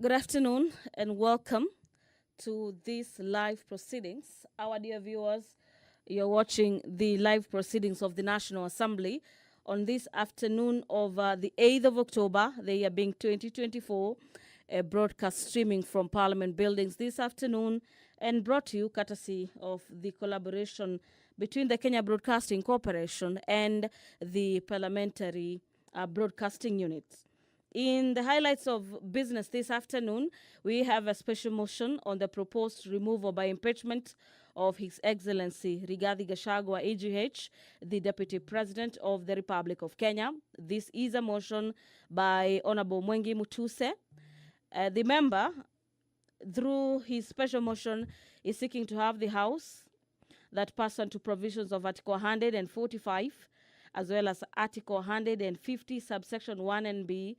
Good afternoon and welcome to these live proceedings. Our dear viewers, you're watching the live proceedings of the National Assembly on this afternoon of the 8th of October, the year being 2024, a broadcast streaming from Parliament buildings this afternoon and brought to you courtesy of the collaboration between the Kenya Broadcasting Corporation and the Parliamentary Broadcasting Units. In the highlights of business this afternoon, we have a special motion on the proposed removal by impeachment of His Excellency Rigathi Gachagua, AGH, the Deputy President of the Republic of Kenya. This is a motion by Honorable Mwengi Mutuse. The member, through his special motion, is seeking to have the House that pursuant to provisions of Article 145, as well as Article 150, subsection 1 and B,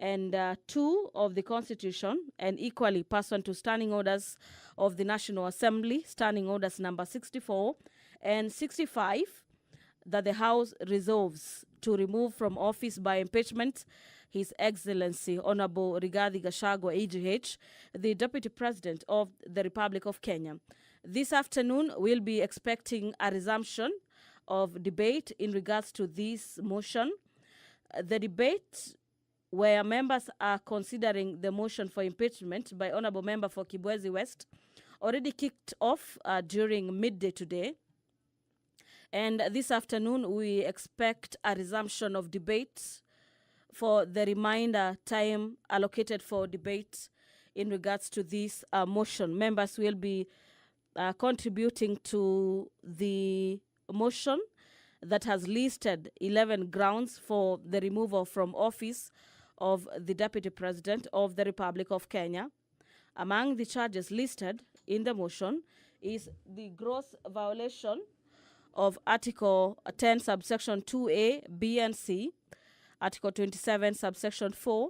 and 2 of the Constitution, and equally pursuant to standing orders of the National Assembly, standing orders number 64 and 65, that the House resolves to remove from office by impeachment His Excellency Honorable Rigathi Gachagua, AGH, the Deputy President of the Republic of Kenya. This afternoon, we'll be expecting a resumption of debate in regards to this motion. The debate where members are considering the motion for impeachment by Honorable Member for Kibwezi West already kicked off during midday today. And this afternoon, we expect a resumption of debate for the remainder time allocated for debate in regards to this motion. Members will be contributing to the motion that has listed 11 grounds for the removal from office of the Deputy President of the Republic of Kenya. Among the charges listed in the motion is the gross violation of Article 10, subsection 2A, B, and C, Article 27, subsection 4,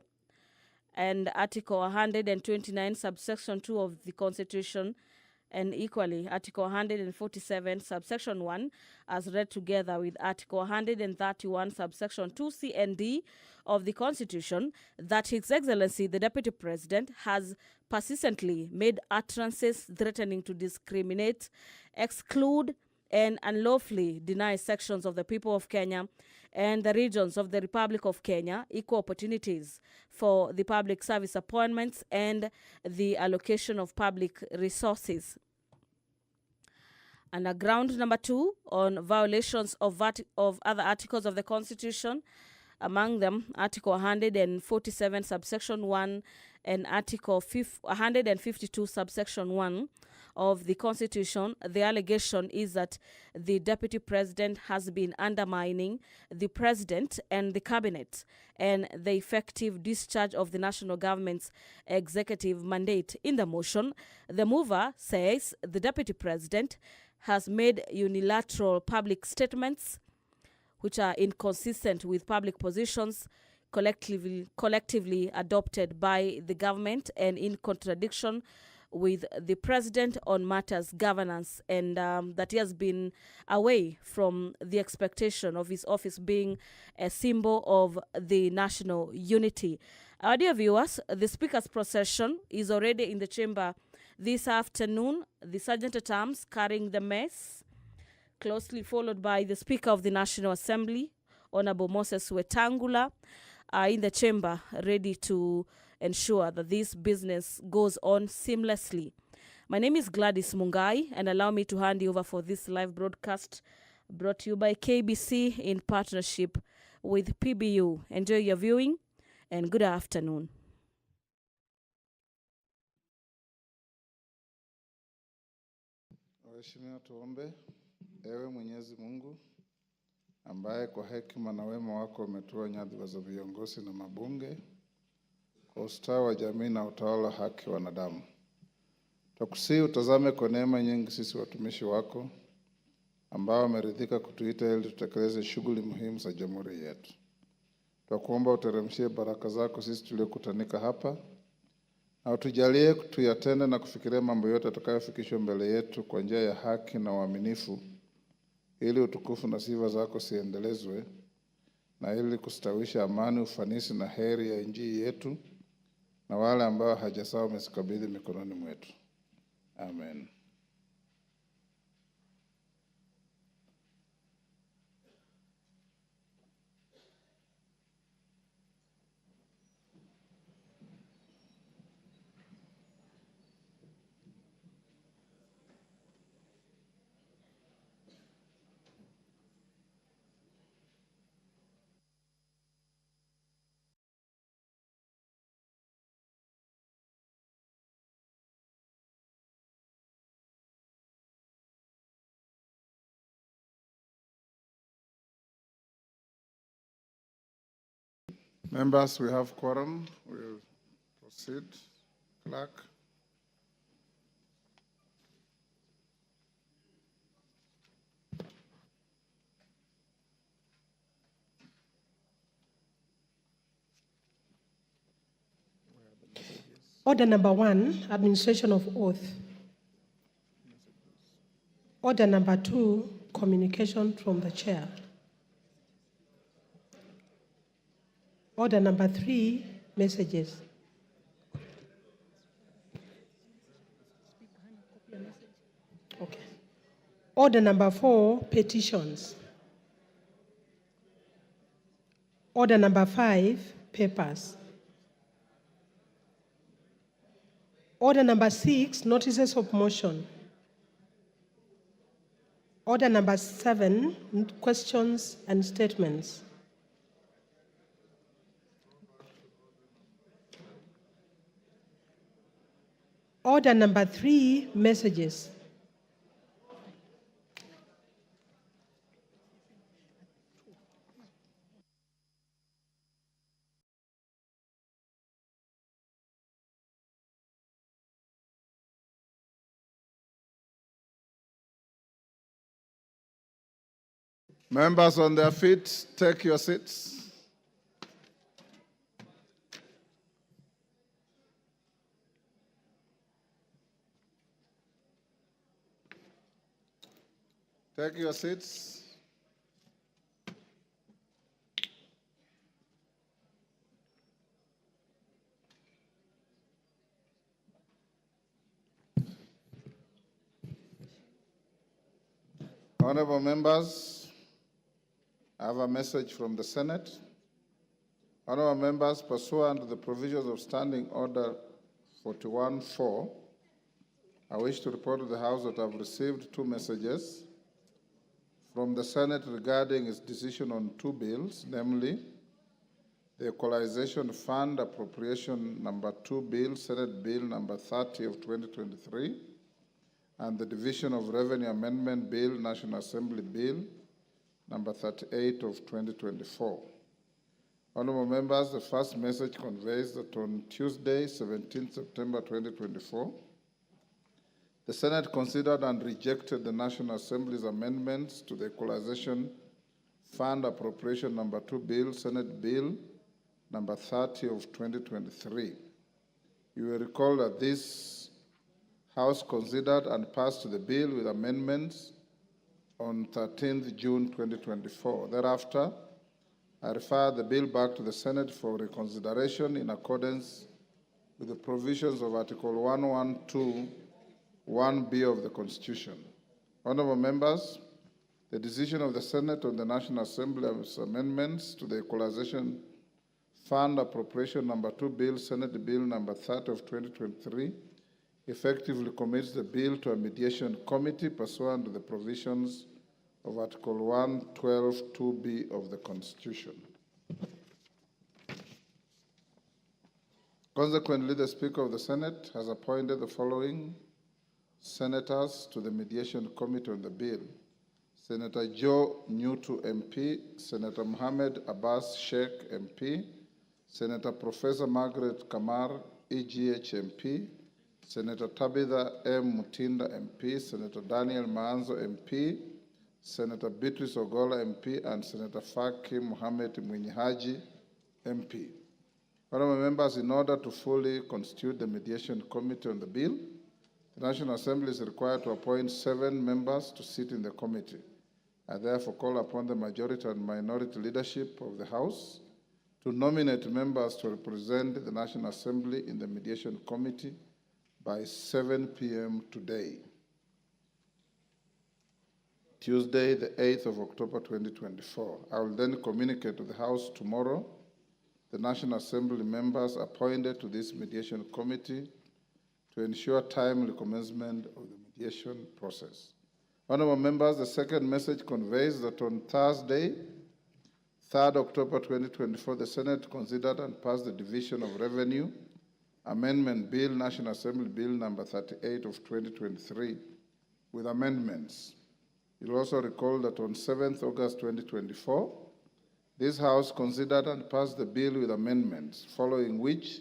and Article 129, subsection 2 of the Constitution, and equally Article 147, subsection 1, as read together with Article 131, subsection 2C and D of the Constitution, that His Excellency the Deputy President has persistently made utterances threatening to discriminate, exclude, and unlawfully deny sections of the people of Kenya and the regions of the Republic of Kenya equal opportunities for the public service appointments and the allocation of public resources. And ground number 2 on violations of other articles of the Constitution, among them Article 147, subsection 1, and Article 152, subsection 1 of the Constitution. The allegation is that the Deputy President has been undermining the President and the Cabinet and the effective discharge of the national government's executive mandate. In the motion, the mover says the Deputy President has made unilateral public statements which are inconsistent with public positions collectively adopted by the government and in contradiction with the President on matters governance, and that he has been away from the expectation of his office being a symbol of the national unity. Our dear viewers, the Speaker's procession is already in the chamber this afternoon. The Sergeant at Arms carrying the mace, closely followed by the Speaker of the National Assembly, Honorable Moses Wetangula, are in the chamber ready to ensure that this business goes on seamlessly. My name is Gladys Mungai, and allow me to hand you over for this live broadcast brought to you by KBC in partnership with PBU. Enjoy your viewing and good afternoon. Waheshimiwa, tuombe. Ewe Mwenyezi Mungu ambaye kwa hekima na wema wako umetua nyadhifa za viongozi na mabunge kwa ustawi wa jamii na utawala haki wanadamu, tukusihi utazame kwa neema nyingi sisi watumishi wako ambao wameridhika kutuita ili tutekeleze shughuli muhimu za jamhuri yetu. Tunakuomba uteremshie baraka zako sisi tuliokutanika hapa, na utujalie tuyatende na kufikiria mambo yote yatakayofikishwa mbele yetu kwa njia ya haki na uaminifu, ili utukufu na sifa zako siendelezwe, na ili kustawisha amani, ufanisi na heri ya nchi yetu na wale ambao hajasawa umezikabidhi mikononi mwetu. Amen. Members, we have quorum. We'll proceed. Clerk. Order number 1, administration of oath. Order number 2, communication from the chair. Order number 3, messages. Okay. Order number 4, petitions. Order number 5, papers. Order number 6, notices of motion. Order number 7, questions and statements. Order number 3, messages. Members on their feet, take your seats. Take your seats. Honorable members, I have a message from the Senate. Honorable members, pursuant to the provisions of Standing Order 41-4, I wish to report to the House that I have received 2 messages from the Senate regarding its decision on 2 bills, namely the Equalization Fund Appropriation Number 2 Bill, Senate Bill Number 30 of 2023, and the Division of Revenue Amendment Bill, National Assembly Bill Number 38 of 2024. Honorable members, the first message conveys that on Tuesday, 17 September 2024, the Senate considered and rejected the National Assembly's amendments to the Equalization Fund Appropriation Number 2 Bill, Senate Bill Number 30 of 2023. You will recall that this House considered and passed the bill with amendments on 13th June 2024. Thereafter, I referred the bill back to the Senate for reconsideration in accordance with the provisions of Article 112, 1B of the Constitution. Honorable members, the decision of the Senate on the National Assembly's amendments to the Equalization Fund Appropriation Number 2 Bill, Senate Bill Number 30 of 2023, effectively commits the bill to a mediation committee pursuant to the provisions of Article 112, 2B of the Constitution. Consequently, the Speaker of the Senate has appointed the following senators to the mediation committee on the bill: Senator Joe Newto MP, Senator Mohammed Abbas Sheikh MP, Senator Professor Margaret Kamar EGH MP, Senator Tabitha M. Mutinda MP, Senator Daniel Maanzo MP, Senator Beatrice Ogola MP, and Senator Faki Mohamed Mwinyihaji MP. Honorable members, in order to fully constitute the mediation committee on the bill, the National Assembly is required to appoint 7 members to sit in the committee. I therefore call upon the majority and minority leadership of the House to nominate members to represent the National Assembly in the Mediation Committee by 7 p.m. today, Tuesday, the 8th of October 2024. I will then communicate to the House tomorrow the National Assembly members appointed to this mediation committee to ensure timely commencement of the mediation process. Honorable members, the second message conveys that on Thursday, 3rd October 2024, the Senate considered and passed the Division of Revenue Amendment Bill, National Assembly Bill number 38 of 2023, with amendments. You'll also recall that on 7th August 2024, this House considered and passed the bill with amendments, following which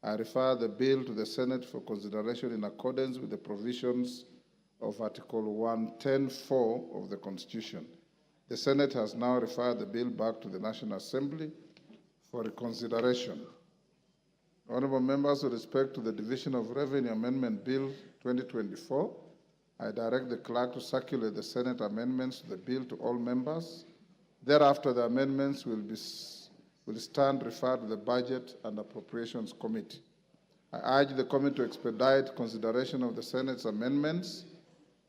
I refer the bill to the Senate for consideration in accordance with the provisions of Article 110(4) of the Constitution. The Senate has now referred the bill back to the National Assembly for reconsideration. Honorable members, with respect to the Division of Revenue Amendment Bill 2024, I direct the clerk to circulate the Senate amendments to the bill to all members. Thereafter, the amendments will stand referred to the Budget and Appropriations Committee. I urge the committee to expedite consideration of the Senate's amendments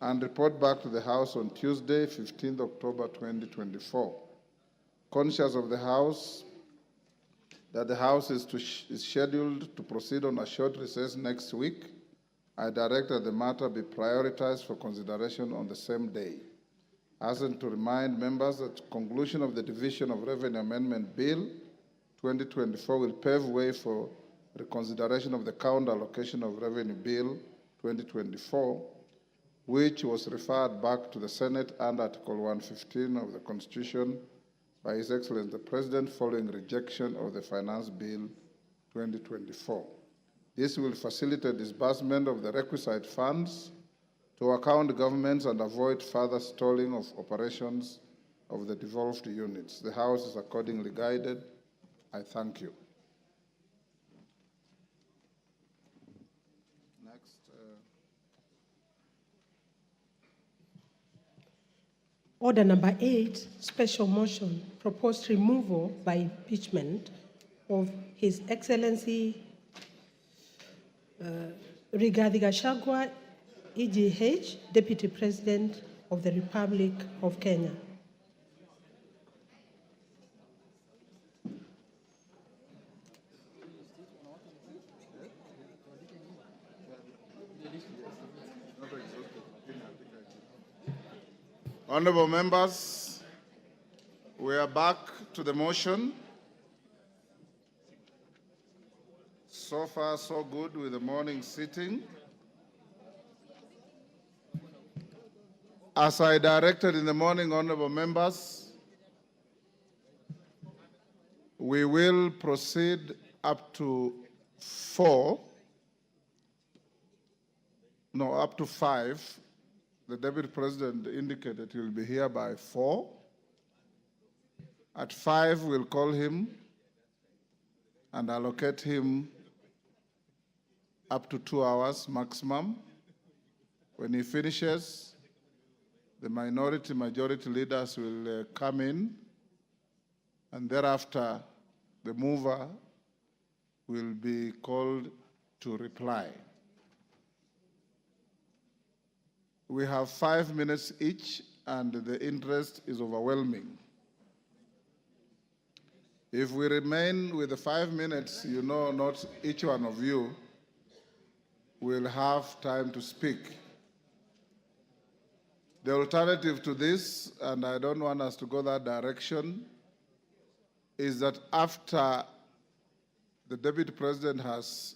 and report back to the House on Tuesday, 15th October 2024. Conscious of the House, that the House is scheduled to proceed on a short recess next week, I direct that the matter be prioritized for consideration on the same day. As and to remind members that conclusion of the Division of Revenue Amendment Bill 2024 will pave way for reconsideration of the Counter Allocation of Revenue Bill 2024, which was referred back to the Senate under Article 115 of the Constitution by His Excellency the President following rejection of the Finance Bill 2024. This will facilitate disbursement of the requisite funds to account governments and avoid further stalling of operations of the devolved units. The House is accordingly guided. I thank you. Next. Order number 8, special motion, proposed removal by impeachment of His Excellency Rigathi Gachagua, EGH, Deputy President of the Republic of Kenya. Honorable members, we are back to the motion. So far, so good with the morning sitting. As I directed in the morning, honorable members, we will proceed up to 5. The Deputy President indicated he will be here by 4. At 5, we'll call him and allocate him up to 2 hours maximum. When he finishes, the majority leaders will come in, and thereafter the mover will be called to reply. We have 5 minutes each, and the interest is overwhelming. If we remain with the 5 minutes, you know, not each one of you will have time to speak. The alternative to this, and I don't want us to go that direction, is that after the Deputy President has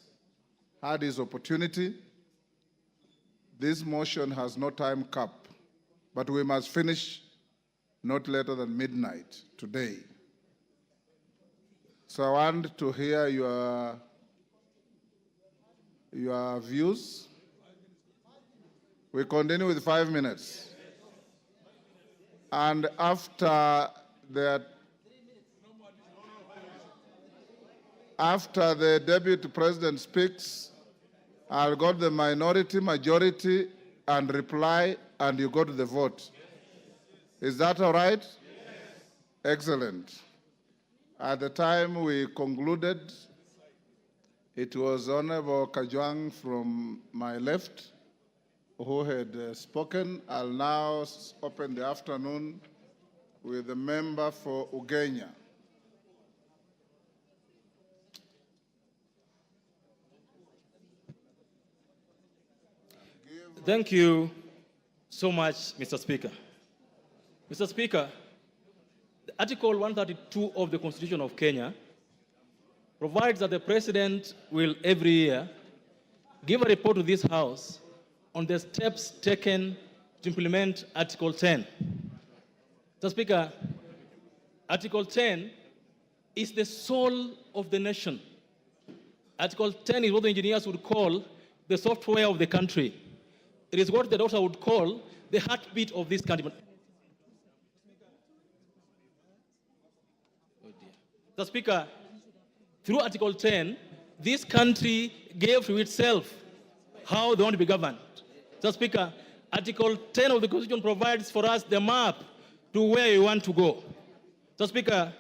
had his opportunity, this motion has no time cap, but we must finish not later than midnight today. So I want to hear your views. We continue with 5 minutes. And after the Deputy President speaks, I'll go to the minority, majority, and reply, and you go to the vote. Is that all right? Yes. Excellent. At the time we concluded, it was Honorable Kajwang from my left who had spoken. I'll now open the afternoon with the member for Ugenya. Thank you so much, Mr. Speaker. Mr. Speaker, Article 132 of the Constitution of Kenya provides that the President will every year give a report to this House on the steps taken to implement Article 10. Mr. Speaker, Article 10 is the soul of the nation. Article 10 is what the engineers would call the software of the country. It is what the doctor would call the heartbeat of this country. Mr. Speaker, through Article 10, this country gave to itself how they want to be governed. Mr. Speaker, Article 10 of the Constitution provides for us the map to where we want to go. Mr. Speaker,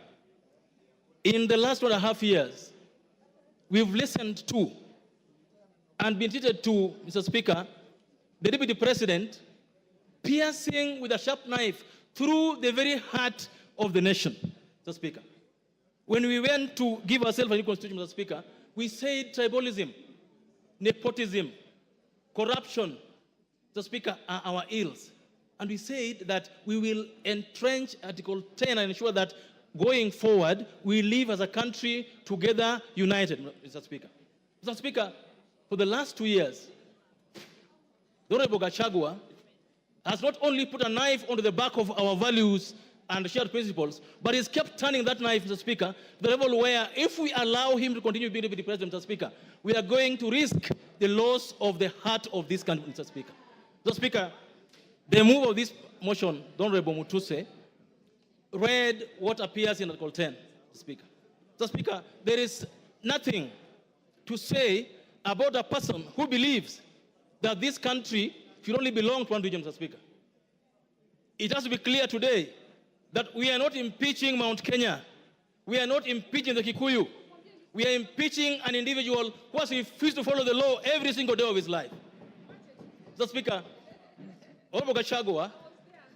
in the last 1.5 years, we've listened to and been treated to, Mr. Speaker, the Deputy President piercing with a sharp knife through the very heart of the nation, Mr. Speaker. When we went to give ourselves a new constitution, Mr. Speaker, we said tribalism, nepotism, corruption, Mr. Speaker, are our ills. And we said that we will entrench Article 10 and ensure that going forward, we live as a country together, united, Mr. Speaker. Mr. Speaker, for the last 2 years, the Honorable Gachagua has not only put a knife onto the back of our values and shared principles, but he's kept turning that knife, Mr. Speaker, to the level where if we allow him to continue being Deputy President, Mr. Speaker, we are going to risk the loss of the heart of this country, Mr. Speaker. Mr. Speaker, the move of this motion, the Honorable Mutuse, read what appears in Article 10, Mr. Speaker. Mr. Speaker, there is nothing to say about a person who believes that this country should only belong to one region, Mr. Speaker. It has to be clear today that we are not impeaching Mount Kenya. We are not impeaching the Kikuyu. We are impeaching an individual who has refused to follow the law every single day of his life. Mr. Speaker, Honorable Gachagua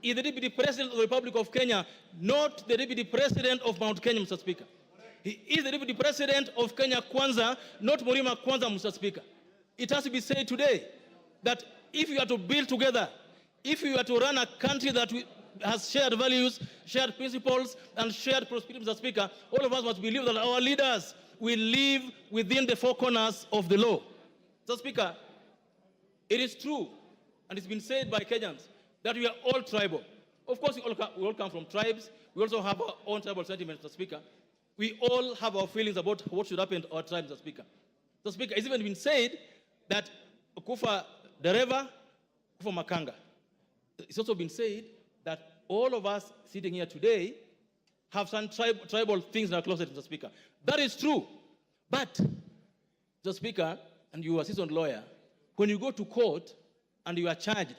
is the Deputy President of the Republic of Kenya, not the Deputy President of Mount Kenya, Mr. Speaker. He is the Deputy President of Kenya Kwanza, not Murima Kwanza, Mr. Speaker. It has to be said today that if you are to build together, if you are to run a country that has shared values, shared principles, and shared prosperity, Mr. Speaker, all of us must believe that our leaders will live within the four corners of the law. Mr. Speaker, it is true, and it's been said by Kenyans, that we are all tribal. Of course, we all come from tribes. We also have our own tribal sentiments, Mr. Speaker. We all have our feelings about what should happen to our tribe, Mr. Speaker. Mr. Speaker, it's even been said that Kufa Dereva, Kufa Makanga. It's also been said that all of us sitting here today have some tribal things in our closet, Mr. Speaker. That is true. But, Mr. Speaker, and you are a seasoned lawyer, when you go to court and you are charged,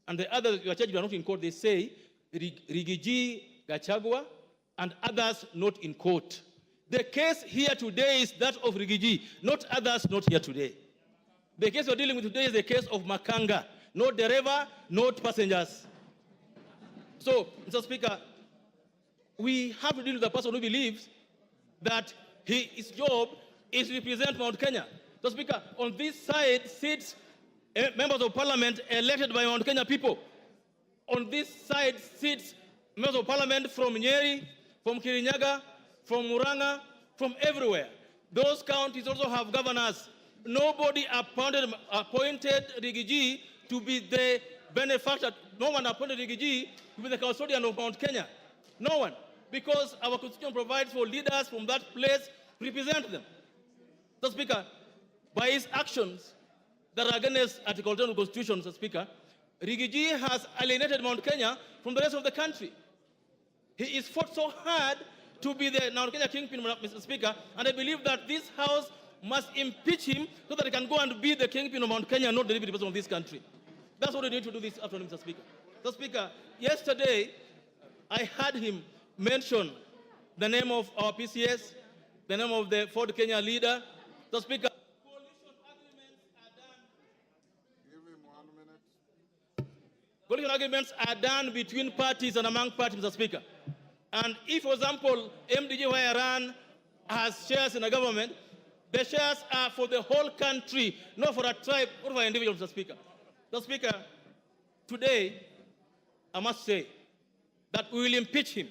and the others you are charged are not in court, they say, Rigathi, Gachagua, and others not in court. The case here today is that of Rigathi, not others not here today. The case we're dealing with today is the case of Makanga, not Dereva, not passengers. So, Mr. Speaker, we have to deal with a person who believes that his job is to represent Mount Kenya. Mr. Speaker, on this side sits members of parliament elected by Mount Kenya people. On this side sits members of parliament from Nyeri, from Kirinyaga, from Muranga, from everywhere. Those counties also have governors. Nobody appointed Rigathi to be the benefactor. No one appointed Rigathi to be the custodian of Mount Kenya. No one. Because our constitution provides for leaders from that place to represent them. Mr. Speaker, by his actions that are against Article 10 of the Constitution, Mr. Speaker, Rigathi has alienated Mount Kenya from the rest of the country. He is fought so hard to be the Mount Kenya kingpin, Mr. Speaker, and I believe that this House must impeach him so that he can go and be the kingpin of Mount Kenya, not the deputy president of this country. That's what we need to do this afternoon, Mr. Speaker. Mr. Speaker, yesterday I heard him mention the name of our PCS, the name of the Ford Kenya leader. Mr. Speaker, coalition agreements are done. Give him 1 minute. Coalition agreements are done between parties and among parties, Mr. Speaker. And if, for example, MDG where I run has shares in the government, the shares are for the whole country, not for a tribe or for an individual, Mr. Speaker. Mr. Speaker, today, I must say that we will impeach him.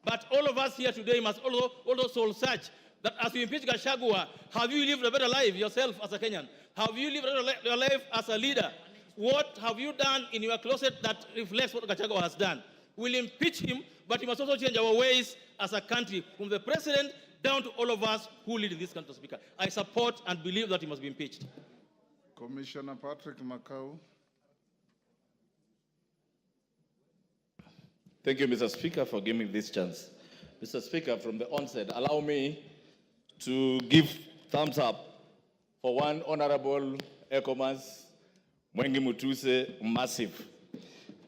But all of us here today must also soul search that as you impeach Gachagua, have you lived a better life yourself as a Kenyan? Have you lived a better life as a leader? What have you done in your closet that reflects what Gachagua has done? We'll impeach him, but we must also change our ways as a country, from the president down to all of us who lead in this country, Speaker. I support and believe that he must be impeached. Commissioner Patrick Makau. Thank you, Mr. Speaker, for giving me this chance. Mr. Speaker, from the onset, allow me to give thumbs up for one Honorable Ecomas Mwengi Mutuse Massive.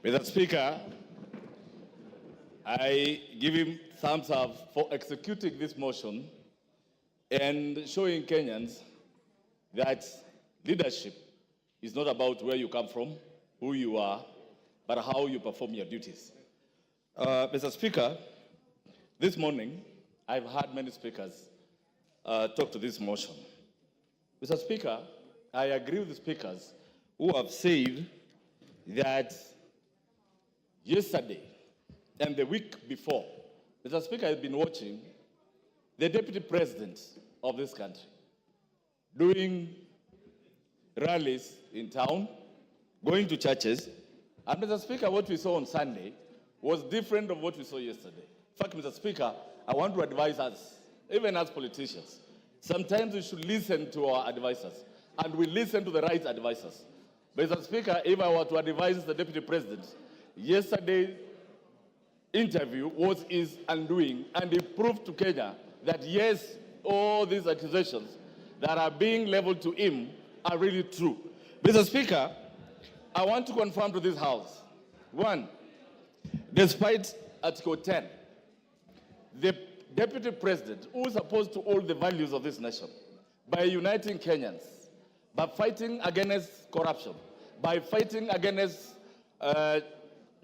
Mr. Speaker, I give him thumbs up for executing this motion and showing Kenyans that leadership is not about where you come from, who you are, but how you perform your duties. Mr. Speaker, this morning, I've heard many speakers talk to this motion. Mr. Speaker, I agree with the speakers who have said that yesterday and the week before, Mr. Speaker, I've been watching the deputy president of this country doing rallies in town, going to churches, and Mr. Speaker, what we saw on Sunday was different from what we saw yesterday. In fact, Mr. Speaker, I want to advise us, even as politicians, sometimes we should listen to our advisors, and we listen to the right advisors. Mr. Speaker, if I were to advise the Deputy President, yesterday's interview was his undoing, and he proved to Kenya that yes, all these accusations that are being leveled to him are really true. Mr. Speaker, I want to confirm to this House, one, despite Article 10, the Deputy President, who is supposed to hold the values of this nation, by uniting Kenyans, by fighting against corruption, by fighting against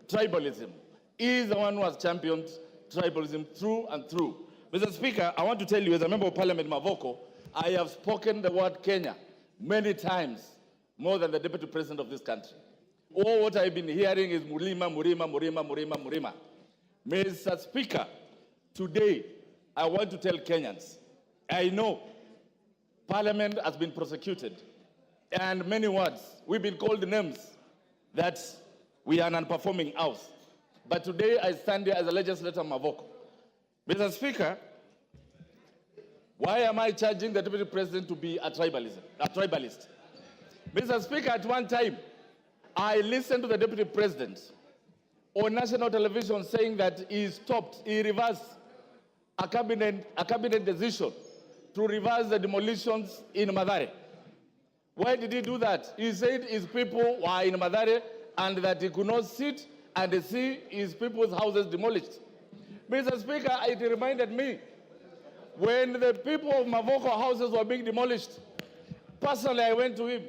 tribalism, he is the one who has championed tribalism through and through. Mr. Speaker, I want to tell you, as a member of Parliament Mavoko, I have spoken the word Kenya many times, more than the Deputy President of this country. All what I've been hearing is Murima, Murima, Murima, Murima, Murima. Mr. Speaker, today I want to tell Kenyans, I know Parliament has been prosecuted, and many words, we've been called names that we are an unperforming house. But today I stand here as a legislator Mavoko. Mr. Speaker, why am I charging the Deputy President to be a tribalist? Mr. Speaker, at one time, I listened to the Deputy President on national television saying that he reversed a cabinet decision to reverse the demolitions in Mathare. Why did he do that? He said his people were in Mathare and that he could not sit and see his people's houses demolished. Mr. Speaker, it reminded me when the people of Mavoko houses were being demolished. Personally, I went to him,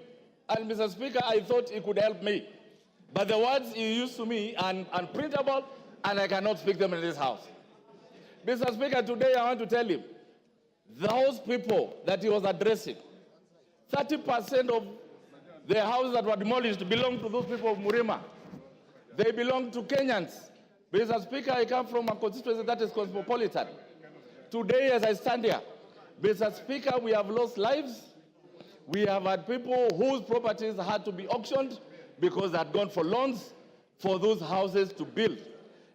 and Mr. Speaker, I thought he could help me. But the words he used to me are unprintable, and I cannot speak them in this house. Mr. Speaker, today I want to tell him, those people that he was addressing, 30% of the houses that were demolished belong to those people of Murima. They belong to Kenyans. Mr. Speaker, I come from a constituency that is cosmopolitan. Today, as I stand here, Mr. Speaker, we have lost lives. We have had people whose properties had to be auctioned because they had gone for loans for those houses to build.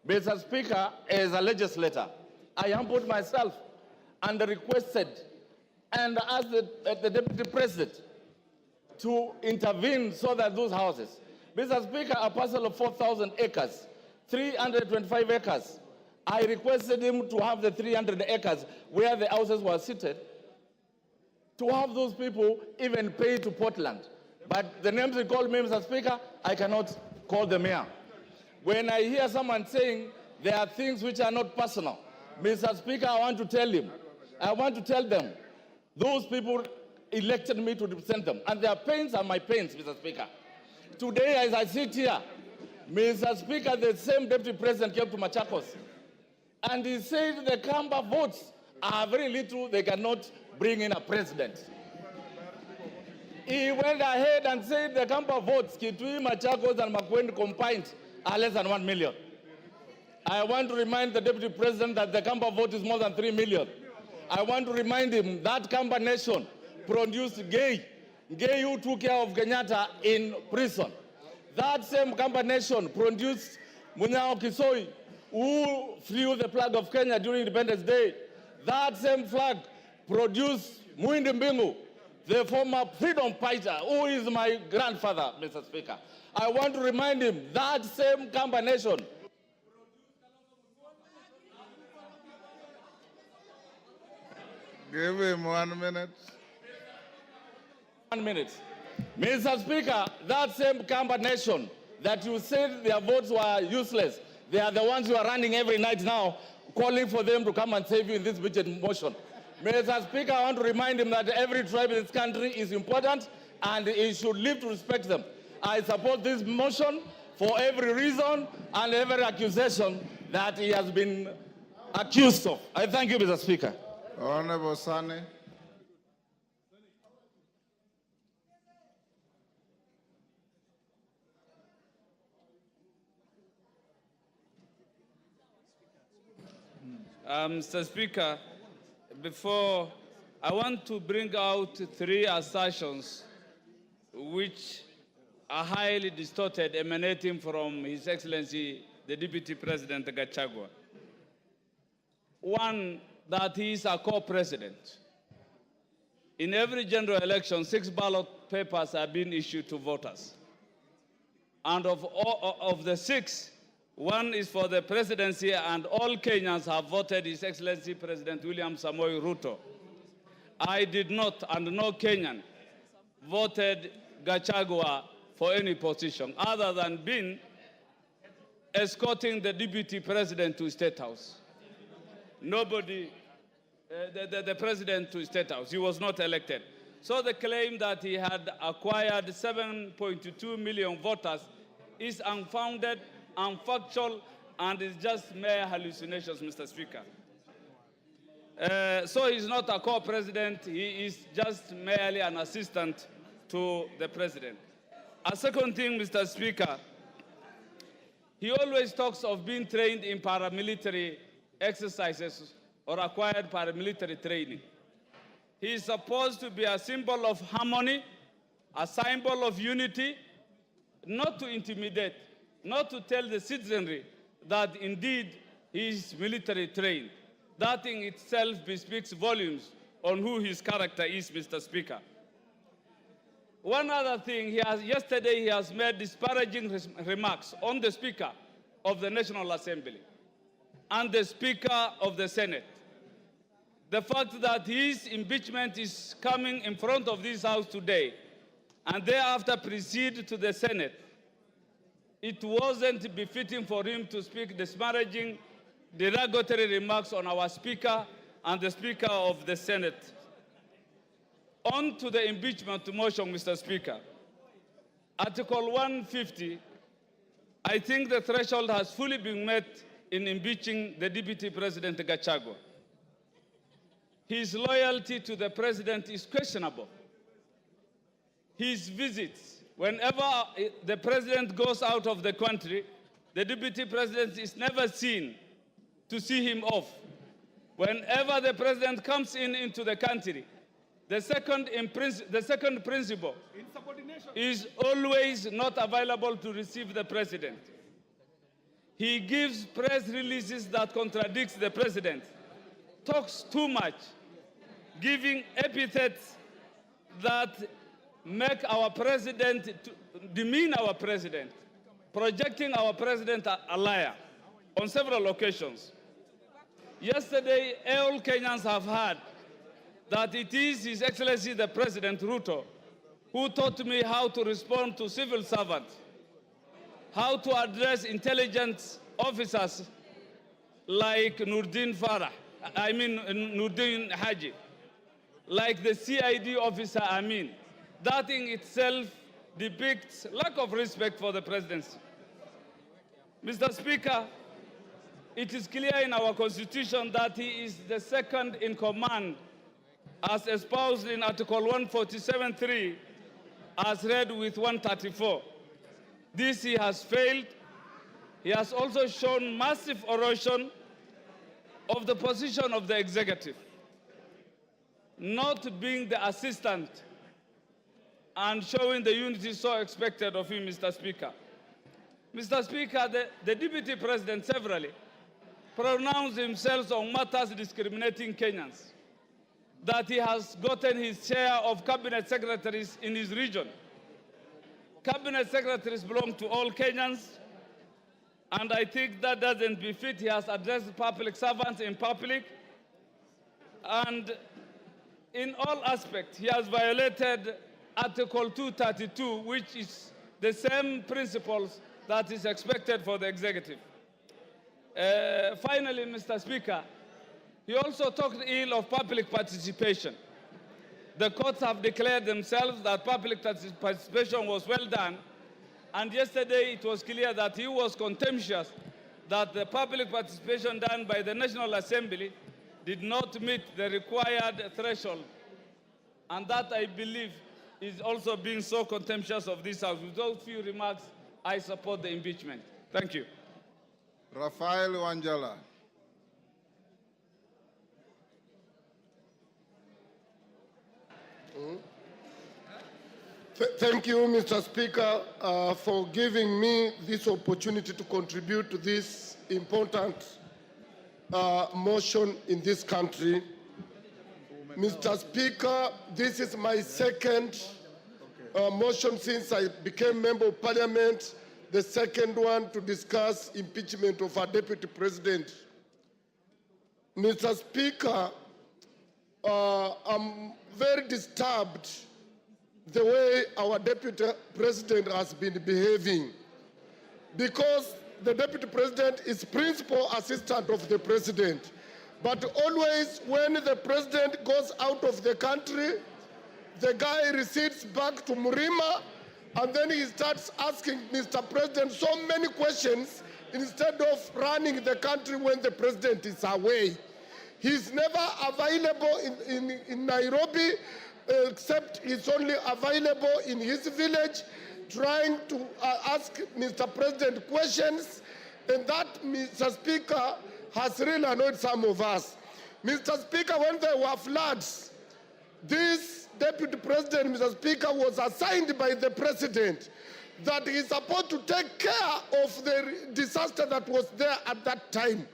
Mr. Speaker, as a legislator, I humbled myself and requested and asked the Deputy President to intervene so that those houses, Mr. Speaker, a parcel of 4,000 acres, 325 acres, I requested him to have the 300 acres where the houses were seated, to have those people even pay to Portland. But the names he called me, Mr. Speaker, I cannot call them here. When I hear someone saying there are things which are not personal, Mr. Speaker, I want to tell them, those people elected me to represent them, and their pains are my pains, Mr. Speaker. Today, as I sit here, Mr. Speaker, the same deputy president came to Machakos, and he said the Kamba votes are very little, they cannot bring in a president. He went ahead and said the Kamba votes, Kitui, Machakos, and Makueni combined are less than 1 million. I want to remind the deputy president that the Kamba vote is more than 3 million. I want to remind him that Kamba nation produced Gay who took care of Kenyatta in prison. That same Kamba nation produced Munyao Kisoi, who flew the flag of Kenya during Independence Day. That same flag produced Muindi Mbingu, the former freedom fighter, who is my grandfather, Mr. Speaker. I want to remind him that same Kamba nation Give him 1 minute. 1 minute. Mr. Speaker, that same Kamba nation that you said their votes were useless, they are the ones who are running every night now, calling for them to come and save you in this budget motion. Mr. Speaker, I want to remind him that every tribe in this country is important and he should live to respect them. I support this motion for every reason and every accusation that he has been accused of. I thank you, Mr. Speaker. Honorable Sane. Mr. Speaker, before I want to bring out 3 assertions which are highly distorted, emanating from His Excellency, the Deputy President Gachagua. One, that he is a co-president. In every general election, 6 ballot papers are being issued to voters. And of the 6, 1 is for the presidency, and all Kenyans have voted His Excellency President William Samoei Ruto. I did not, and no Kenyan voted Gachagua for any position other than being escorting the deputy president to State House. Nobody, the president to State House. He was not elected. So the claim that he had acquired 7.2 million voters is unfounded, unfactual, and is just mere hallucinations, Mr. Speaker. So he's not a co-president, he is just merely an assistant to the president. A second thing, Mr. Speaker, he always talks of being trained in paramilitary exercises or acquired paramilitary training. He is supposed to be a symbol of harmony, a symbol of unity, not to intimidate, not to tell the citizenry that indeed he is military trained. That in itself bespeaks volumes on who his character is, Mr. Speaker. One other thing, yesterday he has made disparaging remarks on the Speaker of the National Assembly and the Speaker of the Senate. The fact that his impeachment is coming in front of this House today and thereafter proceed to the Senate, it wasn't befitting for him to speak disparaging, derogatory remarks on our Speaker and the Speaker of the Senate. On to the impeachment motion, Mr. Speaker. Article 150, I think the threshold has fully been met in impeaching the Deputy President Gachagua. His loyalty to the President is questionable. His visits, whenever the President goes out of the country, the Deputy President is never seen to see him off. Whenever the President comes into the country, the second principle is always not available to receive the President. He gives press releases that contradicts the President, talks too much, giving epithets that make our President, demean our President, projecting our President a liar on several occasions. Yesterday, all Kenyans have heard that it is His Excellency the President Ruto who taught me how to respond to civil servants, how to address intelligence officers, like Nurdin Haji, like the CID officer Amin. That in itself depicts lack of respect for the presidency. Mr. Speaker, it is clear in our constitution that he is the second in command as espoused in Article 147.3 as read with 134. This he has failed. He has also shown massive erosion of the position of the executive, not being the assistant and showing the unity so expected of him, Mr. Speaker. Mr. Speaker, the Deputy President severally pronounced himself on matters discriminating Kenyans, that he has gotten his share of cabinet secretaries in his region. Cabinet secretaries belong to all Kenyans, and I think that doesn't befit. He has addressed public servants in public, and in all aspects, he has violated Article 232, which is the same principles that is expected for the executive. Finally, Mr. Speaker, he also talked ill of public participation. The courts have declared themselves that public participation was well done, and yesterday it was clear that he was contemptuous that the public participation done by the National Assembly did not meet the required threshold, and that, I believe, is also being so contemptuous of this House. With those few remarks, I support the impeachment. Thank you. Rafael Wanjala. Thank you, Mr. Speaker, for giving me this opportunity to contribute to this important motion in this country. Mr. Speaker, this is my second motion since I became Member of Parliament, the second one to discuss impeachment of our Deputy President. Mr. Speaker, I'm very disturbed the way our Deputy President has been behaving, because the Deputy President is principal assistant of the President. But always when the President goes out of the country, the guy recedes back to Murima, and then he starts asking Mr. President so many questions instead of running the country when the President is away. He's never available in Nairobi, except he's only available in his village, trying to ask Mr. President questions, and that, Mr. Speaker, has really annoyed some of us. Mr. Speaker, when there were floods, this Deputy President, Mr. Speaker, was assigned by the President that he's supposed to take care of the disaster that was there at that time.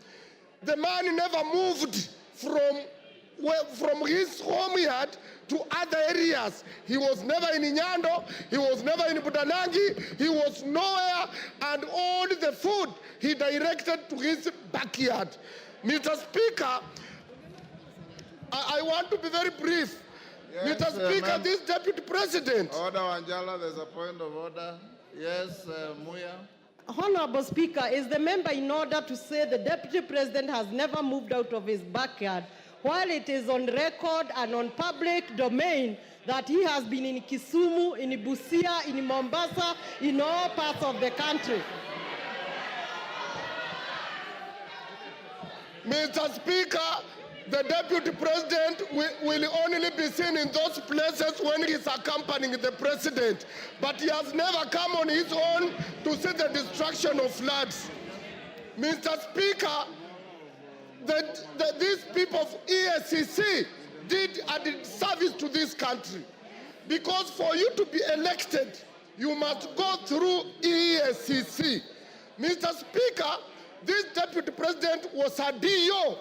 The man never moved from his home yard to other areas. He was never in Nyando, he was never in Budanangi, he was nowhere, and all the food he directed to his backyard. Mr. Speaker, I want to be very brief. Yes, Mr. Speaker, this Deputy President. Order, Wanjala, there's a point of order. Yes, Muya. Honorable Speaker, is the member in order to say the Deputy President has never moved out of his backyard, while it is on record and on public domain that he has been in Kisumu, in Busia, in Mombasa, in all parts of the country? Mr. Speaker, the Deputy President will only be seen in those places when he is accompanying the President. But he has never come on his own to see the destruction of floods. Mr. Speaker, these people of EACC did a service to this country. Because for you to be elected, you must go through EACC. Mr. Speaker, this Deputy President was a DO.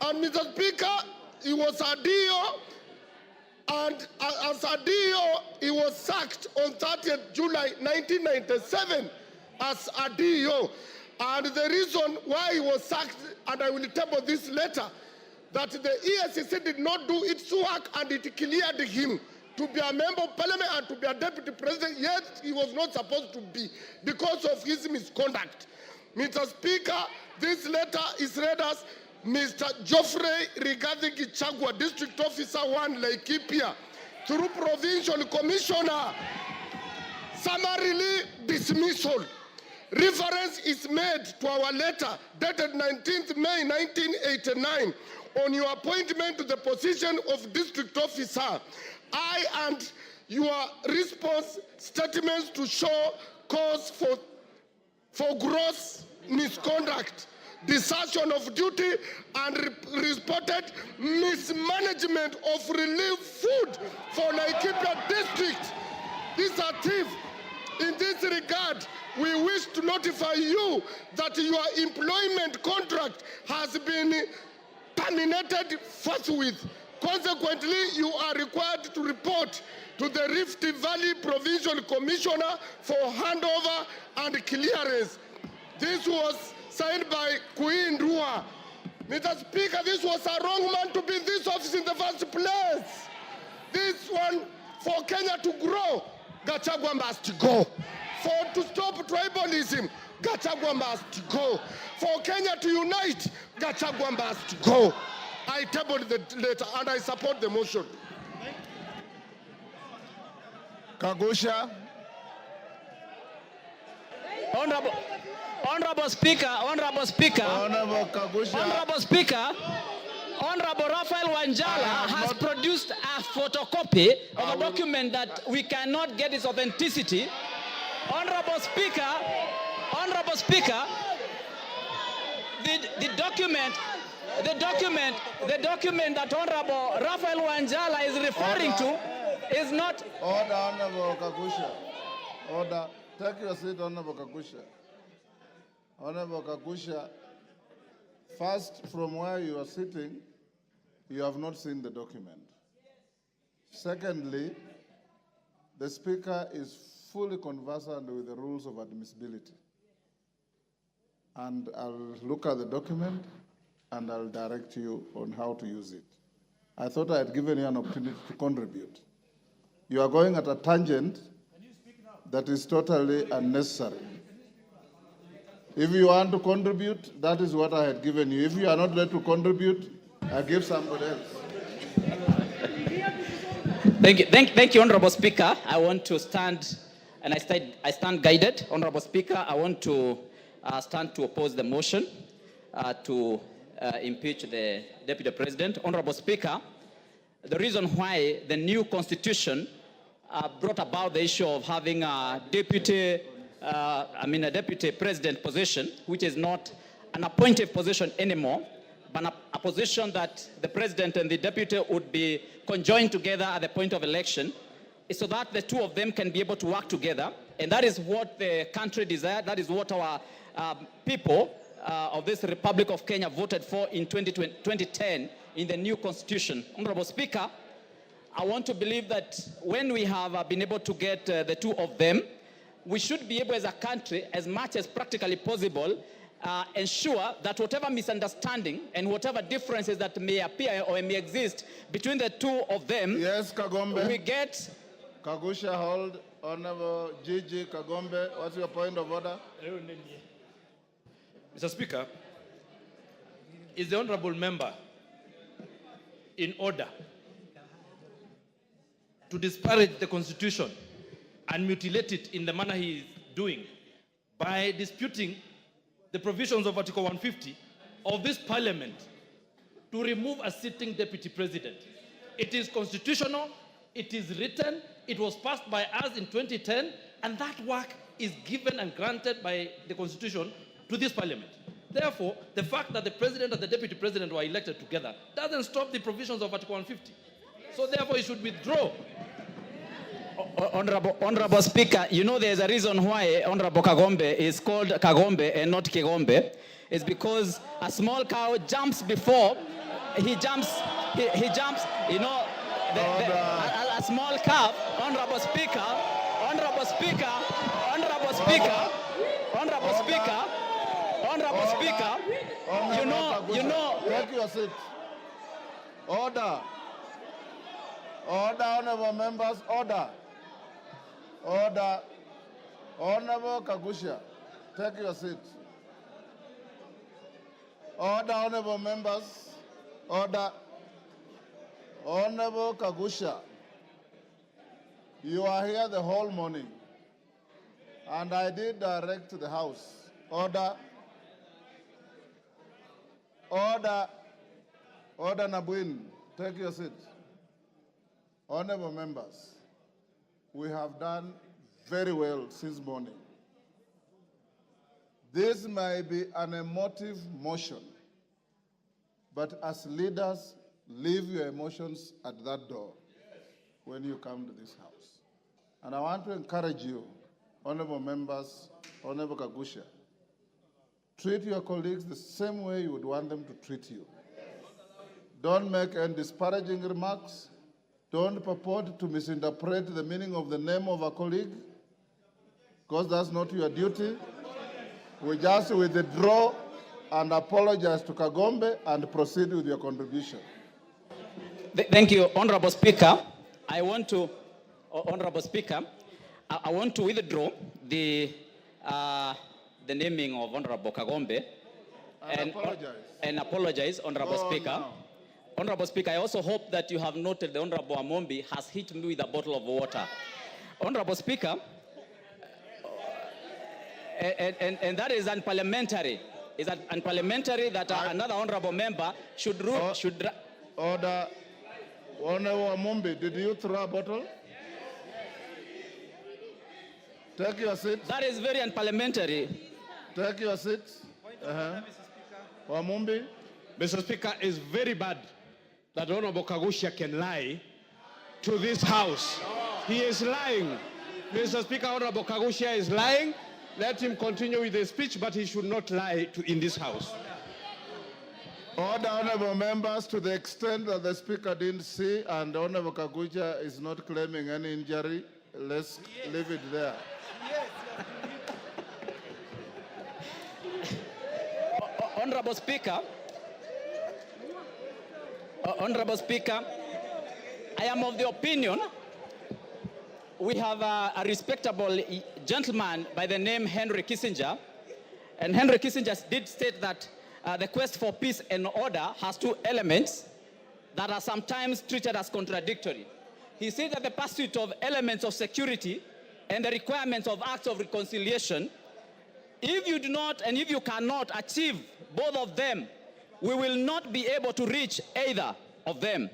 And Mr. Speaker, he was a DO, and as a DO, he was sacked on 30th July 1997 as a DO. And the reason why he was sacked, and I will table this later, that the ESCC did not do its work and it cleared him to be a member of Parliament and to be a Deputy President, yet he was not supposed to be because of his misconduct. Mr. Speaker, this letter is read as Mr. Geoffrey Rigathi Gachagua, District Officer 1, Laikipia, through Provincial Commissioner. Summarily dismissal. Reference is made to our letter dated 19th May 1989 on your appointment to the position of District Officer. I and your response statements to show cause for gross misconduct, desertion of duty, and reported mismanagement of relief food for Laikipia District. These are thieves. In this regard, we wish to notify you that your employment contract has been terminated forthwith. Consequently, you are required to report to the Rift Valley Provincial Commissioner for handover and clearance. This was signed by Queen Rua. Mr. Speaker, this was a wrong man to be in this office in the first place. This one, for Kenya to grow, Gachagua must go. To stop tribalism, Gachagua must go. For Kenya to unite, Gachagua must go. I tabled the letter and I support the motion. Kagusha. Honorable Speaker, Honorable Kagusha. Honorable Speaker, Honorable Raphael Wanjala has produced a photocopy of a document that we cannot get its authenticity. Honorable Speaker, the document that Honorable Raphael Wanjala is referring to is not. Order, Honorable Kagusha. Order. Take your seat, Honorable Kagusha. Honorable Kagusha, first, from where you are sitting, you have not seen the document. Secondly, the Speaker is fully conversant with the rules of admissibility. And I'll look at the document and I'll direct you on how to use it. I thought I had given you an opportunity to contribute. You are going at a tangent that is totally unnecessary. If you want to contribute, that is what I had given you. If you are not ready to contribute, I give somebody else. Thank you, Honorable Speaker. I want to stand, and I stand guided. Honorable Speaker, I want to stand to oppose the motion to impeach the Deputy President. Honorable Speaker, the reason why the new constitution brought about the issue of having a deputy president position, which is not an appointed position anymore, but a position that the president and the deputy would be conjoined together at the point of election, is so that the two of them can be able to work together. And that is what the country desired. That is what our people of this Republic of Kenya voted for in 2010 in the new constitution. Honorable Speaker, I want to believe that when we have been able to get the two of them, we should be able as a country, as much as practically possible, ensure that whatever misunderstanding and whatever differences that may appear or may exist between the two of them, yes, Kagombe. We get... Kagusha, hold. Honorable Gigi Kagombe, what's your point of order? Mr. Speaker, is the honorable member in order to disparage the Constitution and mutilate it in the manner he is doing by disputing the provisions of Article 150 of this Parliament to remove a sitting Deputy President? It is constitutional, it is written, it was passed by us in 2010, and that work is given and granted by the Constitution to this Parliament. Therefore, the fact that the President and the Deputy President were elected together doesn't stop the provisions of Article 150. So therefore, he should withdraw. Honorable Speaker, you know there's a reason why Honorable Kagombe is called Kagombe and not Kigombe. It's because a small cow jumps before he jumps, you know, a small calf. Honorable Speaker, you know. Take your seat. Order. Order, honorable members, order. Order. Honorable Kagusha, take your seat. Order, honorable members. Order. Honorable Kagusha, you are here the whole morning, and I did direct the House. Order. Order. Order, Nabuin. Take your seat. Honorable members, we have done very well since morning. This may be an emotive motion, but as leaders, leave your emotions at that door when you come to this House. And I want to encourage you, honorable members, Honorable Kagusha, treat your colleagues the same way you would want them to treat you. Don't make any disparaging remarks. Don't purport to misinterpret the meaning of the name of a colleague, because that's not your duty. We just withdraw and apologize to Kagombe and proceed with your contribution. Thank you, Honorable Speaker. I want to withdraw the naming of Honorable Kagombe and apologize, Honorable Speaker. No. Honorable Speaker, I also hope that you have noted the Honorable Amombi has hit me with a bottle of water. Honorable Speaker, and that is unparliamentary. Is that unparliamentary that another honorable member should rule? Order. Honorable Amombi, did you throw a bottle? Take your seat. That is very unparliamentary. Take your seat. Amombi. Mr. Speaker, it's very bad that Honorable Kagusha can lie to this House. He is lying. Mr. Speaker, Honorable Kagusha is lying. Let him continue with the speech, but he should not lie in this House. Order, honorable members, to the extent that the Speaker didn't see and Honorable Kagusha is not claiming any injury, let's leave it there. Honorable Speaker, I am of the opinion we have a respectable gentleman by the name Henry Kissinger, and Henry Kissinger did state that the quest for peace and order has two elements that are sometimes treated as contradictory. He said that the pursuit of elements of security and the requirements of acts of reconciliation, if you do not and if you cannot achieve both of them, we will not be able to reach either of them.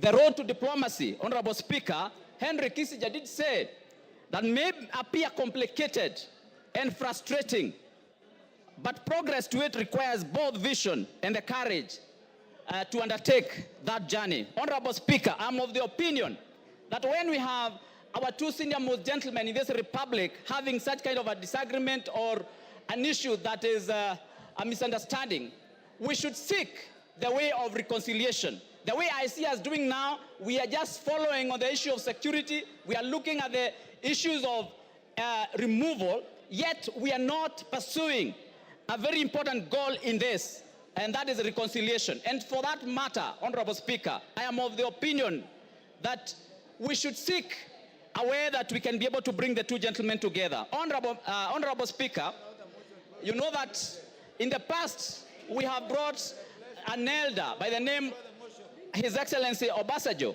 The road to diplomacy, Honorable Speaker, Henry Kissinger did say that may appear complicated and frustrating, but progress to it requires both vision and the courage to undertake that journey. Honorable Speaker, I'm of the opinion that when we have our two senior most gentlemen in this republic having such kind of a disagreement or an issue that is a misunderstanding, we should seek the way of reconciliation. The way I see us doing now, we are just following on the issue of security. We are looking at the issues of removal, yet we are not pursuing a very important goal in this, and that is reconciliation. And for that matter, Honorable Speaker, I am of the opinion that we should seek a way that we can be able to bring the two gentlemen together. Honorable Speaker, you know that in the past we have brought an elder by the name His Excellency Obasanjo.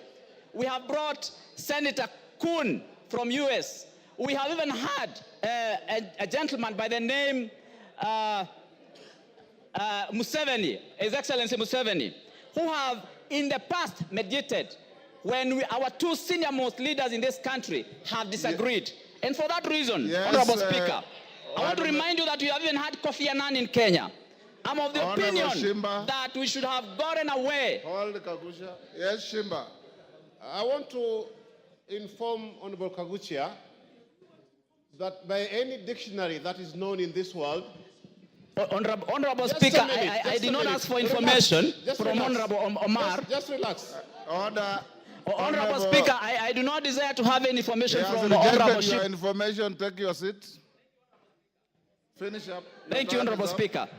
We have brought Senator Kuhn from US. We have even had a gentleman by the name Museveni, His Excellency Museveni, who have in the past mediated when our two senior most leaders in this country have disagreed. And for that reason, yes, Honorable Speaker, I want to remind you that we have even had Kofi Annan in Kenya. I'm of the opinion Shimba, that we should have gotten away. Hold Kagusha. Yes, Shimba. I want to inform Honorable Kagusha that by any dictionary that is known in this world, Honorable Speaker, I did not ask for information from Honorable Omar. Just relax. Order. Honorable Speaker, I do not desire to have any information from Honorable Honorable your Shimba. information. Take your seat. Finish up. Thank you, Honorable Speaker.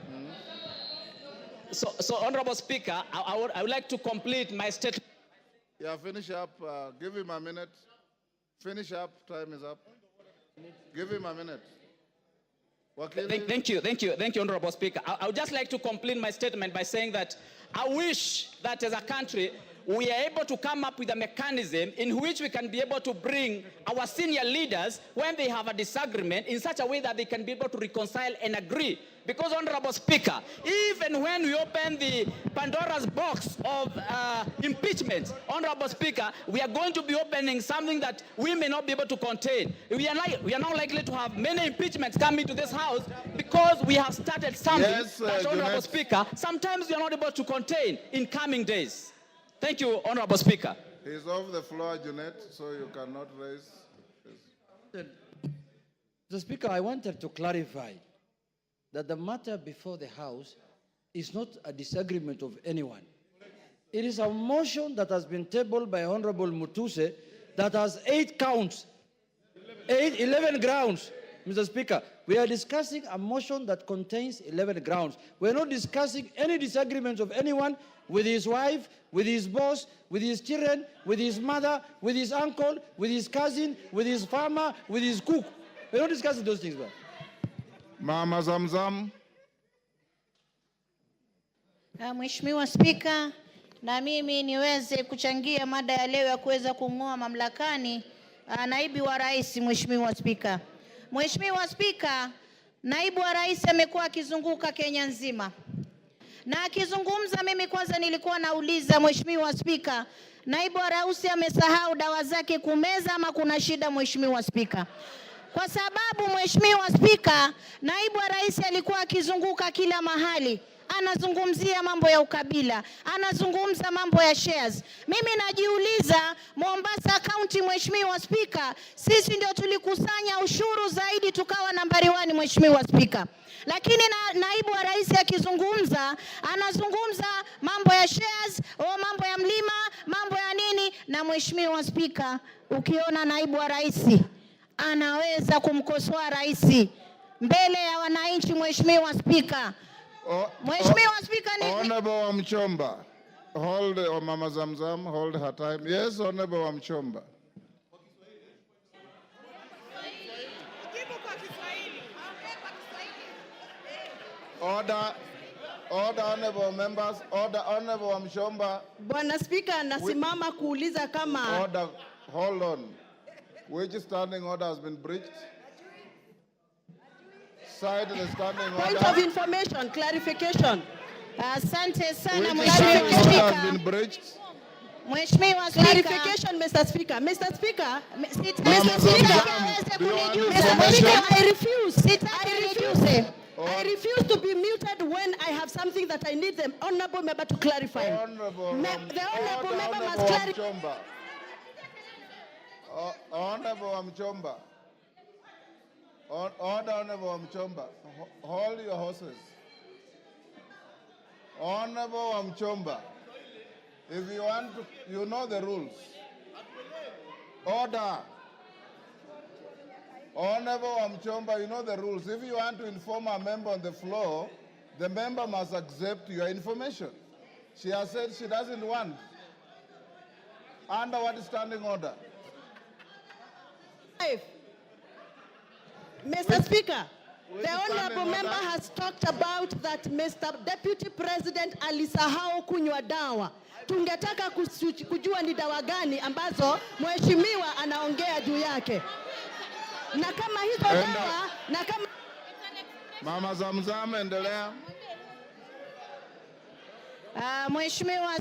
So, Honorable Speaker, I would like to complete my statement. Yeah, finish up. Give him a minute. Finish up. Time is up. Give him a minute. Thank you, Honorable Speaker. I would just like to complete my statement by saying that I wish that as a country, we are able to come up with a mechanism in which we can be able to bring our senior leaders when they have a disagreement in such a way that they can be able to reconcile and agree. Because, Honorable Speaker, even when we open the Pandora's box of impeachment, Honorable Speaker, we are going to be opening something that we may not be able to contain. We are now likely to have many impeachments coming to this House because we have started something that, Honorable Speaker, sometimes we are not able to contain in coming days. Thank you, Honorable Speaker. He's off the floor, Junet, so you cannot raise. Mr. Speaker, I wanted to clarify that the matter before the House is not a disagreement of anyone. It is a motion that has been tabled by Honorable Mutuse that has 8 counts, 11 grounds. Mr. Speaker, we are discussing a motion that contains 11 grounds. We're not discussing any disagreements of anyone with his wife, with his boss, with his children, with his mother, with his uncle, with his cousin, with his farmer, with his cook. We're not discussing those things, bro. Mama Zamzam. Mheshimiwa Spika, na mimi niweze kuchangia mada ya leo ya kuweza kung'oa mamlakani naibu wa rais. Mheshimiwa Spika. Mheshimiwa Spika, naibu wa rais amekuwa akizunguka Kenya nzima. Na akizungumza, mimi kwanza nilikuwa nauliza Mheshimiwa Spika, naibu wa rais amesahau dawa zake kumeza ama kuna shida Mheshimiwa Spika? Kwa sababu Mheshimiwa Spika, naibu wa rais alikuwa akizunguka kila mahali. Anazungumzia mambo ya ukabila, anazungumza mambo ya shares. Mimi najiuliza, Mombasa County Mheshimiwa Spika, sisi ndio tulikusanya ushuru zaidi tukawa nambari 1 Mheshimiwa Spika. Lakini naibu wa rais akizungumza, anazungumza mambo ya shares, mambo ya mlima, mambo ya nini. Na Mheshimiwa Spika, ukiona naibu wa rais anaweza kumkosoa rais mbele ya wananchi Mheshimiwa Spika. Mheshimiwa Spika, Honorable Wamchomba, hold Mama Zamzam, hold her time. Yes, Honorable Wamchomba. Order, honorable members, order, Honorable Wamchomba. Bwana Spika, nasimama kuuliza kama Order, hold on. Which standing order has been breached? Side the standing order. Point of information, clarification. Asante sana Mheshimiwa Spika. has been breached. Mheshimiwa Spika. Clarification, Mr. Speaker. Mr. Speaker. Mr. Speaker, I refuse. I refuse to be muted when I have something that I need the honorable member to clarify. The honorable member must clarify. Honorable Wamchomba. Order, Honorable Wamchomba. Hold your horses. Honorable Wamchomba. If you want to, you know the rules. Order. Honorable Wamchomba, you know the rules. If you want to inform a member on the floor, the member must accept your information. She has said she doesn't want. Under what standing order? Mr. Speaker, the honorable member has talked about that Mr. Deputy President alisahau kunywa dawa. Tungetaka kujua ni dawa gani ambazo mheshimiwa anaongea juu yake. Na kama hizo dawa, na kama Mama Zamzam, endelea. Mheshimiwa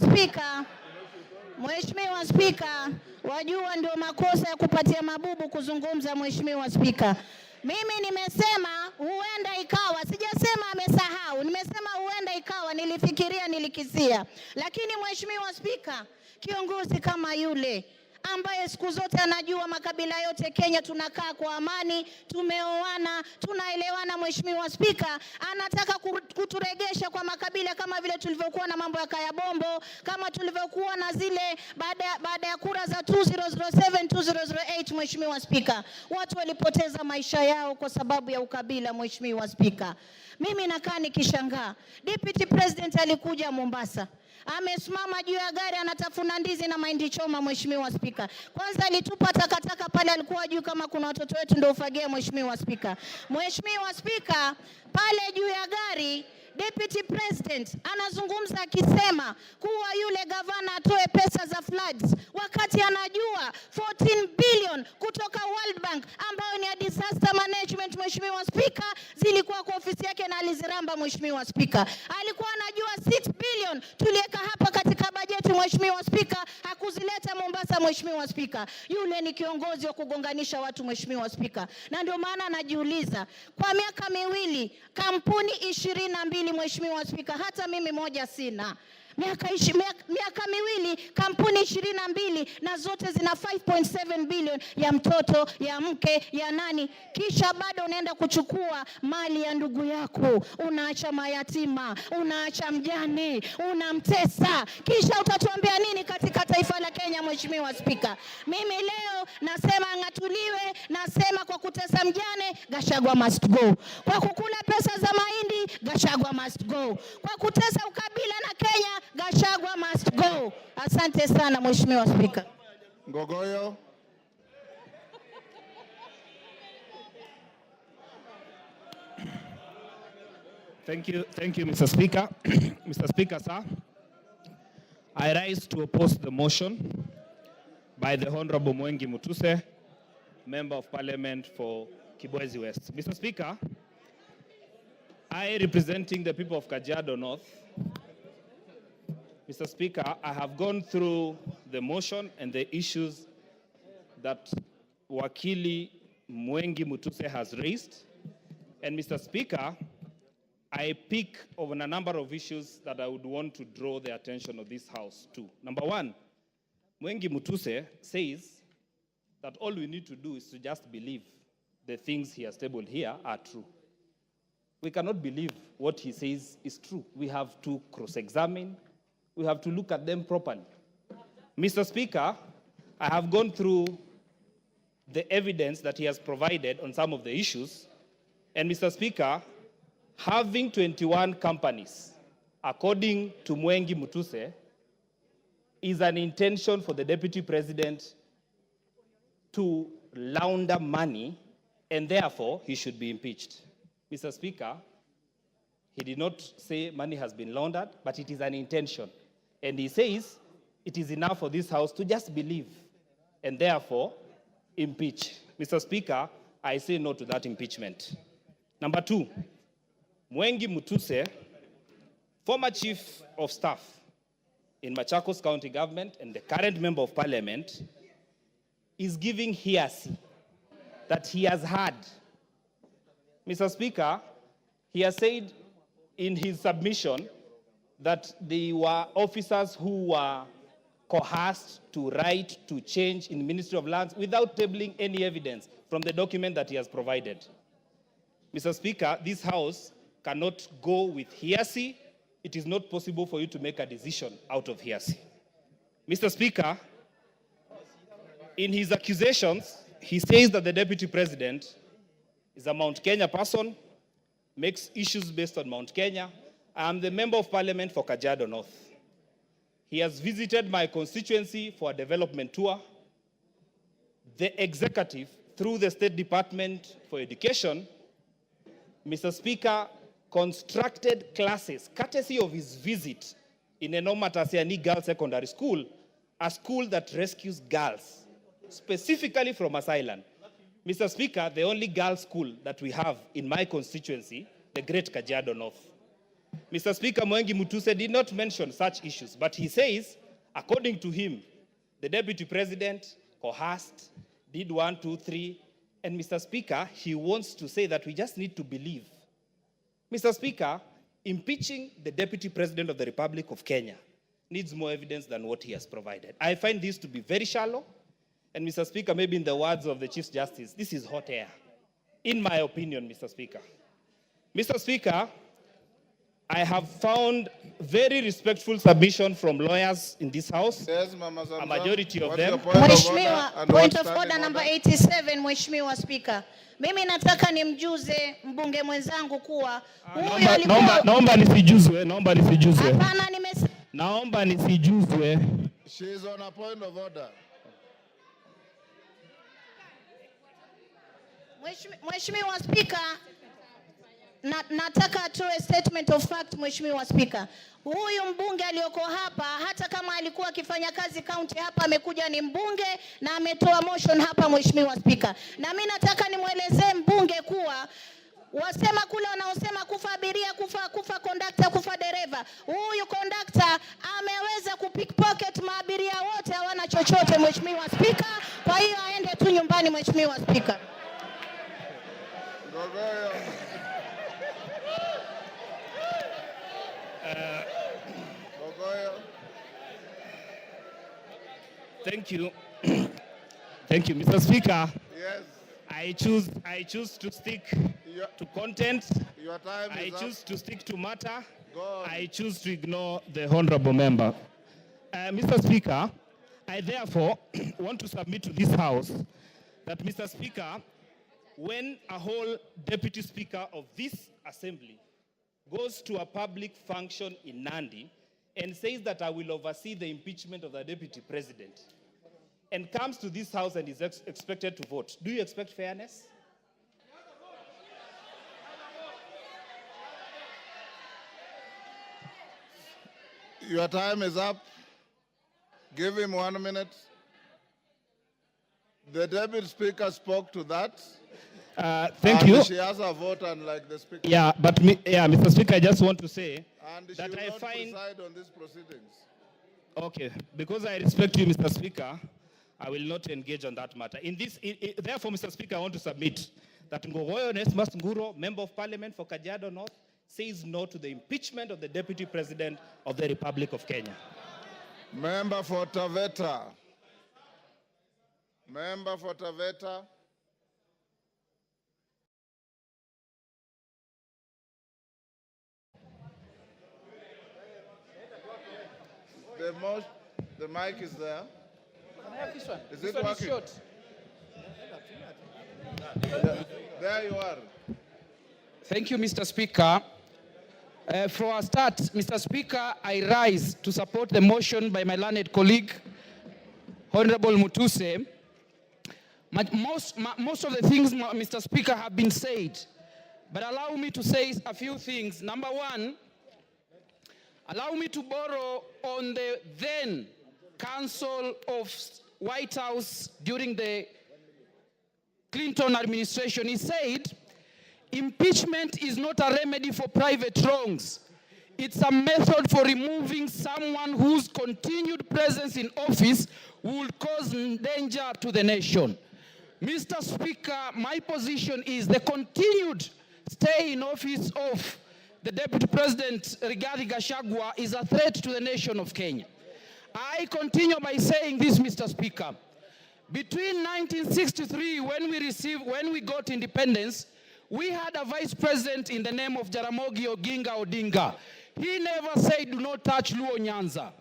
Spika, wajua ndio makosa ya kupatia mabubu kuzungumza Mheshimiwa Spika. Mimi nimesema huenda ikawa, sijasema amesahau, nimesema huenda ikawa, nilifikiria, nilikisia. Lakini Mheshimiwa Spika, kiongozi kama yule ambaye siku zote anajua makabila yote Kenya tunakaa kwa amani, tumeoana, tunaelewana, Mheshimiwa Spika, anataka kuturegesha kwa makabila kama vile tulivyokuwa na mambo ya Kaya Bombo, kama tulivyokuwa na zile baada ya kura za 2007 2008. Mheshimiwa Spika, watu walipoteza maisha yao kwa sababu ya ukabila. Mheshimiwa Spika, mimi nakaa nikishangaa. Deputy President alikuja Mombasa, amesimama juu ya gari anatafuna ndizi na mahindi choma. Mheshimiwa Spika, kwanza alitupa takataka pale, alikuwa juu kama kuna watoto wetu ndio ufagia. Mheshimiwa Spika, Mheshimiwa Spika, pale juu ya gari Deputy President anazungumza akisema kuwa yule gavana atoe pesa za floods, wakati anajua 14 billion kutoka World Bank ambayo ni ya disaster management. Mheshimiwa Spika, zilikuwa kwa ofisi yake na aliziramba. Mheshimiwa Spika, alikuwa anajua 6 billion tuliweka hapa katika bajeti. Mheshimiwa Spika, hakuzileta Mombasa. Mheshimiwa Spika, yule ni kiongozi wa kugonganisha watu. Mheshimiwa Spika, na ndio maana najiuliza, kwa miaka miwili kampuni 22, Mheshimiwa Spika, hata mimi moja sina. Miaka miwili kampuni 22 na zote zina 5.7 billion ya mtoto, ya mke, ya nani, kisha bado unaenda kuchukua mali ya ndugu yako, unaacha mayatima, unaacha mjane, unamtesa, kisha utatuambia nini katika taifa la Kenya? Mheshimiwa Spika, mimi leo nasema angatuliwe, nasema kwa kutesa mjane Gachagua must go, kwa kukula pesa za mahindi Gachagua must go, kwa kutesa ukabila na Kenya Gachagua must go. Asante sana Mheshimiwa Spika. Ngogoyo. Thank you, Mr. Speaker. Mr. Speaker, sir, I rise to oppose the motion by the Honorable Mwengi Mutuse, Member of Parliament for Kibwezi West. Mr. Speaker, I, representing the people of Kajiado North, Mr. Speaker, I have gone through the motion and the issues that Wakili Mwengi Mutuse has raised. And Mr. Speaker, I pick on a number of issues that I would want to draw the attention of this House to. Number one, Mwengi Mutuse says that all we need to do is to just believe the things he has tabled here are true. We cannot believe what he says is true. We have to cross-examine. We have to look at them properly. Mr. Speaker, I have gone through the evidence that he has provided on some of the issues. And Mr. Speaker, having 21 companies, according to Mwengi Mutuse, is an intention for the Deputy President to launder money, and therefore he should be impeached. Mr. Speaker, he did not say money has been laundered, but it is an intention. And he says it is enough for this House to just believe and therefore impeach. Mr. Speaker, I say no to that impeachment. Number two, Mwengi Mutuse, former Chief of Staff in Machakos County Government and the current Member of Parliament, is giving hearsay that he has heard. Mr. Speaker, he has said in his submission that they were officers who were coerced to write to change in the Ministry of Lands without tabling any evidence from the document that he has provided. Mr. Speaker, this House cannot go with hearsay. It is not possible for you to make a decision out of hearsay. Mr. Speaker, in his accusations, he says that the Deputy President is a Mount Kenya person, makes issues based on Mount Kenya. I am the Member of Parliament for Kajiado North. He has visited my constituency for a development tour. The executive, through the State Department for Education, Mr. Speaker, constructed classes, courtesy of his visit in Enoma Tasiani Girls Secondary School, a school that rescues girls, specifically from asylum. Mr. Speaker, the only girls' school that we have in my constituency, the Great Kajiado North. Mr. Speaker, Mwengi Mutuse did not mention such issues, but he says, according to him, the Deputy President coerced, did 1, 2, 3, and Mr. Speaker, he wants to say that we just need to believe. Mr. Speaker, impeaching the Deputy President of the Republic of Kenya needs more evidence than what he has provided. I find this to be very shallow, and Mr. Speaker, maybe in the words of the Chief Justice, this is hot air, in my opinion, Mr. Speaker. Mr. Speaker, I have found very respectful submission from lawyers in this House, a majority of them. Mheshimiwa, point of order number 87, Mheshimiwa Speaker. Mimi nataka nimjuze mbunge mwenzangu kuwa huyo alikuwa... Naomba nisijuzwe. Hapana, Naomba nisijuzwe. She is on a point of order. Mheshimiwa Spika, nataka atoe statement of fact. Mheshimiwa Spika, huyu mbunge aliyoko hapa, hata kama alikuwa akifanya kazi county hapa, amekuja ni mbunge na ametoa motion hapa. Mheshimiwa Spika, na mimi nataka nimwelezee mbunge kuwa wasema kule wanaosema kufa abiria, kufa conductor, kufa dereva, huyu conductor ameweza kupickpocket maabiria wote, hawana chochote. Mheshimiwa Spika, kwa hiyo aende tu nyumbani. Mheshimiwa Spika. Thank you. Thank you, Mr. Speaker. Yes. I choose to stick to content. Your time I is choose up. to stick to matter. Go on. I choose to ignore the honorable member. Mr. Speaker, I therefore want to submit to this House that, Mr. Speaker, when a whole deputy speaker of this assembly goes to a public function in Nandi and says that I will oversee the impeachment of the deputy president, and comes to this House and is expected to vote, do you expect fairness? Your time is up. Give him 1 minute. The deputy speaker spoke to that. Thank you. She has a vote, unlike the speaker. Yeah, but Mr. Speaker, I just want to say And she that will I not find... preside on these proceedings. Okay, because I respect you, Mr. Speaker, I will not engage on that matter. Therefore, Mr. Speaker, I want to submit that Ngogoyo Nesmas Nguro, Member of Parliament for Kajiado North, says no to the impeachment of the Deputy President of the Republic of Kenya. Member for Taveta. Member for Taveta. The mic is there. Is it working? There you are. Thank you, Mr. Speaker. For a start, Mr. Speaker, I rise to support the motion by my learned colleague, Honorable Mutuse. Most of the things, Mr. Speaker, have been said, but allow me to say a few things. Number one, allow me to borrow on the then Council of White House during the Clinton administration. He said, impeachment is not a remedy for private wrongs. It's a method for removing someone whose continued presence in office will cause danger to the nation. Mr. Speaker, my position is the continued stay in office of the Deputy President Rigathi Gachagua is a threat to the nation of Kenya. I continue by saying this, Mr. Speaker. Between 1963, when we got independence, we had a vice president in the name of Jaramogi Oginga Odinga. He never said, do not touch Luo Nyanza.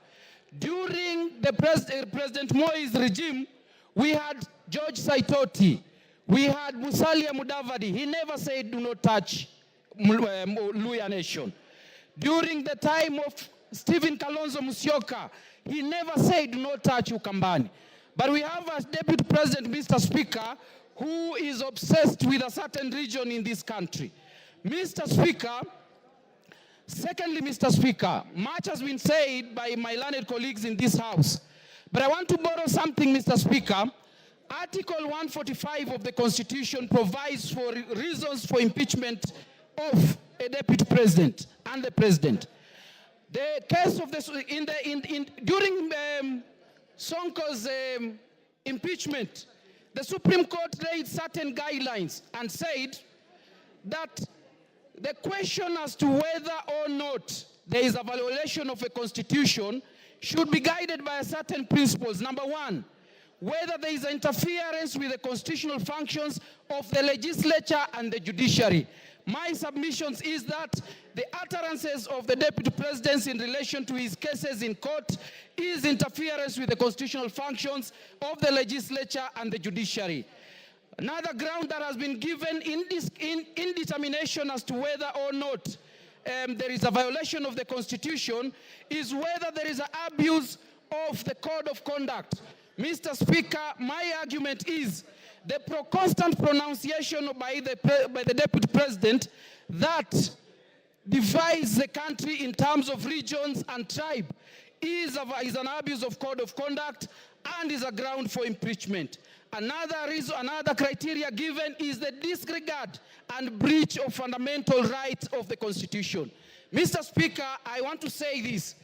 During the President Moi's regime, we had George Saitoti. We had Musalia Mudavadi. He never said, do not touch Luya Nation. During the time of Stephen Kalonzo Musyoka, he never said, do not touch Ukambani. But we have a deputy president, Mr. Speaker, who is obsessed with a certain region in this country. Mr. Speaker, secondly, Mr. Speaker, much has been said by my learned colleagues in this House. But I want to borrow something, Mr. Speaker. Article 145 of the Constitution provides for reasons for impeachment of a deputy president and the president. The case of this during Sonko's impeachment, the Supreme Court laid certain guidelines and said that the question as to whether or not there is a violation of a constitution should be guided by certain principles. Number one, whether there is interference with the constitutional functions of the legislature and the judiciary. My submissions is that the utterances of the deputy president in relation to his cases in court is interference with the constitutional functions of the legislature and the judiciary. Another ground that has been given in determination as to whether or not there is a violation of the Constitution is whether there is an abuse of the Code of Conduct. Mr. Speaker, my argument is the constant pronunciation by the Deputy President that divides the country in terms of regions and tribe is an abuse of Code of Conduct and is a ground for impeachment. Another criteria given is the disregard and breach of fundamental rights of the Constitution. Mr. Speaker, I want to say this.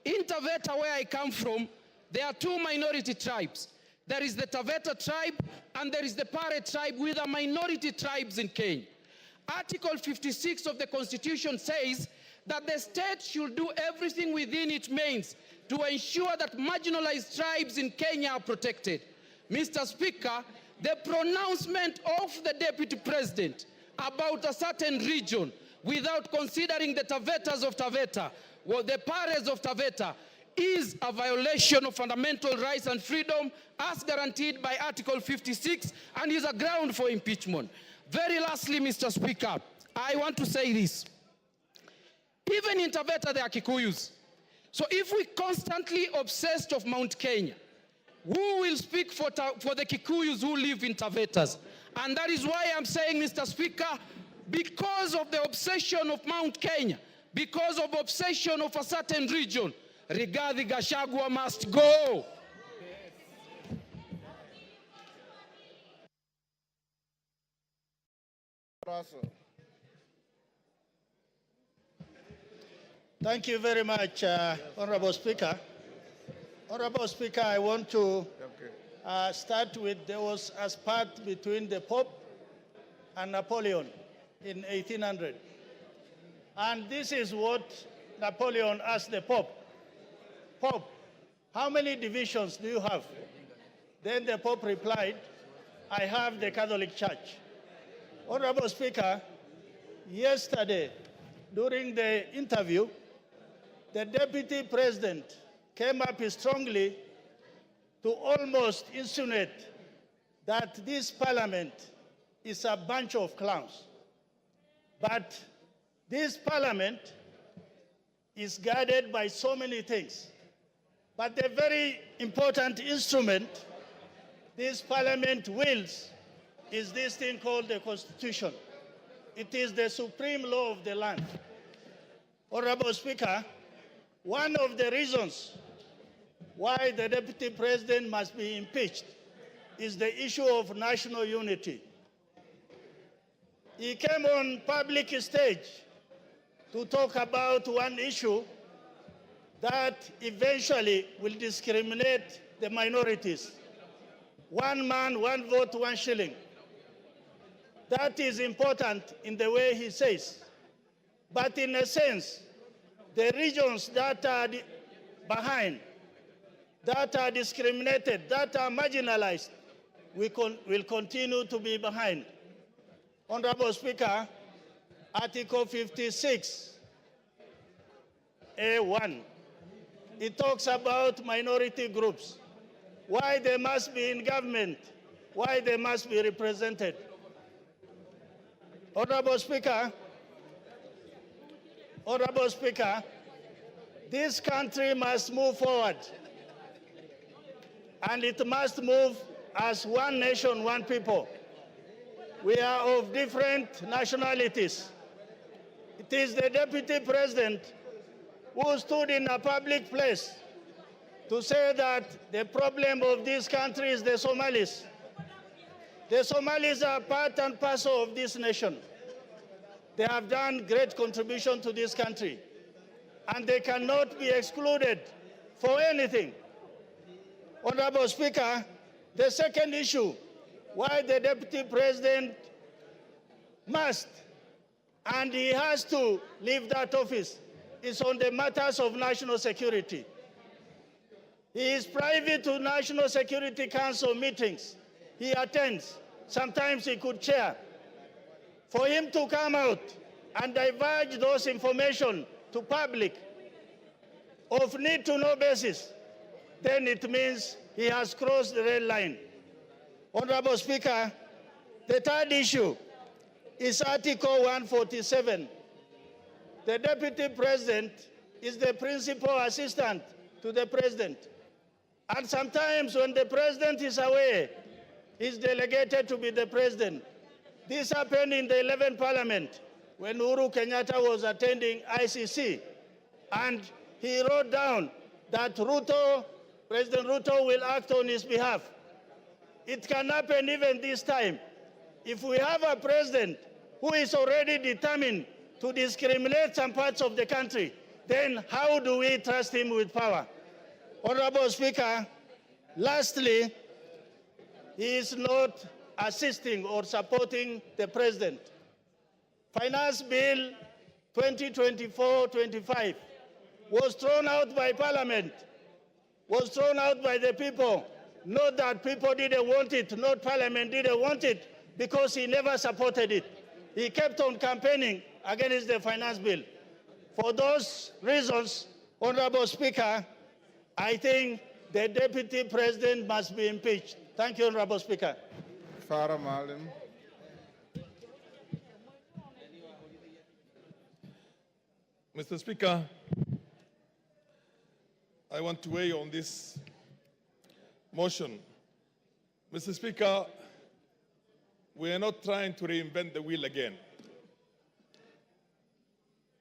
In Taveta, where I come from, there are two minority tribes. There is the Taveta tribe and there is the Pare tribe, with the minority tribes in Kenya. Article 56 of the Constitution says that the state should do everything within its means to ensure that marginalized tribes in Kenya are protected. Mr. Speaker, the pronouncement of the Deputy President about a certain region without considering the Tavetas of Taveta, or the Pares of Taveta, is a violation of fundamental rights and freedom as guaranteed by Article 56 and is a ground for impeachment. Very lastly, Mr. Speaker, I want to say this. Even in Taveta, there are Kikuyus. So if we constantly obsessed of Mount Kenya, who will speak for the Kikuyus who live in Tavetas? And that is why I'm saying, Mr. Speaker, because of the obsession of Mount Kenya, because of obsession of a certain region, Rigathi Gachagua must go. Thank you very much, Honorable Speaker. Honorable Speaker, I want to start with, there was a spat between the Pope and Napoleon in 1800. And this is what Napoleon asked the Pope. Pope, how many divisions do you have? Then the Pope replied, I have the Catholic Church. Honorable Speaker, yesterday, during the interview, the Deputy President came up strongly to almost insinuate that this Parliament is a bunch of clowns. But this Parliament is guarded by so many things. But the very important instrument this Parliament wields is this thing called the Constitution. It is the supreme law of the land. Honorable Speaker, one of the reasons why the Deputy President must be impeached is the issue of national unity. He came on public stage to talk about one issue that eventually will discriminate the minorities. One man, one vote, one shilling. That is important in the way he says. But in a sense, the regions that are behind, that are discriminated, that are marginalized, will continue to be behind. Honorable Speaker, Article 56, A1, it talks about minority groups, why they must be in government, why they must be represented. Honorable Speaker, this country must move forward, and it must move as one nation, one people. We are of different nationalities. It is the Deputy President who stood in a public place to say that the problem of this country is the Somalis. The Somalis are part and parcel of this nation. They have done great contribution to this country, and they cannot be excluded for anything. Honorable Speaker, the second issue why the Deputy President must and he has to leave that office is on the matters of national security. He is privy to National Security Council meetings. He attends. Sometimes he could chair. For him to come out and divulge those information to public of need-to-know basis, then it means he has crossed the red line. Honorable Speaker, the third issue is Article 147. the deputy president is the principal assistant to the president. And sometimes when the president is away, he's delegated to be the president. This happened in the 11th Parliament when Uhuru Kenyatta was attending ICC. And he wrote down that President Ruto will act on his behalf. It can happen even this time. If we have a president who is already determined to discriminate some parts of the country, then how do we trust him with power? Honorable Speaker, lastly, he is not assisting or supporting the president. Finance Bill 2024-25 was thrown out by Parliament, was thrown out by the people. Not that people didn't want it, not Parliament didn't want it, because he never supported it. He kept on campaigning against the finance bill. For those reasons, Honorable Speaker, I think the Deputy President must be impeached. Thank you, Honorable Speaker. Farah Maalim. Mr. Speaker, I want to weigh on this motion. Mr. Speaker, we are not trying to reinvent the wheel again.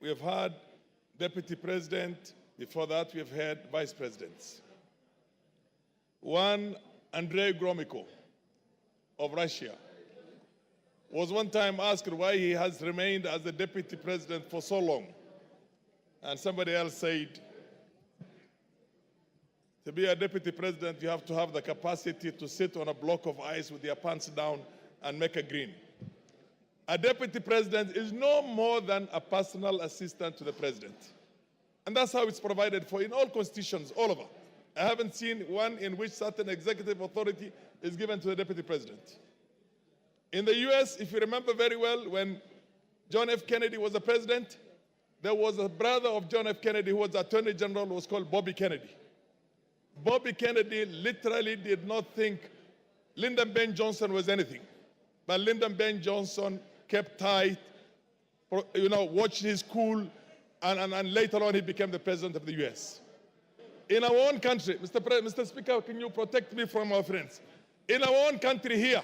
We have had deputy president. Before that, we have had vice presidents. One, Andrei Gromyko of Russia, was one time asked why he has remained as the deputy president for so long. And somebody else said, to be a deputy president, you have to have the capacity to sit on a block of ice with your pants down and make a green. A deputy president is no more than a personal assistant to the president. And that's how it's provided for in all constitutions, all over. I haven't seen one in which certain executive authority is given to the deputy president. In the US, if you remember very well, when John F. Kennedy was the president, there was a brother of John F. Kennedy who was Attorney General, who was called Bobby Kennedy. Bobby Kennedy literally did not think Lyndon B. Johnson was anything. But Lyndon B. Johnson kept tight, watched his cool, and later on he became the president of the US. In our own country, Mr. Speaker, can you protect me from our friends? In our own country here,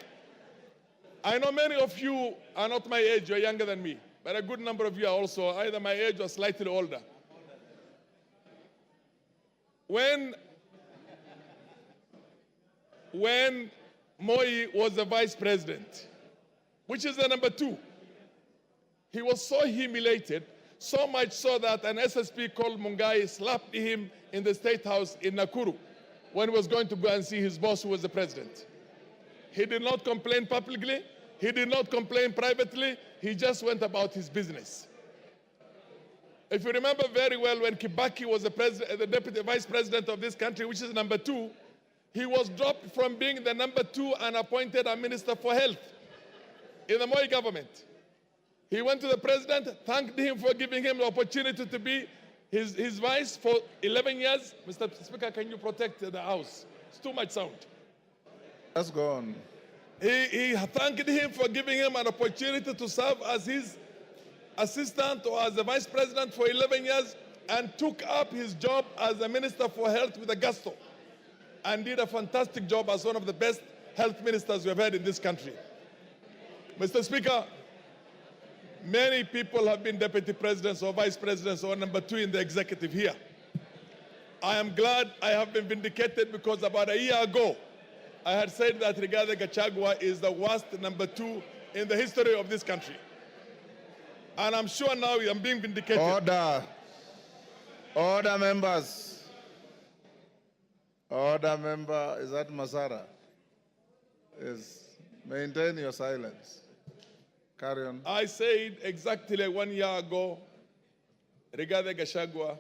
I know many of you are not my age, you're younger than me, but a good number of you are also either my age or slightly older. When Moi was the vice president, which is the number 2, he was so humiliated, so much so that an SSP called Mungai slapped him in the State House in Nakuru when he was going to go and see his boss, who was the president. He did not complain publicly. He did not complain privately. He just went about his business. If you remember very well, when Kibaki was the deputy vice president of this country, which is number 2, he was dropped from being the number 2 and appointed a minister for health in the Moi government. He went to the president, thanked him for giving him the opportunity to be his vice for 11 years. Mr. Speaker, can you protect the House? It's too much sound. Let's go on. He thanked him for giving him an opportunity to serve as his assistant or as the vice president for 11 years and took up his job as the minister for health with a gusto and did a fantastic job as one of the best health ministers we've had in this country. Mr. Speaker, many people have been deputy presidents or vice presidents or number 2 in the executive here. I am glad I have been vindicated because about a year ago, I had said that Rigathi Gachagua is the worst number 2 in the history of this country. And I'm sure now I'm being vindicated. Order. Order, members. Order, member. Is that Masara? Yes. Maintain your silence. Carry on. I said exactly 1 year ago, Rigathi Gachagua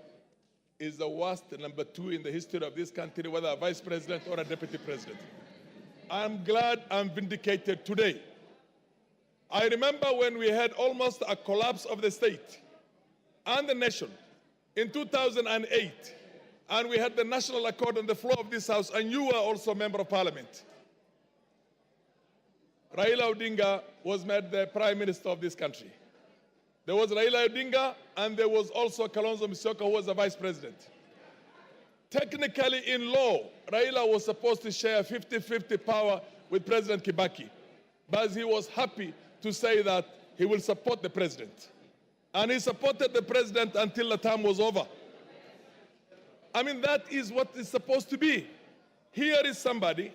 is the worst number 2 in the history of this country, whether a vice president or a deputy president. I'm glad I'm vindicated today. I remember when we had almost a collapse of the state and the nation in 2008, and we had the national accord on the floor of this House, and you were also a member of parliament. Raila Odinga was made the prime minister of this country. There was Raila Odinga, and there was also Kalonzo Musyoka, who was the vice president. Technically, in law, Raila was supposed to share 50-50 power with President Kibaki, but he was happy to say that he will support the president. And he supported the president until the term was over. I mean, that is what it's supposed to be. Here is somebody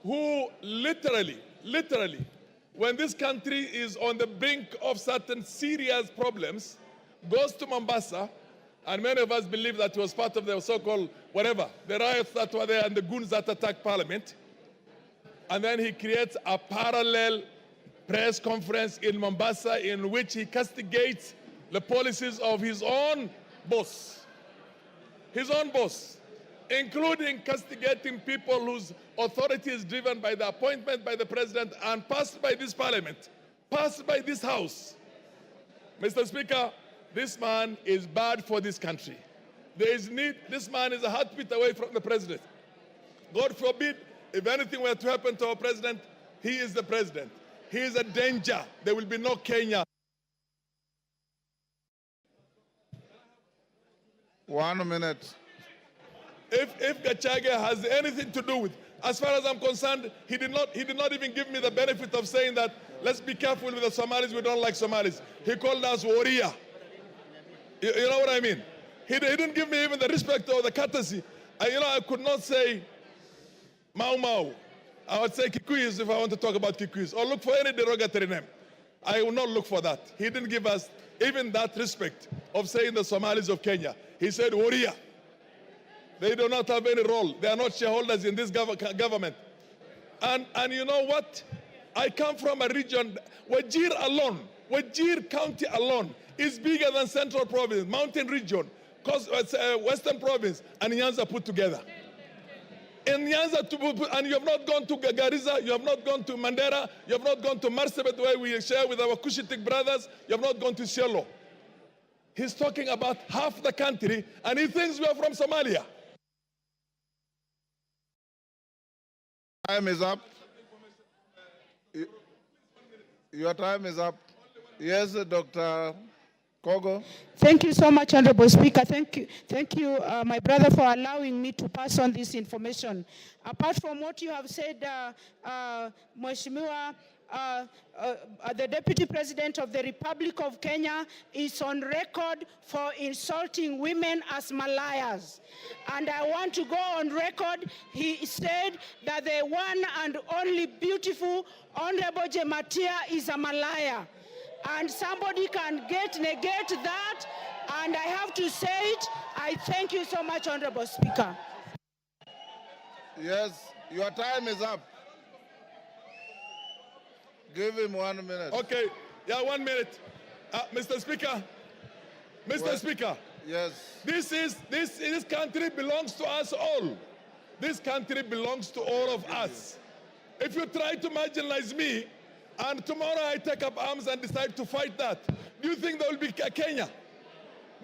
who literally, when this country is on the brink of certain serious problems, goes to Mombasa, and many of us believe that he was part of the so-called whatever, the riots that were there and the goons that attacked Parliament. And then he creates a parallel press conference in Mombasa in which he castigates the policies of his own boss. His own boss, including castigating people whose authority is driven by the appointment by the president and passed by this parliament, passed by this house. Mr. Speaker, this man is bad for this country. There is need, this man is a heartbeat away from the president. God forbid, if anything were to happen to our president, he is the president. He is a danger. There will be no Kenya. 1 minute. If Gachagua has anything to do with, as far as I'm concerned, he did not even give me the benefit of saying that, let's be careful with the Somalis, we don't like Somalis. He called us warrior. You know what I mean? He didn't give me even the respect or the courtesy. I could not say Mau Mau. I would say Kikuyus if I want to talk about Kikuyus, or look for any derogatory name. I will not look for that. He didn't give us even that respect of saying the Somalis of Kenya. He said warrior. They do not have any role. They are not shareholders in this government. And you know what? I come from a region, Wajir alone, Wajir County alone is bigger than Central Province, Mountain Region, Western Province, and Nyanza put together. In Nyanza, and you have not gone to Garissa, you have not gone to Mandera, you have not gone to Marsabit, where we share with our Cushitic brothers, you have not gone to Shiloh. He's talking about half the country, and he thinks we are from Somalia. Time is up. Your time is up. Yes, Dr. Kogo. Thank you so much, Honorable Speaker. Thank you, my brother, for allowing me to pass on this information. Apart from what you have said, Mheshimiwa, the Deputy President of the Republic of Kenya is on record for insulting women as Malayas. And I want to go on record. He said that the one and only beautiful Honorable Jematia is a Malaya. And somebody can negate that, and I have to say it. I thank you so much, Honorable Speaker. Yes, your time is up. Give him 1 minute. Okay, yeah, 1 minute. Mr. Speaker, Speaker. Yes. This country belongs to us all. This country belongs to all of us. If you try to marginalize me, and tomorrow I take up arms and decide to fight that, do you think there will be Kenya?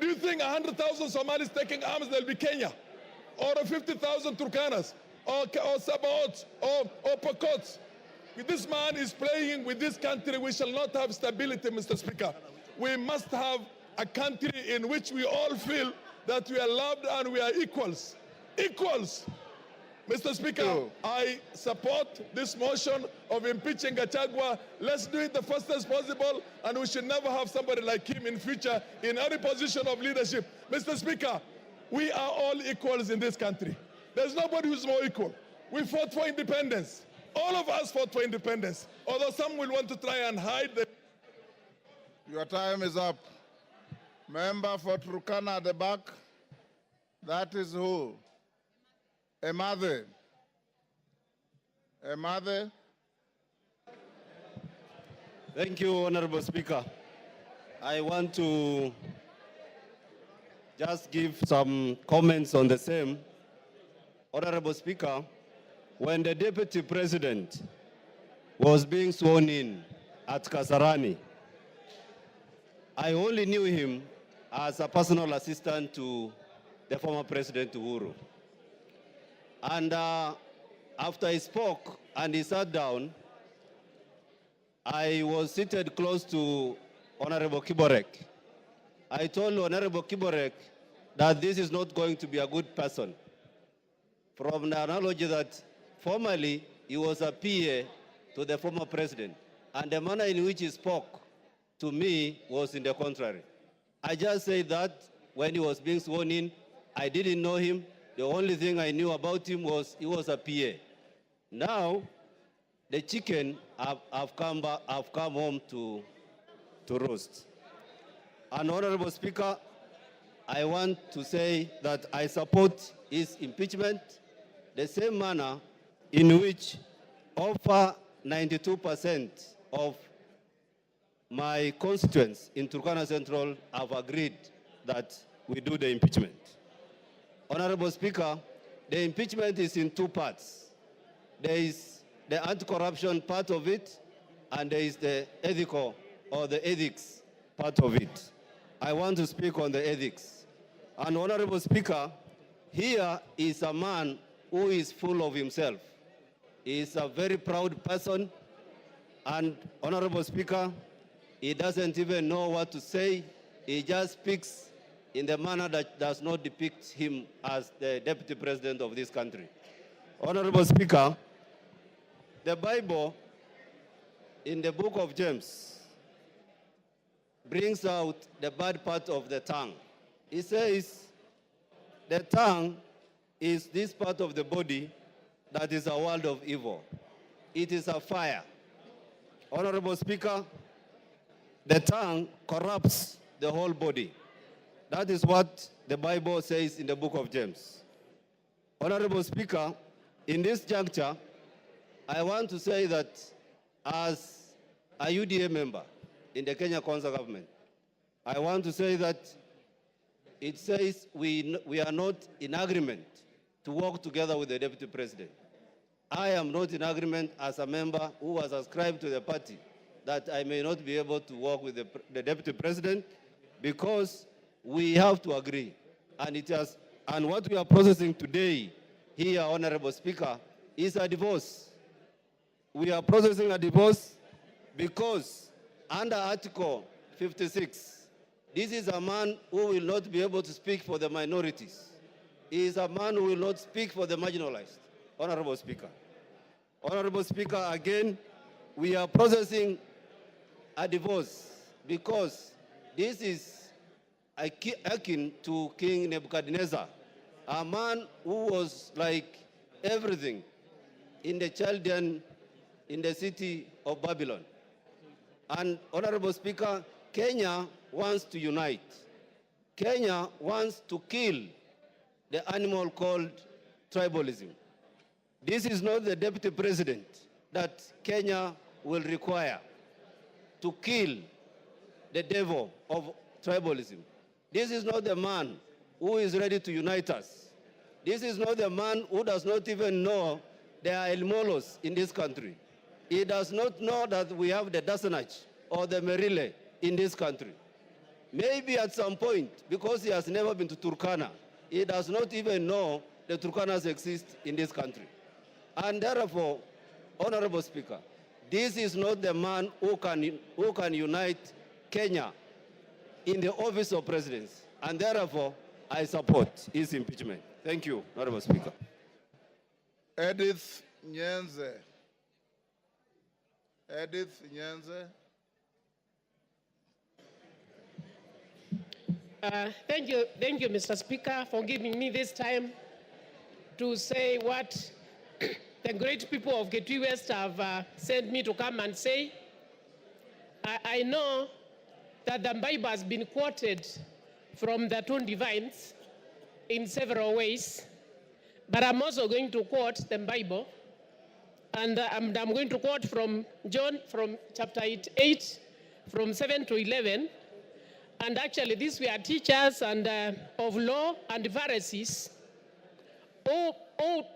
Do you think 100,000 Somalis taking arms, there will be Kenya? Or 50,000 Turkanas? Or Sabaots? Or Pokots? This man is playing with this country. We shall not have stability, Mr. Speaker. We must have a country in which we all feel that we are loved and we are equals. Equals. Mr. Speaker, I support this motion of impeaching Gachagua. Let's do it the fastest possible, and we should never have somebody like him in future in any position of leadership. Mr. Speaker, we are all equals in this country. There's nobody who's more equal. We fought for independence. All of us fought for independence, although some will want to try and hide the... Your time is up. Member for Turkana at the back. That is who? Emathe. Emathe. Thank you, Honorable Speaker. I want to just give some comments on the same. Honorable Speaker, when the Deputy President was being sworn in at Kasarani, I only knew him as a personal assistant to the former President Uhuru. And after he spoke and he sat down, I was seated close to Honorable Kiborek. I told Honorable Kiborek that this is not going to be a good person. From the analogy that formerly he was a PA to the former president, and the manner in which he spoke to me was in the contrary. I just said that when he was being sworn in, I didn't know him. The only thing I knew about him was he was a PA. Now, the chicken have come home to roast. And Honorable Speaker, I want to say that I support his impeachment the same manner in which over 92% of my constituents in Turkana Central have agreed that we do the impeachment. Honorable Speaker, the impeachment is in two parts. There is the anti-corruption part of it, and there is the ethical or the ethics part of it. I want to speak on the ethics. And Honorable Speaker, here is a man who is full of himself. He is a very proud person, and Honorable Speaker, he doesn't even know what to say. He just speaks in the manner that does not depict him as the Deputy President of this country. Honorable Speaker, the Bible in the book of James brings out the bad part of the tongue. It says the tongue is this part of the body that is a world of evil. It is a fire. Honorable Speaker, the tongue corrupts the whole body. That is what the Bible says in the book of James. Honorable Speaker, in this juncture, I want to say that as a UDA member in the Kenya Council government, I want to say that it says we are not in agreement to work together with the Deputy President. I am not in agreement as a member who was ascribed to the party that I may not be able to work with the Deputy President because we have to agree. And what we are processing today here, Honorable Speaker, is a divorce. We are processing a divorce because under Article 56, this is a man who will not be able to speak for the minorities. He is a man who will not speak for the marginalized. Honorable Speaker. Honorable Speaker, again, we are processing a divorce because this is akin to King Nebuchadnezzar, a man who was like everything in the Chaldean, in the city of Babylon. And Honorable Speaker, Kenya wants to unite. Kenya wants to kill the animal called tribalism. This is not the Deputy President that Kenya will require to kill the devil of tribalism. This is not the man who is ready to unite us. This is not the man who does not even know there are Elmolos in this country. He does not know that we have the Dasanach or the Merile in this country. Maybe at some point, because he has never been to Turkana, he does not even know the Turkanas exist in this country. And therefore, Honorable Speaker, this is not the man who can unite Kenya in the office of presidency. And therefore, I support his impeachment. Thank you, Honorable Speaker. Edith Nyenze. Edith Nyenze. Thank you, Mr. Speaker, for giving me this time to say what the great people of Kitui West have sent me to come and say. I know that the Bible has been quoted from the two divines in several ways, but I'm also going to quote the Bible, and I'm going to quote from John, from chapter 8, from 7 to 11. And actually, these were teachers and of law and Pharisees who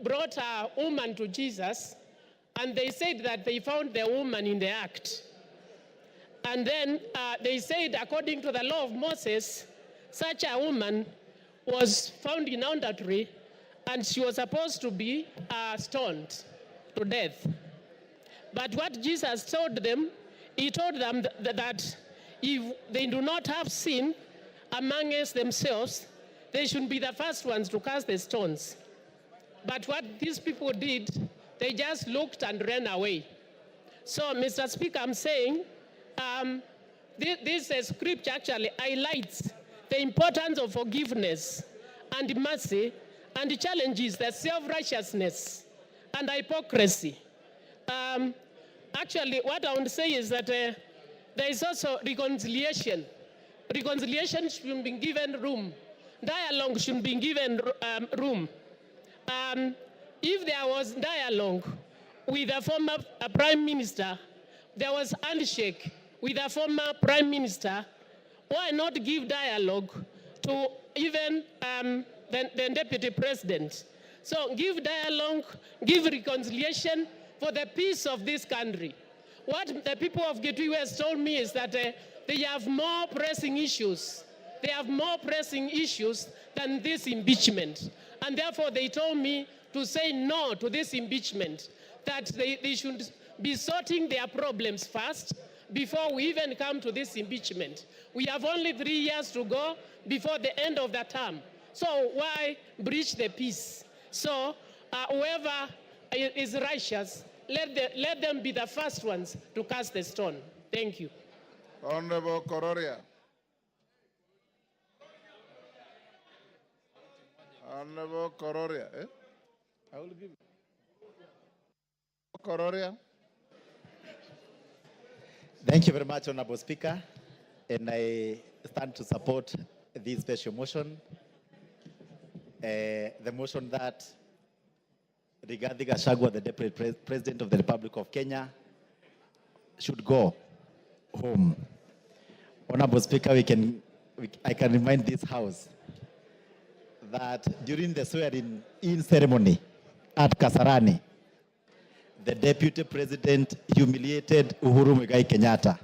brought a woman to Jesus, and they said that they found the woman in the act. And then they said, according to the law of Moses, such a woman was found in adultery, and she was supposed to be stoned to death. But what Jesus told them, he told them that If they do not have sin amongst themselves, they should be the first ones to cast the stones. But what these people did, they just looked and ran away. So, Mr. Speaker, I'm saying this scripture actually highlights the importance of forgiveness and mercy and challenges the self-righteousness and hypocrisy. Actually, what I want to say is that there is also reconciliation. Reconciliation should be given room. Dialogue should be given room. If there was dialogue with a former prime minister, there was handshake with a former prime minister, why not give dialogue to even the deputy president? So give dialogue, give reconciliation for the peace of this country. What the people of Gachagua West told me is that they have more pressing issues. They have more pressing issues than this impeachment. And therefore they told me to say no to this impeachment, that they should be sorting their problems first before we even come to this impeachment. We have only 3 years to go before the end of the term. So why breach the peace? So whoever is righteous, let them be the first ones to cast the stone. Thank you. Honorable Kororia. Honorable Kororia. I will give you. Kororia. Thank you very much, Honorable Speaker. And I stand to support this special motion. The motion that Rigathi Gachagua, the Deputy President of the Republic of Kenya, should go home. Honorable Speaker, I can remind this House that during the swearing-in ceremony at Kasarani, the Deputy President humiliated Uhuru Muigai Kenyatta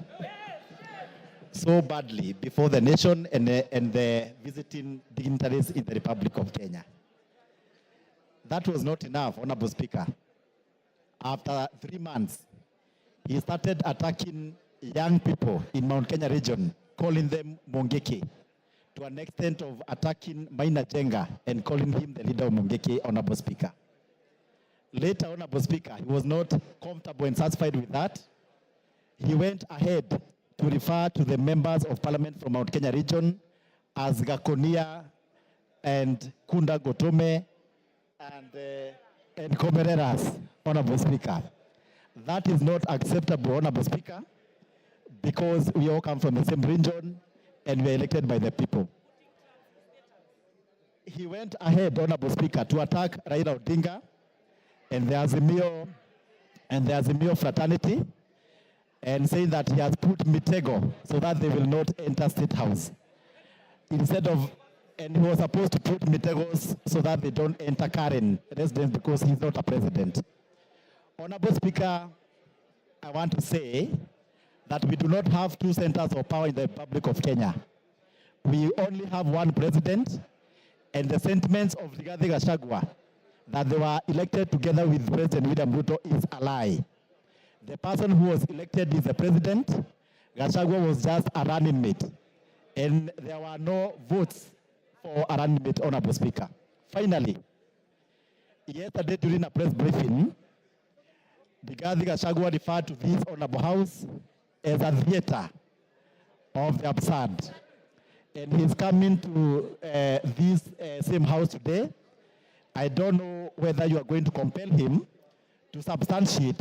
so badly before the nation and the visiting dignitaries in the Republic of Kenya. That was not enough, Honorable Speaker. After 3 months, he started attacking young people in Mount Kenya region, calling them Mongeki, to an extent of attacking Maina Jenga and calling him the leader of Mongeki, Honorable Speaker. Later, Honorable Speaker, he was not comfortable and satisfied with that. He went ahead to refer to the members of parliament from Mount Kenya region as Gakonia and Kunda Gotome and Komereras, Honorable Speaker. That is not acceptable, Honorable Speaker, because we all come from the same region and we are elected by the people. He went ahead, Honorable Speaker, to attack Raila Odinga and the Azimio fraternity, and saying that he has put Mitego so that they will not enter State House. And he was supposed to put Mitegos so that they don't enter Karen residence because he's not a president. Honorable Speaker, I want to say that we do not have 2 centers of power in the Republic of Kenya. We only have 1 president, and the sentiments of Rigathi Gachagua that they were elected together with President William Ruto is a lie. The person who was elected is the president. Gachagua was just a running mate, and there were no votes for a running mate, Honorable Speaker. Finally, yesterday during a press briefing, Rigathi Gachagua referred to this Honorable House as a theater of the absurd. And he's coming to this same house today. I don't know whether you are going to compel him to substantiate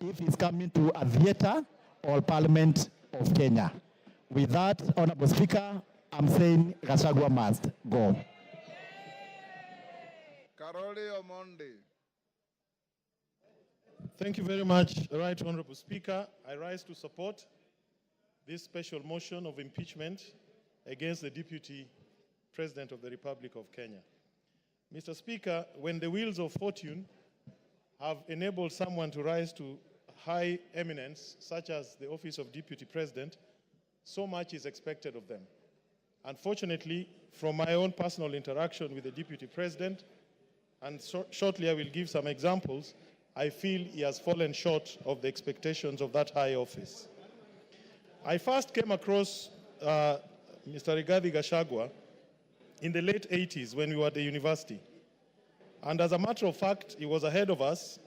if he's coming to a theater or Parliament of Kenya. With that, Honorable Speaker, I'm saying Gachagua must go. Karoli Omondi. Thank you very much, Right Honorable Speaker. I rise to support this special motion of impeachment against the Deputy President of the Republic of Kenya. Mr. Speaker, when the wheels of fortune have enabled someone to rise to high eminence, such as the office of Deputy President, so much is expected of them. Unfortunately, from my own personal interaction with the Deputy President, and shortly I will give some examples, I feel he has fallen short of the expectations of that high office. I first came across Mr. Rigathi Gachagua in the late 80s when we were at the university. And as a matter of fact, he was ahead of us,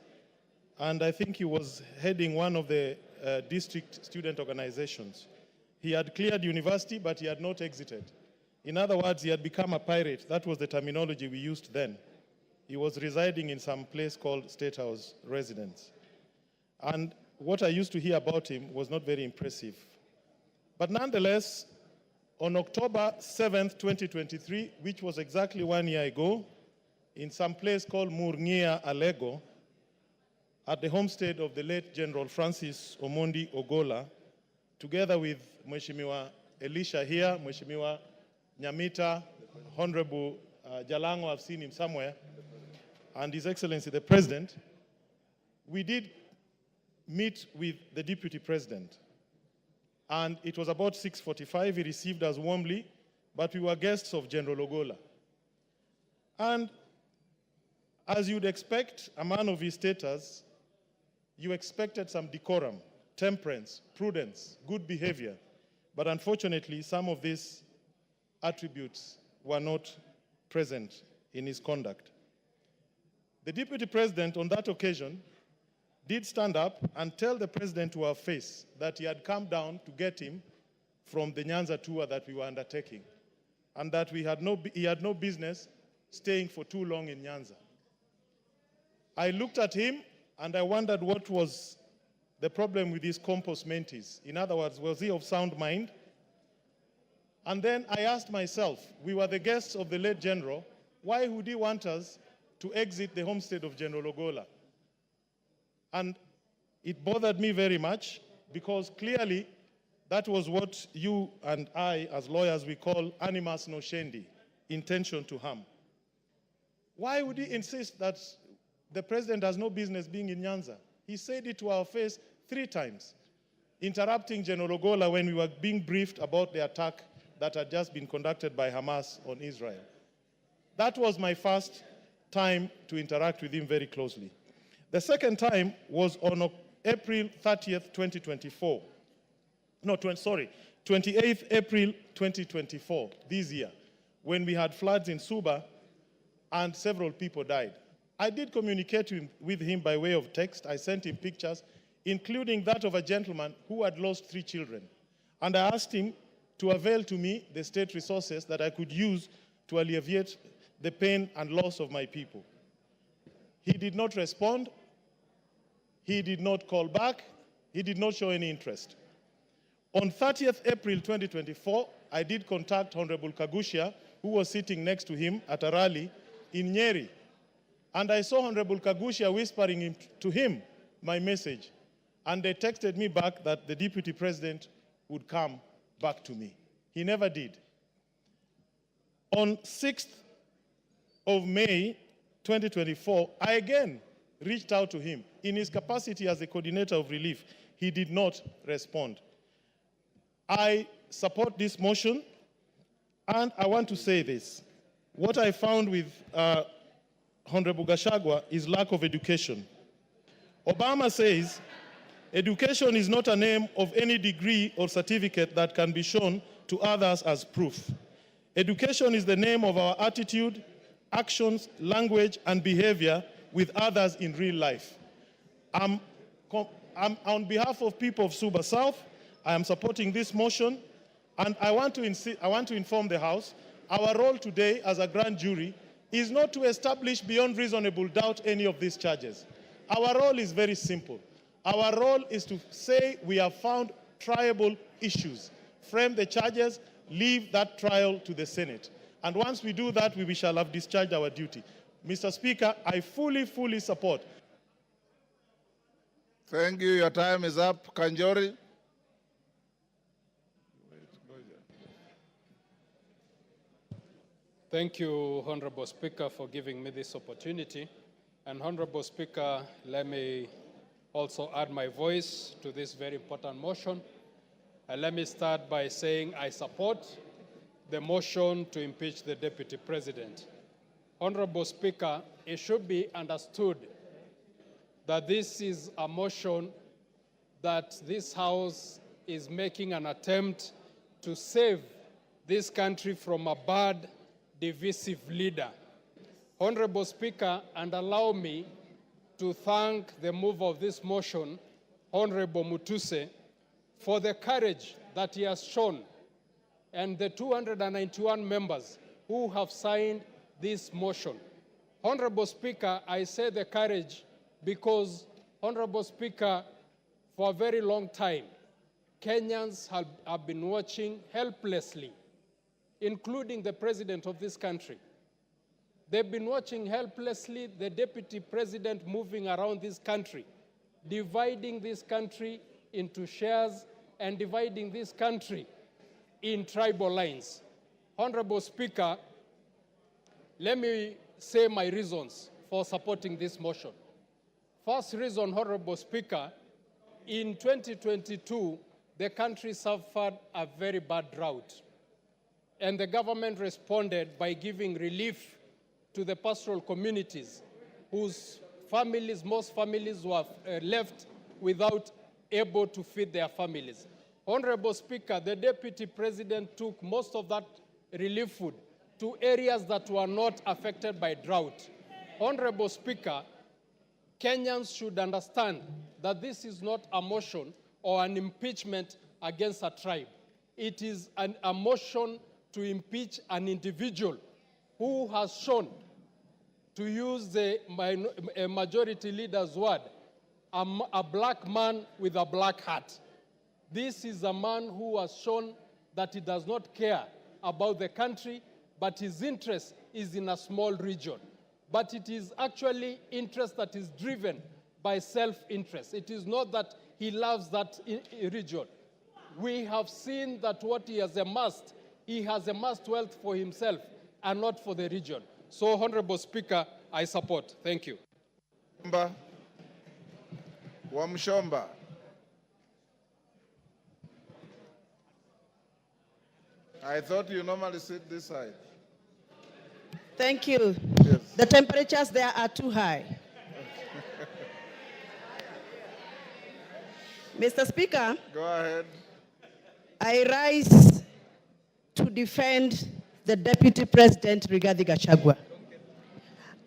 and I think he was heading one of the district student organizations. He had cleared university, but he had not exited. In other words, he had become a pirate. That was the terminology we used then. He was residing in some place called State House Residence. And what I used to hear about him was not very impressive. But nonetheless, on October 7th, 2023, which was exactly 1 year ago, in some place called Murngia, Alego, at the homestead of the late General Francis Omondi Ogola, together with Mheshimiwa Elisha here, Mheshimiwa Nyamita, Honorable Jalango, I've seen him somewhere, and His Excellency the President, we did meet with the Deputy President. And it was about 6:45. He received us warmly, but we were guests of General Ogola. And as you'd expect, a man of his status, you expected some decorum, temperance, prudence, good behavior. But unfortunately, some of these attributes were not present in his conduct. The Deputy President on that occasion did stand up and tell the President to our face that he had come down to get him from the Nyanza tour that we were undertaking, and that he had no business staying for too long in Nyanza. I looked at him and I wondered what was the problem with his compos mentis. In other words, was he of sound mind? And then I asked myself, we were the guests of the late General, why would he want us to exit the homestead of General Ogola? And it bothered me very much, because clearly that was what you and I, as lawyers, we call animus nocendi, intention to harm. Why would he insist that the President has no business being in Nyanza? He said it to our face 3 times, interrupting General Ogola when we were being briefed about the attack that had just been conducted by Hamas on Israel. That was my first time to interact with him very closely. The second time was on April 30th, 2024. No, 28th April 2024, this year, when we had floods in Suba and several people died. I did communicate with him by way of text. I sent him pictures, including that of a gentleman who had lost 3 children. And I asked him to avail to me the state resources that I could use to alleviate the pain and loss of my people. He did not respond. He did not call back. He did not show any interest. On 30th April 2024, I did contact Honorable Kagushia, who was sitting next to him at a rally in Nyeri. And I saw Honorable Kagushia whispering to him my message. And they texted me back that the Deputy President would come back to me. He never did. On 6th of May 2024, I again reached out to him in his capacity as the coordinator of relief. He did not respond. I support this motion, and I want to say this. What I found with Honorable Gachagua is lack of education. Obama says, education is not a name of any degree or certificate that can be shown to others as proof. Education is the name of our attitude, actions, language, and behavior with others in real life. I'm on behalf of people of Suba South, I am supporting this motion, and I want to inform the House, our role today as a grand jury is not to establish beyond reasonable doubt any of these charges. Our role is very simple. Our role is to say we have found triable issues, frame the charges, leave that trial to the Senate. And once we do that, we shall have discharged our duty. Mr. Speaker, I fully support. Thank you. Your time is up. Kanjori. Thank you, Honorable Speaker, for giving me this opportunity. And Honorable Speaker, let me also add my voice to this very important motion. And let me start by saying I support the motion to impeach the Deputy President. Honorable Speaker, it should be understood that this is a motion that this House is making an attempt to save this country from a bad, divisive leader. Honorable Speaker, and allow me to thank the mover of this motion, Honorable Mutuse, for the courage that he has shown, and the 291 members who have signed this motion. Honorable Speaker, I say the courage because, Honorable Speaker, for a very long time, Kenyans have been watching helplessly, including the President of this country. They've been watching helplessly the Deputy President moving around this country, dividing this country into shares and dividing this country in tribal lines. Honorable Speaker, let me say my reasons for supporting this motion. First reason, Honorable Speaker, in 2022, the country suffered a very bad drought, and the government responded by giving relief to the pastoral communities whose families, most families were left without able to feed their families. Honorable Speaker, the Deputy President took most of that relief food to areas that were not affected by drought. Honorable Speaker, Kenyans should understand that this is not a motion or an impeachment against a tribe. It is a motion to impeach an individual who has shown, to use the majority leader's word, a black man with a black hat. This is a man who has shown that he does not care about the country, but his interest is in a small region. But it is actually interest that is driven by self-interest. It is not that he loves that region. We have seen that what he has amassed wealth for himself and not for the region. So, Honorable Speaker, I support. Thank you. Wamshomba. I thought you normally sit this side. Thank you. Yes. The temperatures there are too high. Mr. Speaker, Go ahead. I rise to defend the Deputy President, Rigathi Gachagua,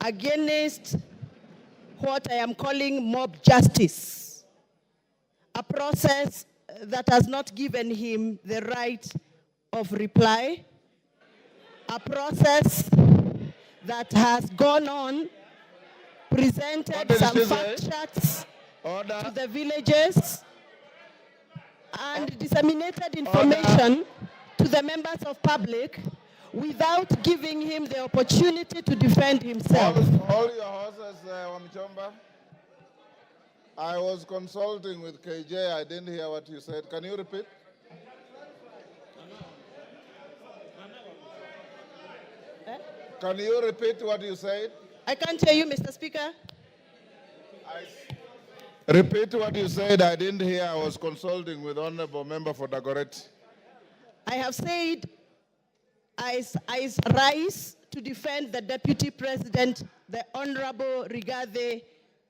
against what I am calling mob justice, a process that has not given him the right of reply, a process that has gone on, presented some fact charts to the villages, and disseminated information to the members of public without giving him the opportunity to defend himself. Hold your horses, Wamchomba. I was consulting with KJ. I didn't hear what you said. Can you repeat? Can you repeat what you said? I can't hear you, Mr. Speaker. Repeat what you said. I didn't hear. I was consulting with Honorable Member for Dagoretti. I have said I rise to defend the Deputy President, the Honorable Rigathi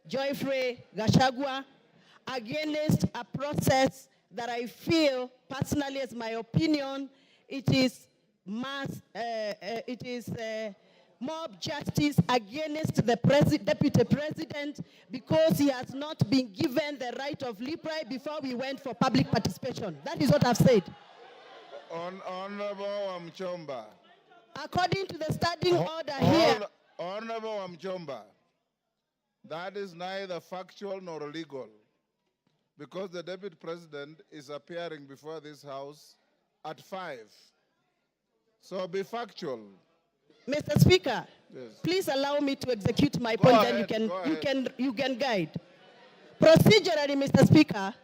Joyfrey Gachagua, against a process that I feel, personally as my opinion, it is mob justice against the Deputy President because he has not been given the right of reply before we went for public participation. That is what I've said. Honorable Wamchomba. According to the standing order here. Honorable Wamchomba, that is neither factual nor legal because the Deputy President is appearing before this House at 5. So be factual. Mr. Speaker, yes. Please allow me to execute my point, and you can guide. Procedurally, Mr. Speaker,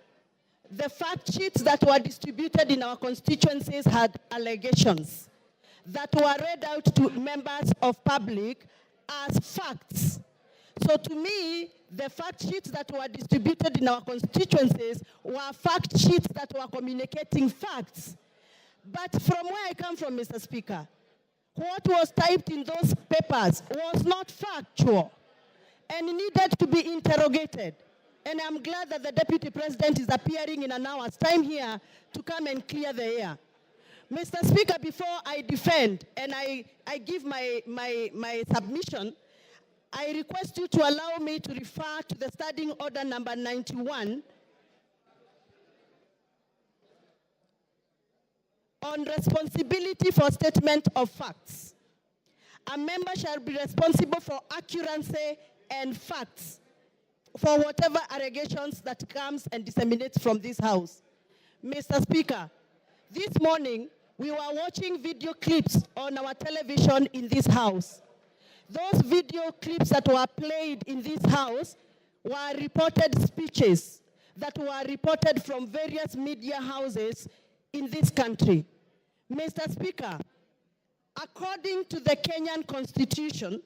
the fact sheets that were distributed in our constituencies had allegations that were read out to members of public as facts. So to me, the fact sheets that were distributed in our constituencies were fact sheets that were communicating facts. But from where I come from, Mr. Speaker, what was typed in those papers was not factual and needed to be interrogated. And I'm glad that the Deputy President is appearing in an hour's time here to come and clear the air. Mr. Speaker, before I defend and I give my submission, I request you to allow me to refer to the Standing Order number 91 on responsibility for statement of facts. A member shall be responsible for accuracy and facts for whatever allegations that comes and disseminates from this House. Mr. Speaker, this morning we were watching video clips on our television in this House. Those video clips that were played in this House were reported speeches that were reported from various media houses in this country. Mr. Speaker, according to the Kenyan Constitution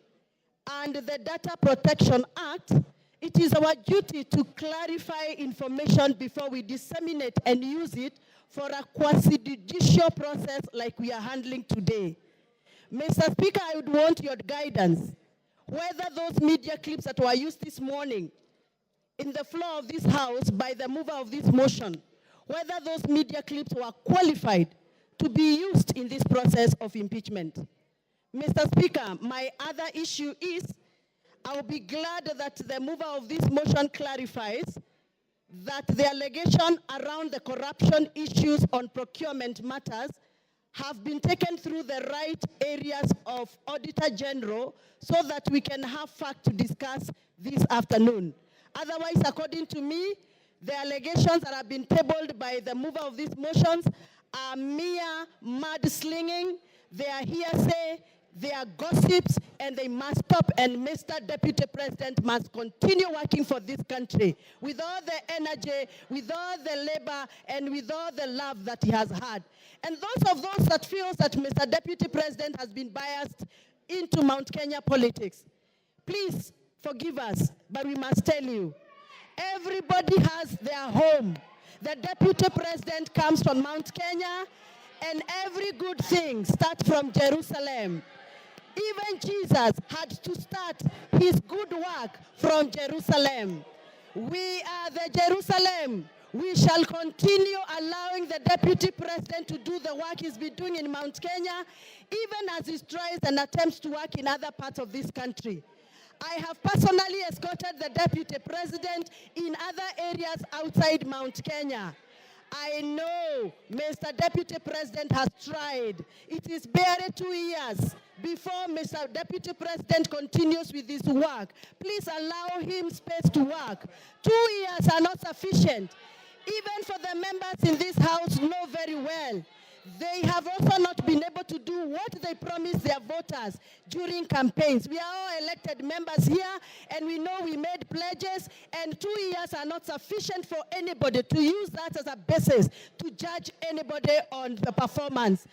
and the Data Protection Act, it is our duty to clarify information before we disseminate and use it for a quasi-judicial process like we are handling today. Mr. Speaker, I would want your guidance whether those media clips that were used this morning in the floor of this House by the mover of this motion, whether those media clips were qualified to be used in this process of impeachment. Mr. Speaker, my other issue is, I will be glad that the mover of this motion clarifies that the allegation around the corruption issues on procurement matters have been taken through the right areas of Auditor General so that we can have fact to discuss this afternoon. Otherwise, according to me, the allegations that have been tabled by the mover of these motions are mere mudslinging, they are hearsay, they are gossips, and they must stop. And Mr. Deputy President must continue working for this country with all the energy, with all the labor, and with all the love that he has had. And those that feel that Mr. Deputy President has been biased into Mount Kenya politics, please forgive us, but we must tell you, everybody has their home. The Deputy President comes from Mount Kenya, and every good thing starts from Jerusalem. Even Jesus had to start his good work from Jerusalem. We are the Jerusalem. We shall continue allowing the Deputy President to do the work he's been doing in Mount Kenya, even as he tries and attempts to work in other parts of this country. I have personally escorted the Deputy President in other areas outside Mount Kenya. I know Mr. Deputy President has tried. It is barely 2 years before Mr. Deputy President continues with his work. Please allow him space to work. 2 years are not sufficient. Even for the members in this House know very well, they have also not been able to do what they promised their voters during campaigns. We are all elected members here, and we know we made pledges, and 2 years are not sufficient for anybody to use that as a basis to judge anybody on the performance.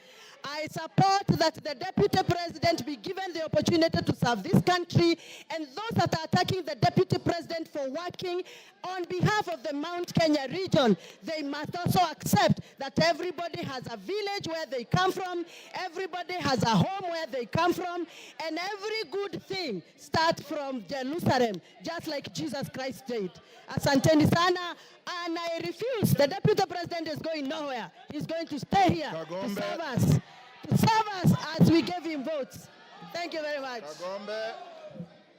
I support that the Deputy President be given the opportunity to serve this country, and those that are attacking the Deputy President for working on behalf of the Mount Kenya region, they must also accept that everybody has a village where they come from, everybody has a home where they come from, and every good thing starts from Jerusalem, just like Jesus Christ did. Asanteni sana, and I refuse. The Deputy President is going nowhere. He's going to stay here to serve us. To serve us as we gave him votes. Thank you very much.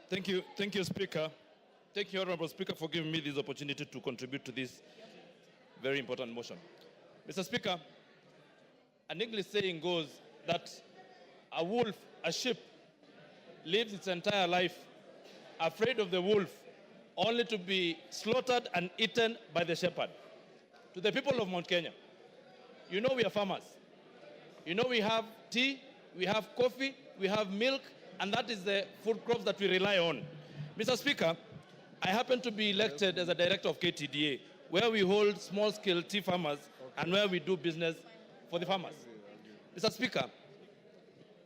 Thank you, Speaker. Thank you, Honorable Speaker, for giving me this opportunity to contribute to this very important motion. Mr. Speaker, an English saying goes that a sheep lives its entire life afraid of the wolf, only to be slaughtered and eaten by the shepherd. To the people of Mount Kenya, you know we are farmers. You know we have tea, we have coffee, we have milk, and that is the food crops that we rely on. Mr. Speaker, I happen to be elected as a director of KTDA, where we hold small-scale tea farmers and where we do business for the farmers. Mr. Speaker,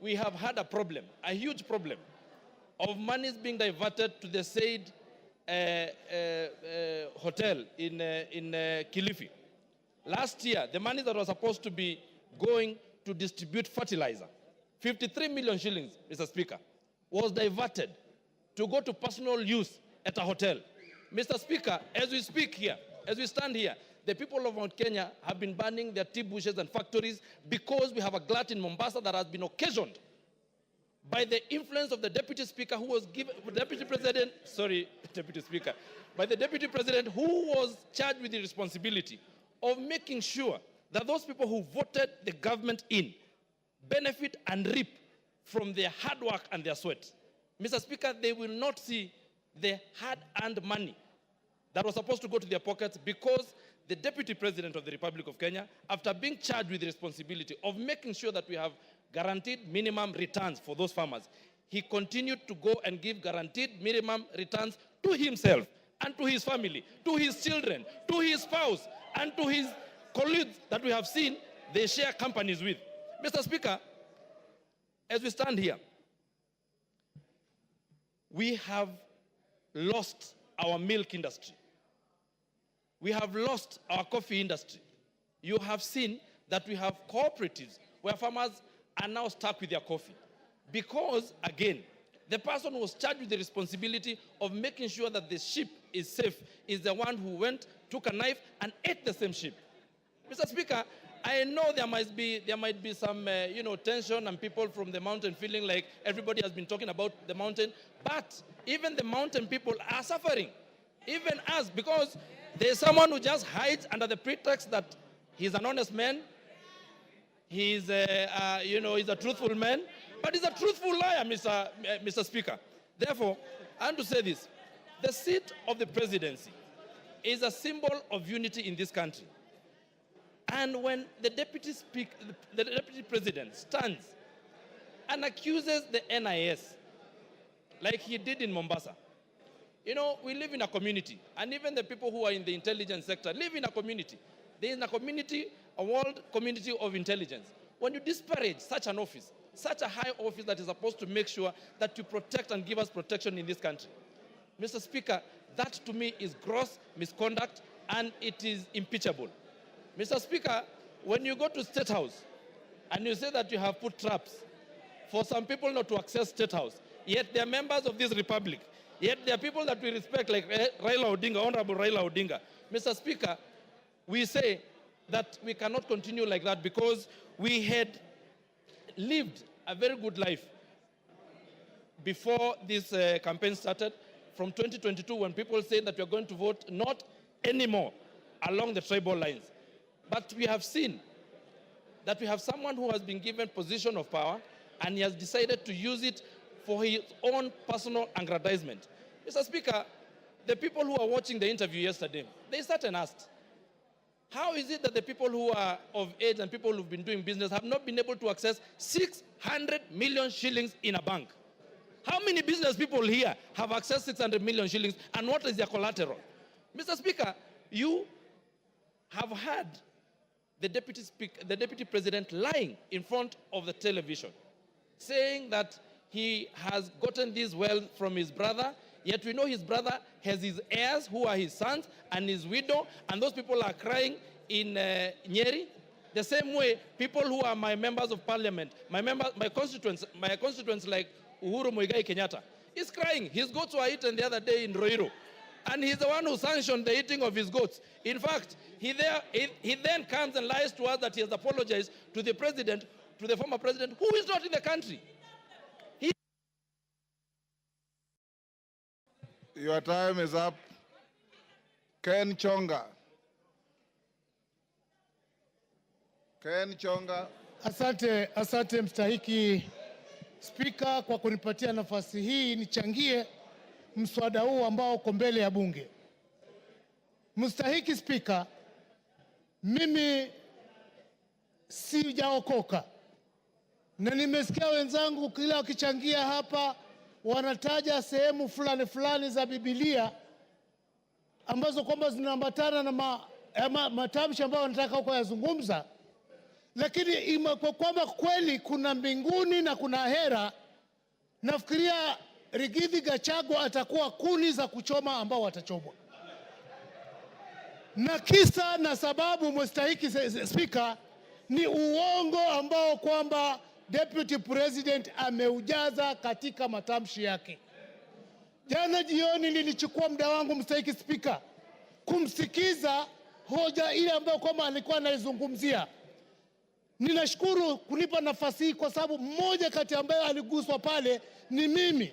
we have had a problem, a huge problem, of monies being diverted to the said hotel in Kilifi. Last year, the money that was supposed to be going to distribute fertilizer, 53 million shillings, Mr. Speaker, was diverted to go to personal use at a hotel. Mr. Speaker, as we speak here, as we stand here, the people of Mount Kenya have been burning their tea bushes and factories because we have a glut in Mombasa that has been occasioned by the influence of the Deputy Speaker who was given, Deputy President who was charged with the responsibility of making sure that those people who voted the government in benefit and reap from their hard work and their sweat. Mr. Speaker, they will not see the hard-earned money that was supposed to go to their pockets because the Deputy President of the Republic of Kenya, after being charged with the responsibility of making sure that we have guaranteed minimum returns for those farmers, he continued to go and give guaranteed minimum returns to himself and to his family, to his children, to his spouse, and to his colleagues that we have seen they share companies with. Mr. Speaker, as we stand here, we have lost our milk industry. We have lost our coffee industry. You have seen that we have cooperatives where farmers are now stuck with their coffee. Because, again, the person who was charged with the responsibility of making sure that the sheep is safe is the one who went, took a knife, and ate the same sheep. Mr. Speaker, I know there might be some tension and people from the mountain feeling like everybody has been talking about the mountain, but even the mountain people are suffering, even us, because there's someone who just hides under the pretext that he's an honest man, he's a truthful man, but he's a truthful liar, Mr. Speaker. Therefore, I want to say this: the seat of the presidency is a symbol of unity in this country. And when the deputy president stands and accuses the NIS, like he did in Mombasa, we live in a community, and even the people who are in the intelligence sector live in a community. There is a community, a world community of intelligence. When you disparage such an office, such a high office that is supposed to make sure that you protect and give us protection in this country, Mr. Speaker, that to me is gross misconduct and it is impeachable. Mr. Speaker, when you go to State House and you say that you have put traps for some people not to access State House, yet they are members of this republic, yet they are people that we respect like Raila Odinga, Honorable Raila Odinga. Mr. Speaker, we say that we cannot continue like that because we had lived a very good life before this campaign started from 2022 when people said that we are going to vote not anymore along the tribal lines. But we have seen that we have someone who has been given position of power and he has decided to use it for his own personal aggrandizement. Mr. Speaker, the people who are watching the interview yesterday, they sat and asked, how is it that the people who are of age and people who've been doing business have not been able to access 600 million shillings in a bank? How many business people here have accessed 600 million shillings and what is their collateral? Mr. Speaker, you have had the deputy president lying in front of the television, saying that he has gotten this wealth from his brother, yet we know his brother has his heirs who are his sons and his widow, and those people are crying in Nyeri. The same way, people who are my members of parliament, my constituents like Uhuru Muigai Kenyatta, is crying. His goats were eaten the other day in Roiro. And he's the one who sanctioned the eating of his goats. In fact, he then comes and lies to us that he has apologized to the president, to the former president, who is not in the country. Your time is up. Ken Chonga. Ken Chonga. Asante mstahiki Spika kwa kunipatia nafasi hii nichangie mswada huu ambao uko mbele ya bunge. Mstahiki Spika, mimi sijaokoka na nimesikia wenzangu kila wakichangia hapa wanataja sehemu fulani fulani za Biblia ambazo kwamba zinaambatana na matamshi ambayo wanataka huko yazungumza, lakini kwa kwamba kweli kuna mbinguni na kuna hera, nafikiria Rigathi Gachagua atakuwa kuni za kuchoma ambao watachomwa. Na kisa na sababu mstahiki Spika ni uongo ambao kwamba Deputy President ameujaza katika matamshi yake. Jana jioni nilichukua muda wangu, mstahiki Spika, kumsikiza hoja ile ambayo kwamba alikuwa anaizungumzia. Ninashukuru kunipa nafasi hii kwa sababu mmoja kati ambaye aliguswa pale ni mimi.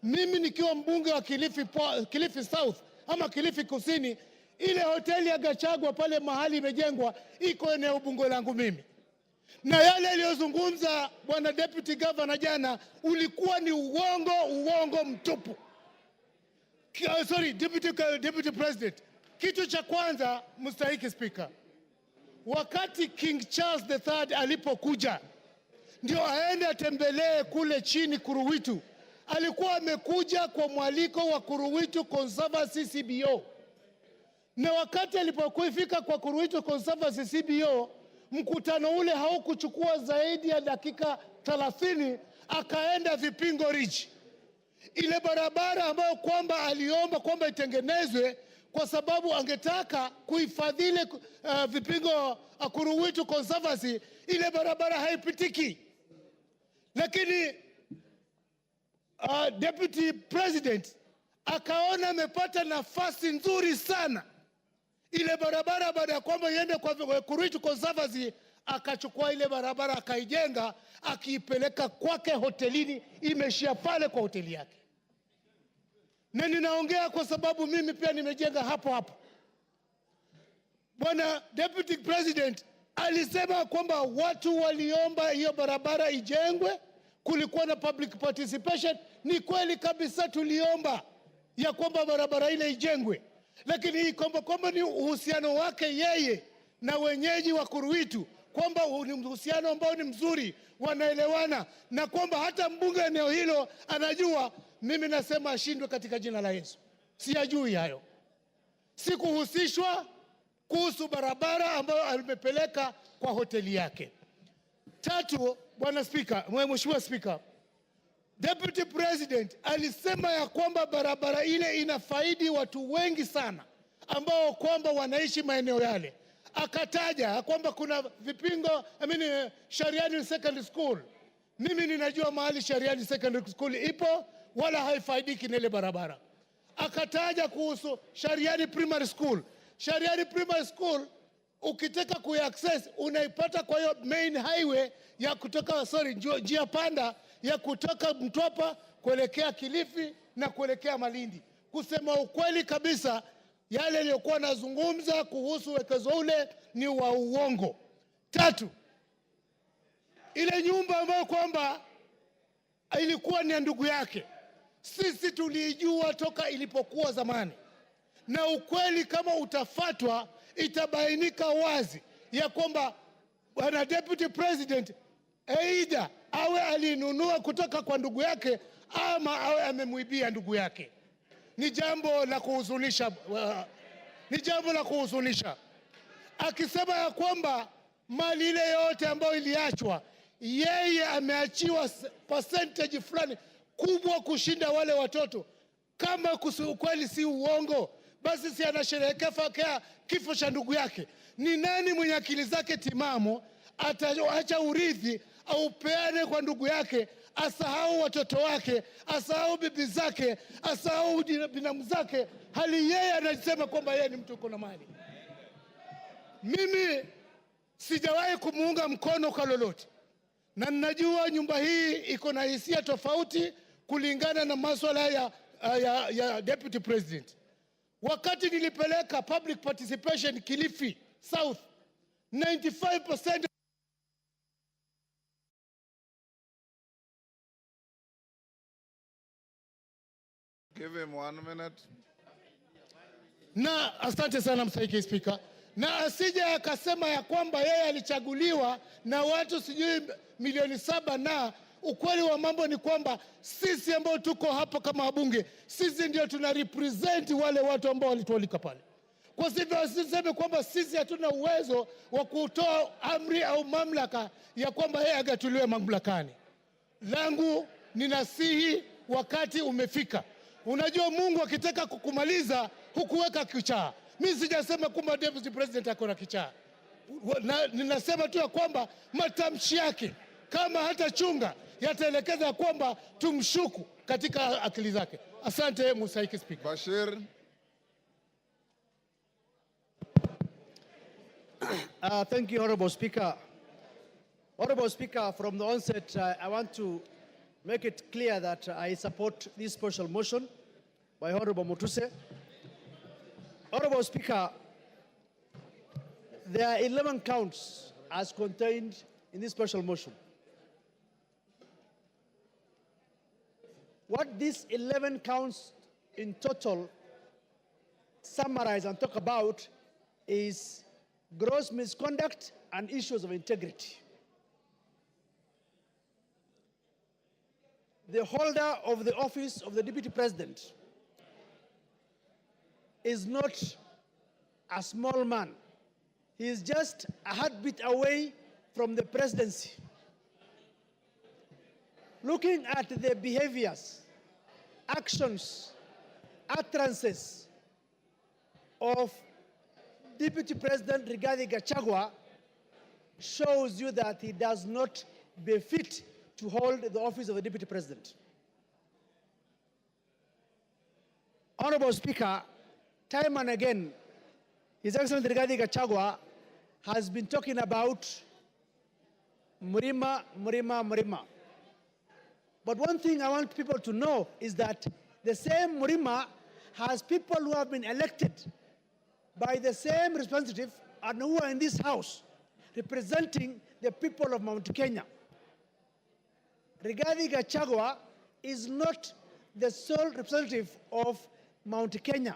Mimi nikiwa mbunge wa Kilifi South ama Kilifi Kusini, ile hoteli ya Gachagua pale mahali imejengwa iko eneo bunge langu mimi. Na yale aliyozungumza bwana deputy governor jana ulikuwa ni uongo mtupu. Sorry, deputy president. Kitu cha kwanza, mstahiki Speaker, wakati King Charles III alipokuja ndio aende atembelee kule chini Kuruwitu, alikuwa amekuja kwa mwaliko wa Kuruwitu Conservancy CBO. Na wakati alipofika kwa Kuruwitu Conservancy CBO, mkutano ule haukuchukua zaidi ya dakika 30, akaenda Vipingo Ridge. Ile barabara ambayo kwamba aliomba kwamba itengenezwe kwa sababu angetaka kuhifadhi Vipingo Kuruwitu Conservancy, ile barabara haipitiki. Lakini deputy president akaona amepata nafasi nzuri sana. Ile barabara baada ya kwamba iende kwa Kuruwitu Conservancy, akachukua ile barabara akaijenga, akiipeleka kwake hotelini, imeshia pale kwa hoteli yake. Na ninaongea kwa sababu mimi pia nimejenga hapo. Bwana deputy president alisema kwamba watu waliomba hiyo barabara ijengwe, kulikuwa na public participation. Ni kweli kabisa, tuliomba ya kwamba barabara ile ijengwe, lakini hii kwamba ni uhusiano wake yeye na wenyeji wa Kuruwitu, kwamba ni uhusiano ambao ni mzuri, wanaelewana, na kwamba hata mbunge eneo hilo anajua. Mimi nasema ashindwe katika jina la Yesu. Siyajui hayo. Sikuhusishwa kuhusu barabara ambayo alimepeleka kwa hoteli yake. Tatu, bwana Speaker, mheshimiwa Speaker, deputy president alisema ya kwamba barabara ile inafaidi watu wengi sana ambao kwamba wanaishi maeneo yale. Akataja kwamba kuna Vipingo, Shariani Secondary School. Mimi ninajua mahali Shariani Secondary School ipo, wala haifaidiki na ile barabara. Akataja kuhusu Shariani Primary School. Shariani Primary School ukitaka kuaccess unaipata kwa hiyo main highway ya kutoka njia panda ya kutoka Mtwapa kuelekea Kilifi na kuelekea Malindi. Kusema ukweli kabisa, yale aliyokuwa nazungumza kuhusu wekezo ule ni wa uongo. Tatu, ile nyumba ambayo kwamba ilikuwa ni ndugu yake, sisi tulijua toka ilipokuwa zamani. Na ukweli kama utafatwa, itabainika wazi ya kwamba bwana deputy president aidha awe alinunua kutoka kwa ndugu yake ama awe amemuibia ndugu yake. Ni jambo la kuhuzunisha. Akisema ya kwamba mali ile yote ambayo iliachwa, yeye ameachiwa percentage fulani kubwa kushinda wale watoto. Kama ukweli si uongo, basi si anasherehekea kifo cha ndugu yake. Ni nani mwenye akili zake timamu ataacha urithi au peane kwa ndugu yake, asahau watoto wake, asahau bibi zake, asahau binamu zake, hali yeye anasema kwamba yeye ni mtu uko na mali? Mimi sijawahi kumuunga mkono kwa lolote, na ninajua nyumba hii iko na hisia tofauti kulingana na masuala ya deputy president. Wakati nilipeleka public participation Kilifi South, 95% Give him 1 minute. Na asante sana mstahiki Speaker. Na asije akasema ya kwamba yeye alichaguliwa na watu sijui milioni 7. Na ukweli wa mambo ni kwamba sisi ambao tuko hapa kama wabunge, sisi ndio tuna represent wale watu ambao walitualika pale. Kwa hivyo asiseme kwamba sisi hatuna uwezo wa kutoa amri au mamlaka ya kwamba yeye agatuliwe mamlakani. Langu ninasihi, wakati umefika. Unajua Mungu akitaka kukumaliza hukuweka kichaa. Mimi sijasema kwamba deputy president akona kichaa. Ninasema tu ya kwamba matamshi yake kama hata chunga yataelekeza kwamba tumshuku katika akili zake. Asante Musaiki Speaker. Bashir. Thank you, Honorable Speaker. Honorable Speaker, from the onset, I want to make it clear that I support this special motion by Honorable Mutuse. Honorable Speaker, there are 11 counts as contained in this special motion. What these 11 counts in total summarize and talk about is gross misconduct and issues of integrity. The holder of the office of the Deputy President is not a small man. He is just a heartbeat away from the presidency. Looking at the behaviors, actions, utterances of Deputy President Rigathi Gachagua shows you that he does not befit to hold the office of the Deputy President. Honorable Speaker, time and again, His Excellency Rigathi Gachagua has been talking about Murima, Murima, Murima. But one thing I want people to know is that the same Murima has people who have been elected by the same representative and who are in this house representing the people of Mount Kenya. Rigathi Gachagua is not the sole representative of Mount Kenya.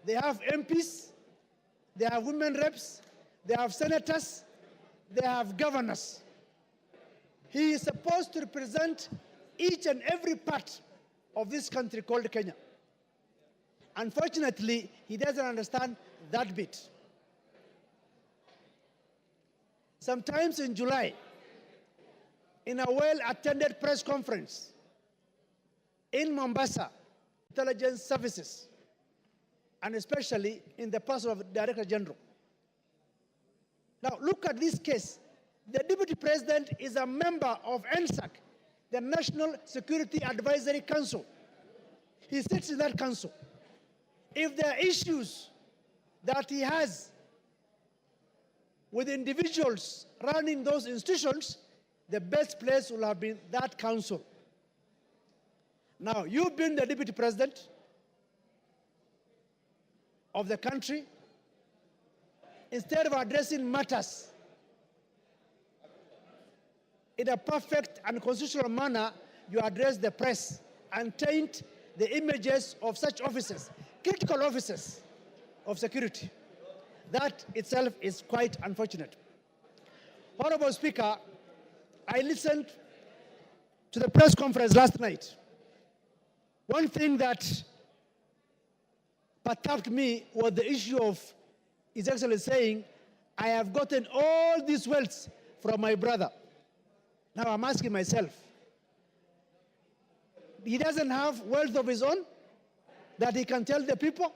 They have MPs, they have women reps, they have senators, they have governors. He is supposed to represent each and every part of this country called Kenya. Unfortunately, he doesn't understand that bit. Sometimes in July, in a well-attended press conference in Mombasa, intelligence services, and especially in the person of the Director General. Now, look at this case. The Deputy President is a member of NSAC, the National Security Advisory Council. He sits in that council. If there are issues that he has with individuals running those institutions, the best place will have been that council. Now, you've been the Deputy President of the country. Instead of addressing matters in a perfect and constitutional manner, you address the press and taint the images of such officers, critical officers of security. That itself is quite unfortunate. Honorable Speaker, I listened to the press conference last night. One thing that perturbed me was the issue of His Excellency saying, I have gotten all these wealth from my brother. Now I'm asking myself, he doesn't have wealth of his own that he can tell the people?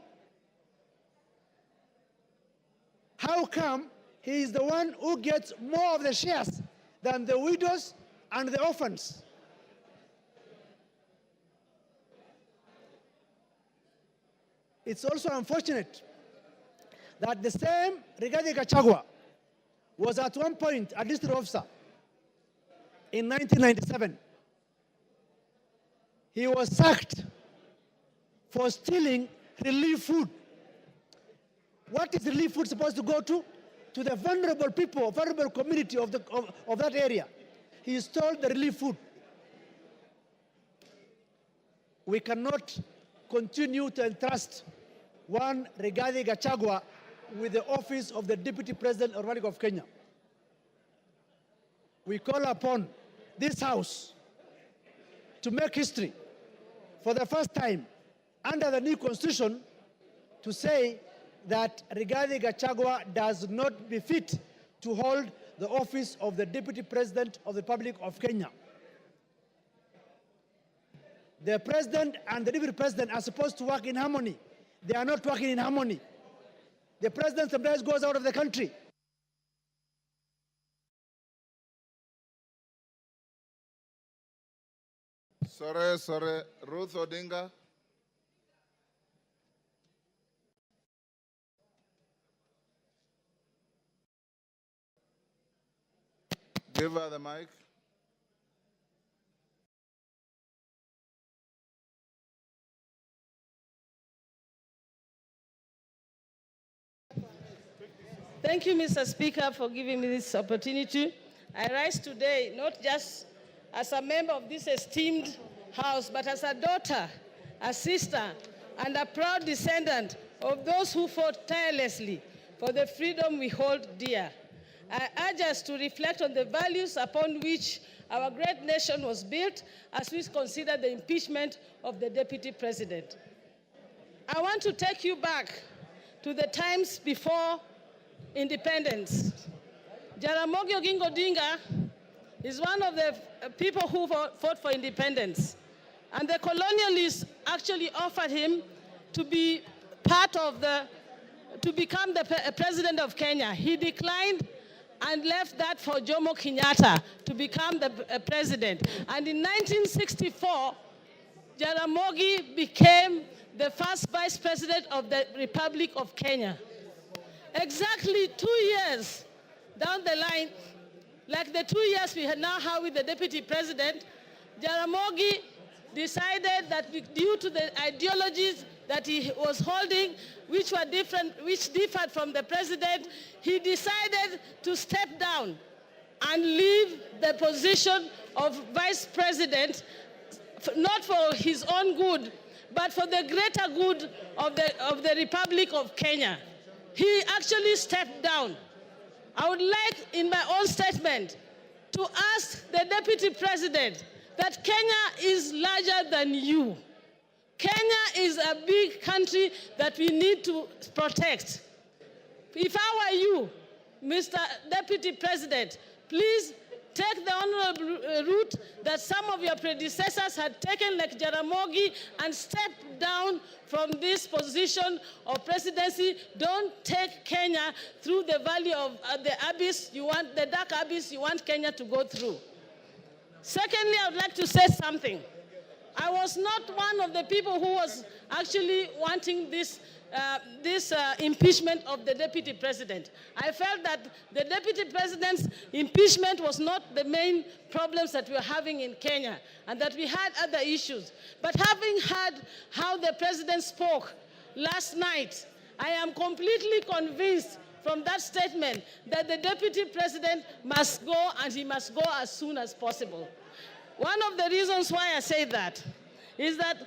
How come he is the one who gets more of the shares than the widows and the orphans? It's also unfortunate that the same Rigathi Gachagua was at one point a district officer in 1997. He was sacked for stealing relief food. What is relief food supposed to go to? To the vulnerable people, vulnerable community of that area. He stole the relief food. We cannot continue to entrust one Rigathi Gachagua with the office of the Deputy President of the Republic of Kenya. We call upon this House to make history for the first time under the new Constitution to say that Rigathi Gachagua does not befit to hold the office of the Deputy President of the Republic of Kenya. The President and the Deputy President are supposed to work in harmony. They are not working in harmony. The President sometimes goes out of the country. Sorry. Ruth Odinga. Give her the mic. Thank you, Mr. Speaker, for giving me this opportunity. I rise today not just as a member of this esteemed House, but as a daughter, a sister, and a proud descendant of those who fought tirelessly for the freedom we hold dear. I urge us to reflect on the values upon which our great nation was built as we consider the impeachment of the Deputy President. I want to take you back to the times before independence. Jaramogi Oginga Odinga is one of the people who fought for independence. And the colonialists actually offered him to be to become the president of Kenya. He declined and left that for Jomo Kenyatta to become the president. And in 1964, Jaramogi became the first vice president of the Republic of Kenya. Exactly 2 years down the line, like the 2 years we now have with the deputy president, Jaramogi decided that due to the ideologies that he was holding, which differed from the president, he decided to step down and leave the position of vice president, not for his own good, but for the greater good of the Republic of Kenya. He actually stepped down. I would like, in my own statement, to ask the deputy president that Kenya is larger than you. Kenya is a big country that we need to protect. If I were you, Mr. Deputy President, please take the honorable route that some of your predecessors had taken, like Jaramogi, and step down from this position of presidency. Don't take Kenya through the valley of the abyss the dark abyss you want Kenya to go through. Secondly, I would like to say something. I was not one of the people who was actually wanting this impeachment of the deputy president. I felt that the deputy president's impeachment was not the main problems that we were having in Kenya, and that we had other issues. But having heard how the president spoke last night, I am completely convinced from that statement that the deputy president must go, and he must go as soon as possible. One of the reasons why I say that is that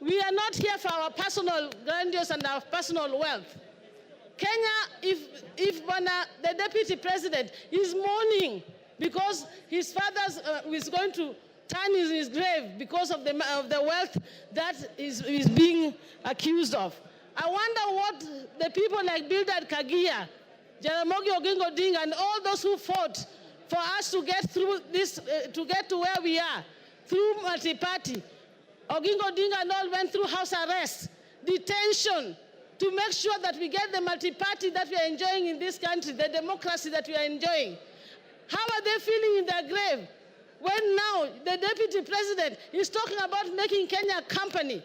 we are not here for our personal grandiose and our personal wealth. Kenya, if the deputy president is mourning because his father is going to turn in his grave because of the wealth that is being accused of, I wonder what the people like Bildad Kagia, Jaramogi Oginga Odinga, and all those who fought for us to get through this, to get to where we are, through multi-party. Oginga Odinga and all went through house arrest, detention, to make sure that we get the multi-party that we are enjoying in this country, the democracy that we are enjoying. How are they feeling in their grave when now the deputy president is talking about making Kenya a company?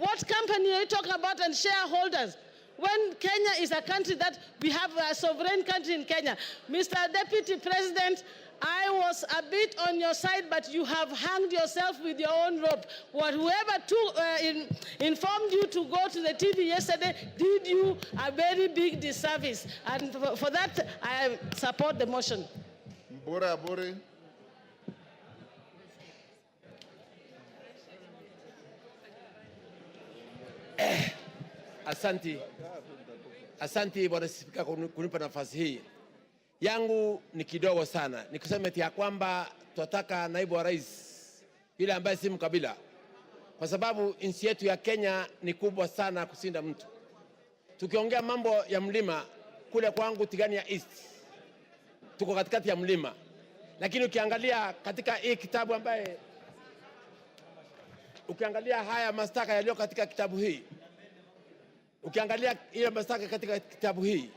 What company are you talking about, and shareholders? When Kenya is a country that we have a sovereign country in Kenya. Mr. Deputy President, I was a bit on your side, but you have hanged yourself with your own rope. Whoever informed you to go to the TV yesterday did you a very big disservice. And for that, I support the motion. Mbura Aburi. Asanti Bwana Spika kunipa nafasi hii. Yangu ni kidogo sana. Nikusema ya kwamba tunataka naibu wa rais yule ambaye si mkabila. Kwa sababu nchi yetu ya Kenya ni kubwa sana kusinda mtu. Tukiongea mambo ya mlima, kule kwangu Tigania East, tuko katikati ya mlima. Lakini ukiangalia katika hii kitabu ambaye, ukiangalia haya mashtaka yaliyo katika kitabu hii, ukiangalia ile mashtaka katika kitabu hii,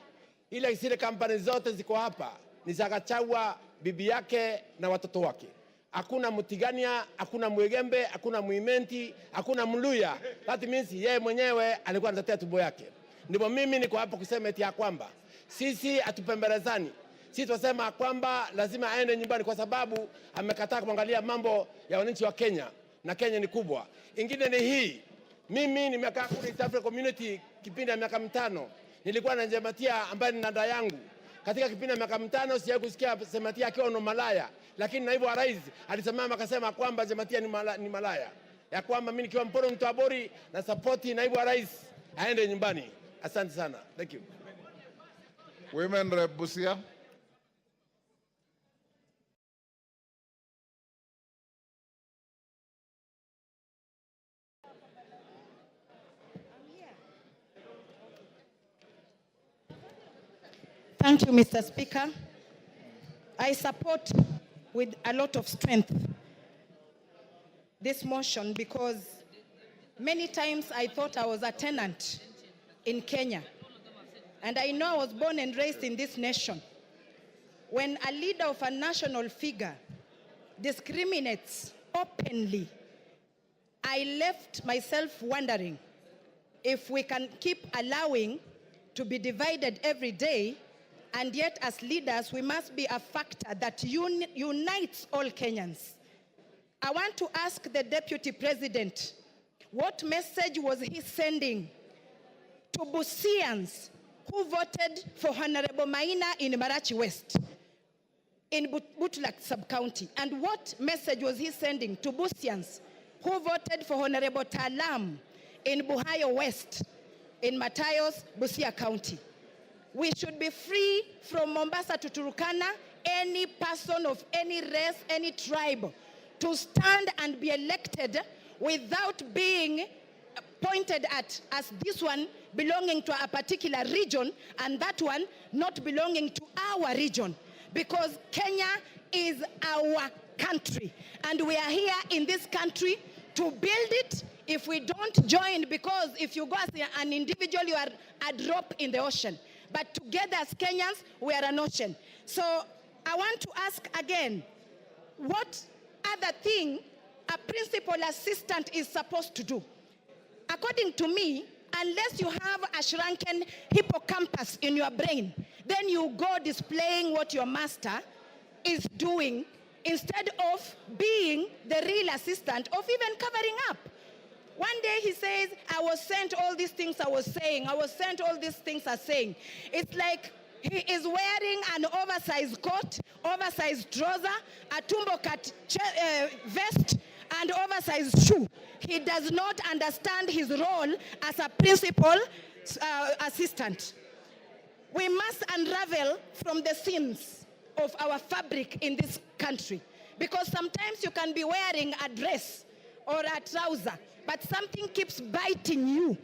zile kampani zote ziko hapa ni za Gachagua, bibi yake na watoto wake. hakuna Mtigania, hakuna Mwegembe, hakuna Muimenti, hakuna Mluya. That means yeye mwenyewe alikuwa anatetea tumbo yake. Ndipo mimi niko hapo kusema eti ya kwamba sisi hatupembelezani. Sisi tunasema kwamba lazima aende nyumbani kwa sababu amekataa kuangalia mambo ya wananchi wa Kenya, na Kenya ni kubwa. Ingine ni hii, mimi nimekaa kule East Africa Community kipindi ya miaka 5. Nilikuwa na Jematia ambaye ni dada yangu. Katika kipindi ya miaka 5 sijawahi kusikia Jematia akiwa na malaya, lakini naibu wa rais alisimama akasema kwamba Jematia ni malaya. Ya kwamba mimi nikiwa Mporo Mtabori na support naibu wa rais aende nyumbani. Asante sana. Thank you. Women Rep Busia. Thank you, Mr. Speaker. I support with a lot of strength this motion because many times I thought I was a tenant in Kenya. And I know I was born and raised in this nation. When a leader of a national figure discriminates openly, I left myself wondering if we can keep allowing to be divided every day, and yet as leaders, we must be a factor that unites all Kenyans. I want to ask the Deputy President, what message was he sending to Busians who voted for Honorable Maina in Marachi West, in Butulak sub-county? And what message was he sending to Busians who voted for Honorable Talam in Buhayo West, in Matayos, Busia County? We should be free from Mombasa to Turkana, any person of any race, any tribe, to stand and be elected without being pointed at as this one belonging to a particular region and that one not belonging to our region. Because Kenya is our country and we are here in this country to build it. If we don't join, because if you go as an individual, you are a drop in the ocean. But together as Kenyans, we are an ocean. So I want to ask again, what other thing a principal assistant is supposed to do? According to me, unless you have a shrunken hippocampus in your brain, then you go displaying what your master is doing instead of being the real assistant of even covering up. One day he says, I was sent all these things I was saying. I was sent all these things I'm saying. It's like he is wearing an oversized coat, oversized trouser, a tumbo cut vest, and oversized shoe. He does not understand his role as a principal assistant. We must unravel from the seams of our fabric in this country, because sometimes you can be wearing a dress or a trouser, but something keeps biting you.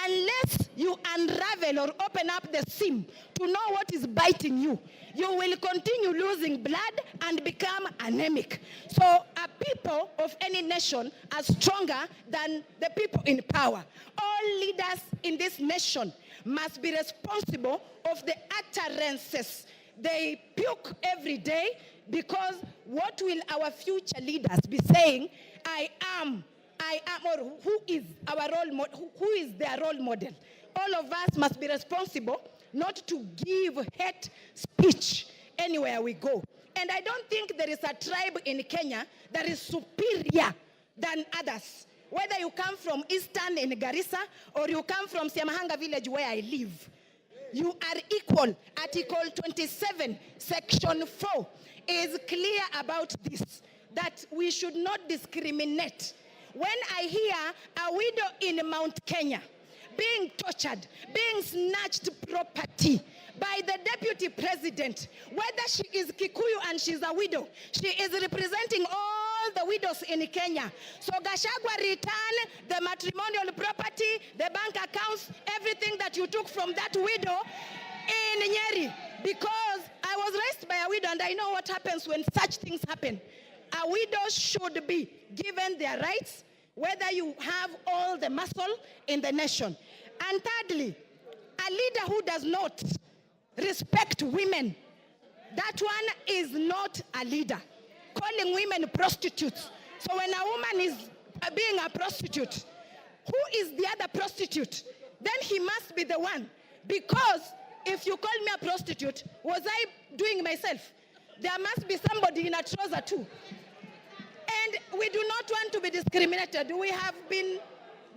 Unless you unravel or open up the seam to know what is biting you, you will continue losing blood and become anemic. So people of any nation are stronger than the people in power. All leaders in this nation must be responsible of the utterances they puke every day, because what will our future leaders be saying? I am, or who is our role model? Who is their role model? All of us must be responsible not to give hate speech anywhere we go. And I don't think there is a tribe in Kenya that is superior than others. Whether you come from Eastern in Garissa or you come from Siamahanga village where I live, you are equal. Article 27, Section 4 is clear about this, that we should not discriminate. When I hear a widow in Mount Kenya being tortured, being snatched property by the deputy president, whether she is Kikuyu and she's a widow, she is representing all the widows in Kenya. So Gachagua return the matrimonial property, the bank accounts, everything that you took from that widow in Nyeri. Because I was raised by a widow and I know what happens when such things happen. A widow should be given their rights, whether you have all the muscle in the nation. And thirdly, a leader who does not respect women, that one is not a leader. Calling calling women prostitutes. So when a woman is being a prostitute, who is the other prostitute? Then he must be the one. Because if you call me a prostitute, was I doing myself? There must be somebody in a trouser too. And we do not want to be discriminated. We have been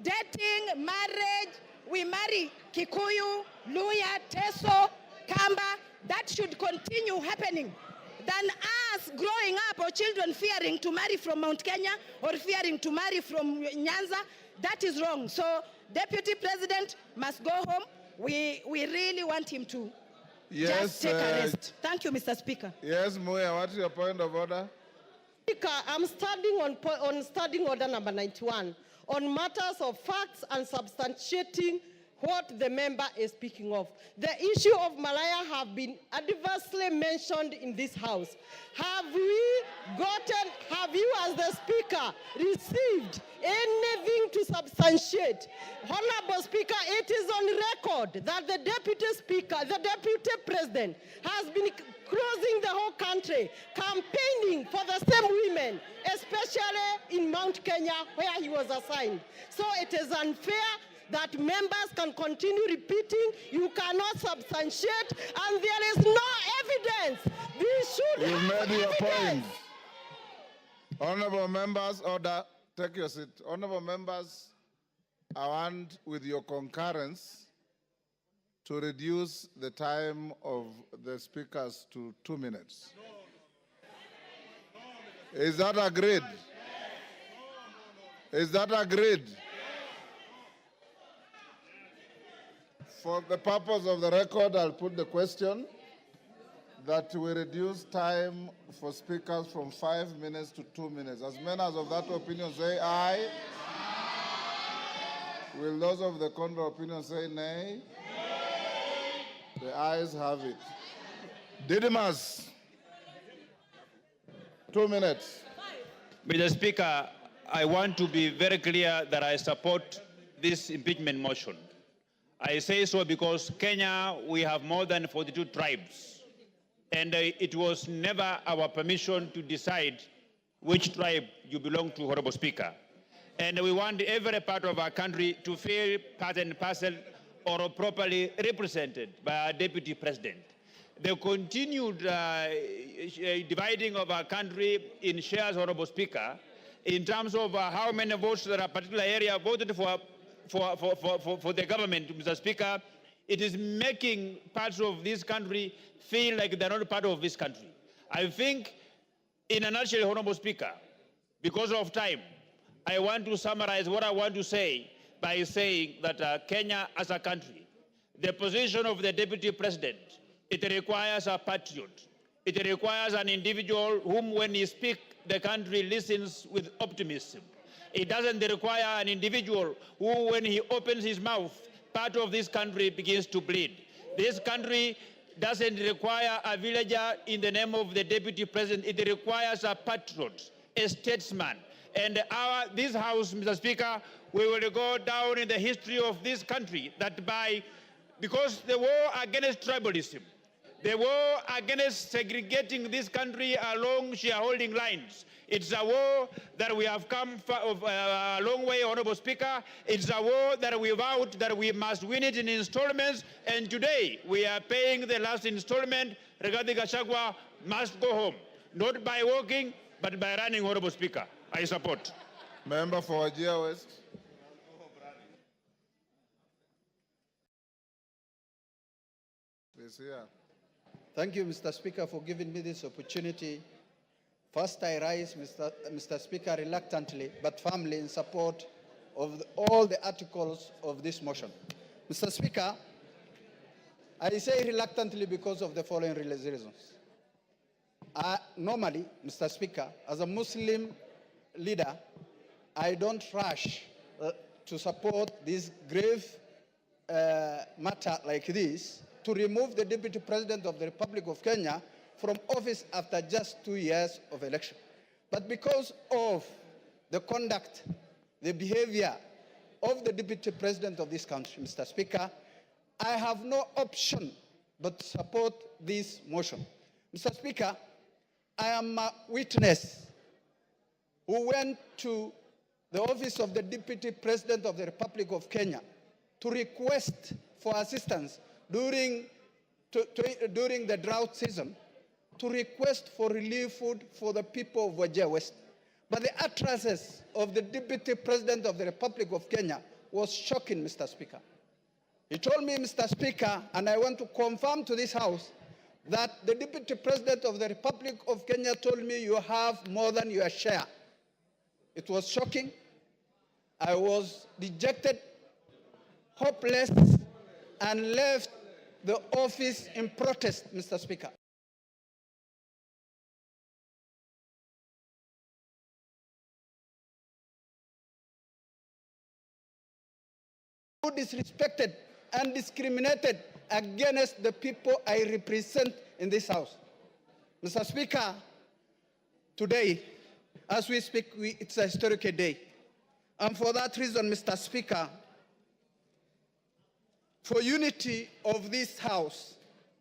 dating, marriage, we marry Kikuyu, Luya, Teso, Kamba. That should continue happening than us growing up or children fearing to marry from Mount Kenya or fearing to marry from Nyanza. That is wrong. So Deputy President must go home. We really want him to just take a rest. Thank you, Mr. Speaker. Yes, Muya, what's your point of order? Speaker, I'm standing on standing order number 91 on matters of facts and substantiating what the member is speaking of. The issue of Malaya have been adversely mentioned in this House. Have you as the Speaker received anything to substantiate? Honorable Speaker, it is on record that the Deputy Speaker, the Deputy President has been cruising the whole country, campaigning for the same women, especially in Mount Kenya where he was assigned. So it is unfair that members can continue repeating, you cannot substantiate, and there is no evidence. We should have made your evidence. point. Honorable members, order, take your seat. Honorable members, I want, with your concurrence, to reduce the time of the speakers to 2 minutes. Is that agreed? Is that agreed? For the purpose of the record, I'll put the question that we reduce time for speakers from 5 minutes to 2 minutes. As many as of that opinion say aye. Will those of the contrary opinion say nay? The ayes have it. Didymus, 2 minutes. Mr. Speaker, I want to be very clear that I support this impeachment motion. I say so because Kenya, we have more than 42 tribes. And it was never our permission to decide which tribe you belong to, Honorable Speaker. And we want every part of our country to feel part and parcel or properly represented by our Deputy President. The continued dividing of our country in shares, Honorable Speaker, in terms of how many votes that a particular area voted for the government, Mr. Speaker, it is making parts of this country feel like they're not part of this country. I think, in a nutshell, Honorable Speaker, because of time, I want to summarize what I want to say by saying that Kenya as a country, the position of the Deputy President, it requires a patriot. It requires an individual whom, when he speaks, the country listens with optimism. It doesn't require an individual who, when he opens his mouth, part of this country begins to bleed. This country doesn't require a villager in the name of the Deputy President. It requires a patriot, a statesman. And this House, Mr. Speaker, we will go down in the history of this country because the war against tribalism, the war against segregating this country along shareholding lines, it's a war that we have come a long way, Honorable Speaker. It's a war that we vowed that we must win it in installments, and today we are paying the last installment. Rigathi Gachagua must go home, not by walking, but by running, Honorable Speaker. I support. Member for Wajir West. Please, here. Thank you, Mr. Speaker, for giving me this opportunity. First, I rise, Mr. Speaker, reluctantly but firmly in support of all the articles of this motion. Mr. Speaker, I say reluctantly because of the following reasons. Normally, Mr. Speaker, as a Muslim leader, I don't rush to support this grave matter like this to remove the Deputy President of the Republic of Kenya from office after just 2 years of election. But because of the conduct, the behavior of the Deputy President of this country, Mr. Speaker, I have no option but to support this motion. Mr. Speaker, I am a witness who went to the office of the Deputy President of the Republic of Kenya to request for assistance during the drought season, to request for relief food for the people of Wajir West. But the utterances of the Deputy President of the Republic of Kenya was shocking, Mr. Speaker. He told me, Mr. Speaker, and I want to confirm to this House, that the Deputy President of the Republic of Kenya told me you have more than your share. It was shocking. I was dejected, hopeless, and left the office in protest, Mr. Speaker. Who disrespected and discriminated against the people I represent in this House. Mr. Speaker, today, as we speak, it's a historic day. And for that reason, Mr. Speaker, for unity of this House,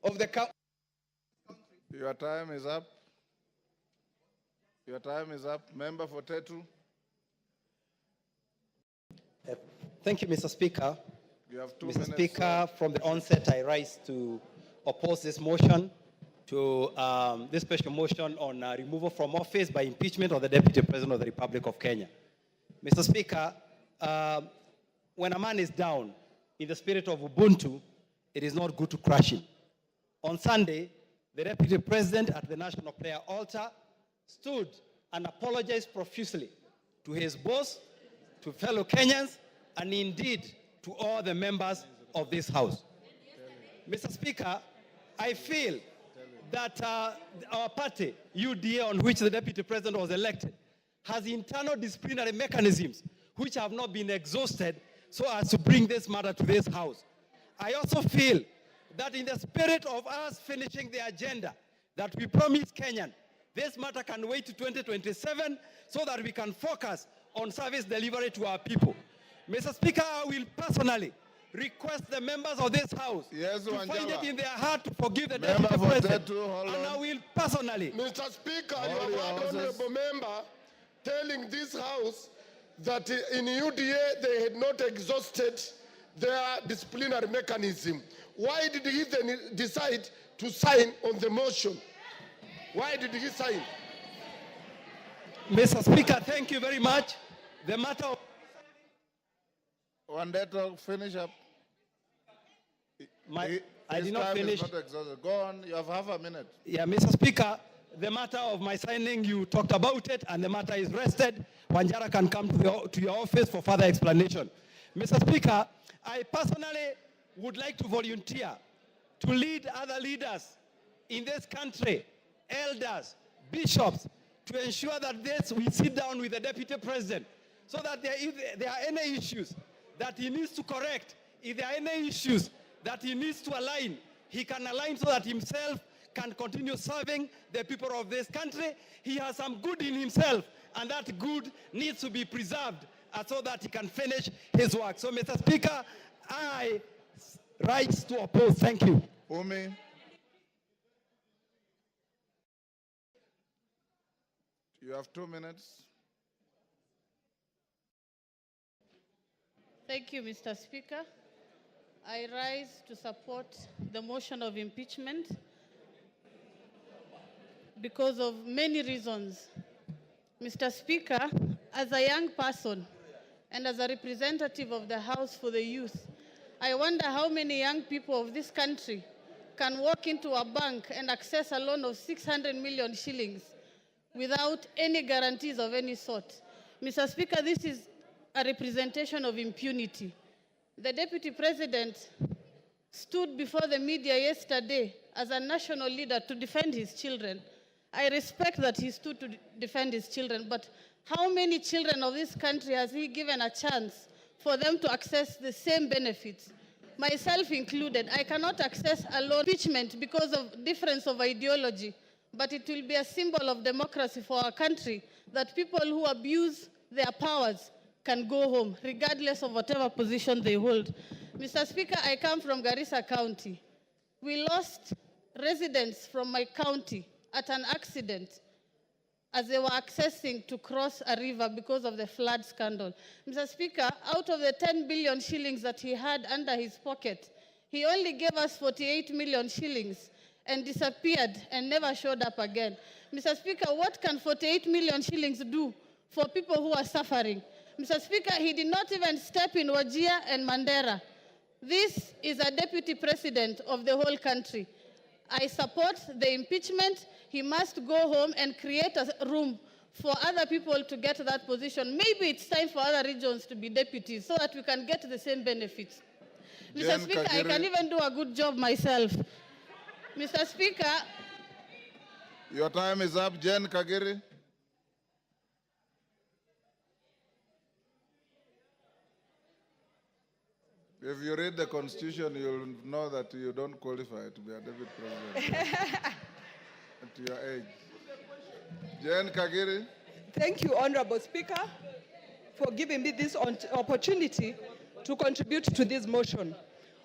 of the country. Your time is up. Your time is up. Member for Tetu. Thank you, Mr. Speaker. You have 2 Mr. minutes. Speaker, from the onset, I rise to oppose this motion, this special motion on removal from office by impeachment of the Deputy President of the Republic of Kenya. Mr. Speaker, when a man is down in the spirit of Ubuntu, it is not good to crush him. On Sunday, the Deputy President at the National Prayer Altar stood and apologized profusely to his boss, to fellow Kenyans, and indeed to all the members of this House. Mr. Speaker, I feel that our party, UDA, on which the Deputy President was elected, has internal disciplinary mechanisms which have not been exhausted so as to bring this matter to this House. I also feel that in the spirit of us finishing the agenda that we promised Kenyan, this matter can wait to 2027 so that we can focus on service delivery to our people. Mr. Speaker, I will personally request the members of this House to find it in their heart to forgive the Deputy President. And I will personally. Mr. Speaker, you have had honorable member telling this House that in UDA they had not exhausted their disciplinary mechanism. Why did he then decide to sign on the motion? Why did he sign? Mr. Speaker, thank you very much. The matter of... One day to finish up. I did not finish. Not exhausted. Go on, you have half a minute. Yeah, Mr. Speaker, the matter of my signing, you talked about it, and the matter is rested. Wanjara can come to your office for further explanation. Mr. Speaker, I personally would like to volunteer to lead other leaders in this country, elders, bishops, to ensure that we sit down with the Deputy President so that if there are any issues that he needs to correct, if there are any issues that he needs to align, he can align so that himself can continue serving the people of this country. He has some good in himself, and that good needs to be preserved so that he can finish his work. So, Mr. Speaker, I rise to oppose. Thank you. Umi. You have 2 minutes. Thank you, Mr. Speaker. I rise to support the motion of impeachment because of many reasons. Mr. Speaker, as a young person and as a representative of the House for the Youth, I wonder how many young people of this country can walk into a bank and access a loan of 600 million shillings without any guarantees of any sort. Mr. Speaker, this is a representation of impunity. The Deputy President stood before the media yesterday as a national leader to defend his children. I respect that he stood to defend his children, but how many children of this country has he given a chance for them to access the same benefits? Myself included, I cannot access a loan impeachment because of difference of ideology, but it will be a symbol of democracy for our country that people who abuse their powers can go home, regardless of whatever position they hold. Mr. Speaker, I come from Garissa County. We lost residents from my county at an accident. as they were accessing to cross a river because of the flood scandal. Mr. Speaker, out of the 10 billion shillings that he had under his pocket, he only gave us 48 million shillings and disappeared and never showed up again. Mr. Speaker, what can 48 million shillings do for people who are suffering? Mr. Speaker, he did not even step in Wajir and Mandera. This is a deputy president of the whole country. I support the impeachment. He must go home and create a room for other people to get that position. Maybe it's time for other regions to be deputies so that we can get the same benefits. Mr. Speaker, I can even do a good job myself. Mr. Speaker. Your time is up, Jen Kagiri. If you read the Constitution, you'll know that you don't qualify to be a deputy president at your age. Jen Kagiri. Thank you, Honorable Speaker, for giving me this opportunity to contribute to this motion.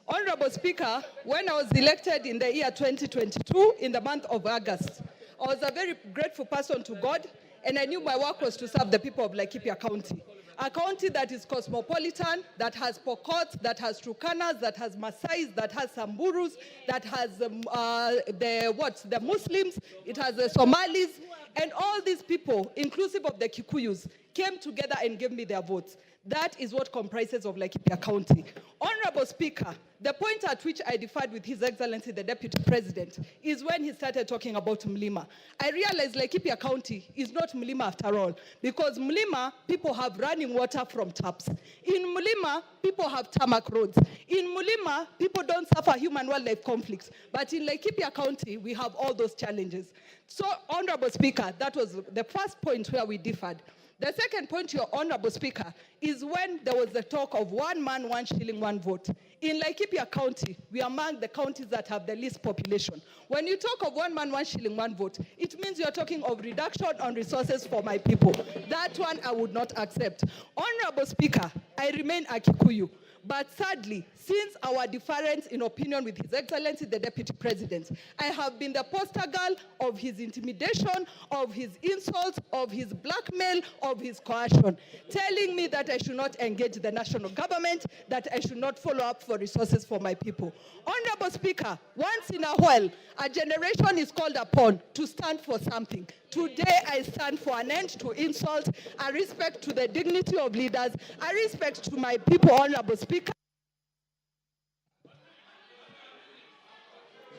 Honorable Speaker, when I was elected in the year 2022, in the month of August, I was a very grateful person to God, and I knew my work was to serve the people of Laikipia County. A county that is cosmopolitan, that has Pokots, that has Turkanas, that has Maasais, that has Samburus, that has the Muslims, it has the Somalis, and all these people, inclusive of the Kikuyus, came together and gave me their votes. That is what comprises of Laikipia County. Honorable Speaker, the point at which I differed with His Excellency the Deputy President is when he started talking about Mlima. I realized Laikipia County is not Mlima after all, because Mlima, people have running water from taps. In Mlima, people have tarmac roads. In Mlima, people don't suffer human-wildlife conflicts. But in Laikipia County, we have all those challenges. So, Honorable Speaker, that was the first point where we differed. The second point, Your Honorable Speaker, is when there was the talk of 1 man, 1 shilling, 1 vote. In Laikipia County, we are among the counties that have the least population. When you talk of 1 man, 1 shilling, 1 vote, it means you're talking of reduction on resources for my people. That one I would not accept. Honorable Speaker, I remain a Kikuyu. But sadly, since our difference in opinion with His Excellency the Deputy President, I have been the poster girl of his intimidation, of his insults, of his blackmail, of his coercion, telling me that I should not engage the national government, that I should not follow up for resources for my people. Honorable Speaker, once in a while, a generation is called upon to stand for something. Today, I stand for an end to insult, a respect to the dignity of leaders, a respect to my people, Honorable Speaker.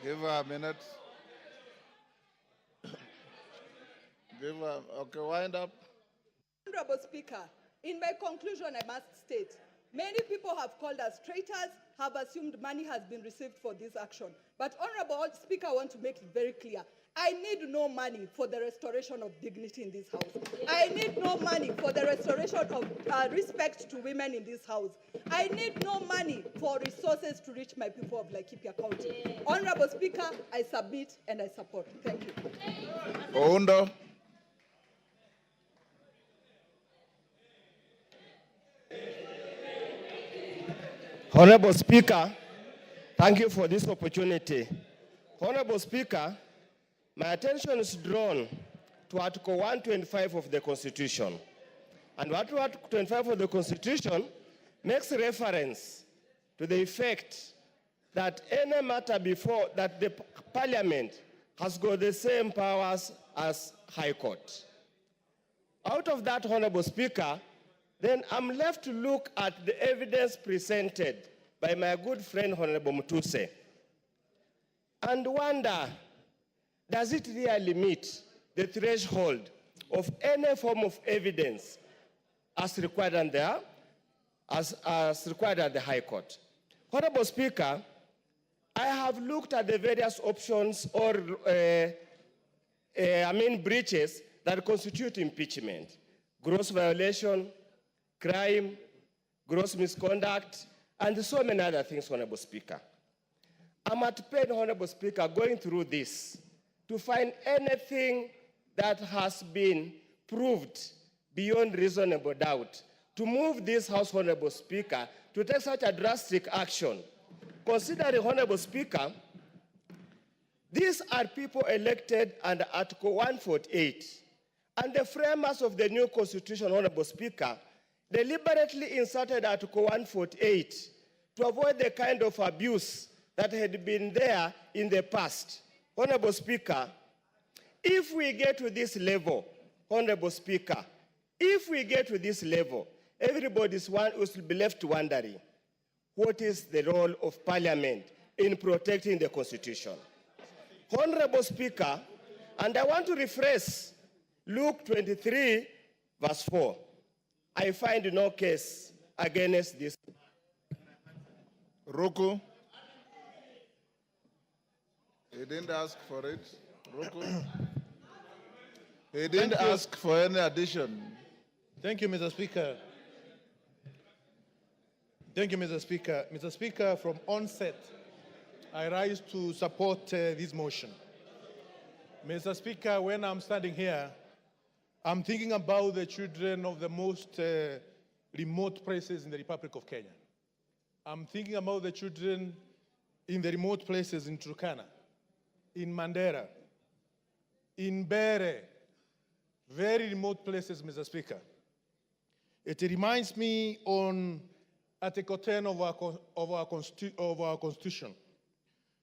Give her a minute. Give her, okay, wind up. Honorable Speaker, in my conclusion, I must state, many people have called us traitors, have assumed money has been received for this action. But Honorable Speaker, I want to make it very clear. I need no money for the restoration of dignity in this house. I need no money for the restoration of respect to women in this house. I need no money for resources to reach my people of Laikipia County. Honorable Speaker, I submit and I support. Thank you. Oundo. Honorable Speaker, thank you for this opportunity. Honorable Speaker, my attention is drawn to Article 125 of the Constitution. And Article 125 of the Constitution makes reference to the effect that any matter before that the Parliament has got the same powers as High Court. Out of that, Honorable Speaker, then I'm left to look at the evidence presented by my good friend, Honorable Mutuse, and wonder, does it really meet the threshold of any form of evidence as required on there, as required at the High Court? Honorable Speaker, I have looked at the various options or breaches that constitute impeachment: gross violation, crime, gross misconduct, and so many other things, Honorable Speaker. I'm at pain, Honorable Speaker, going through this to find anything that has been proved beyond reasonable doubt to move this House, Honorable Speaker, to take such a drastic action. Considering, Honorable Speaker, these are people elected under Article 148. And the framers of the new constitution, Honorable Speaker, deliberately inserted Article 148 to avoid the kind of abuse that had been there in the past. Honorable Speaker, if we get to this level, Honorable Speaker, if we get to this level, everybody will be left wondering, what is the role of Parliament in protecting the Constitution? Honorable Speaker, and I want to rephrase Luke 23, verse 4. I find no case against this. Roku. He didn't ask for it. Roku. He didn't ask for any addition. Thank you, Mr. Speaker. Thank you, Mr. Speaker. Mr. Speaker, from onset, I rise to support this motion. Mr. Speaker, when I'm standing here, I'm thinking about the children of the most remote places in the Republic of Kenya. I'm thinking about the children in the remote places in Turkana, in Mandera, in Bere, very remote places, Mr. Speaker. It reminds me on Article 10 of our Constitution,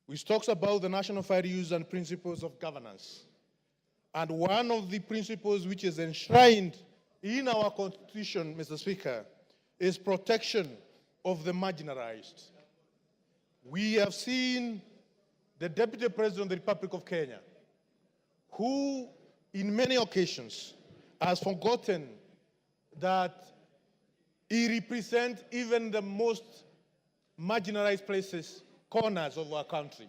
which talks about the national values and principles of governance. And one of the principles which is enshrined in our Constitution, Mr. Speaker, is protection of the marginalized. We have seen the Deputy President of the Republic of Kenya, who in many occasions has forgotten that he represents even the most marginalized places, corners of our country.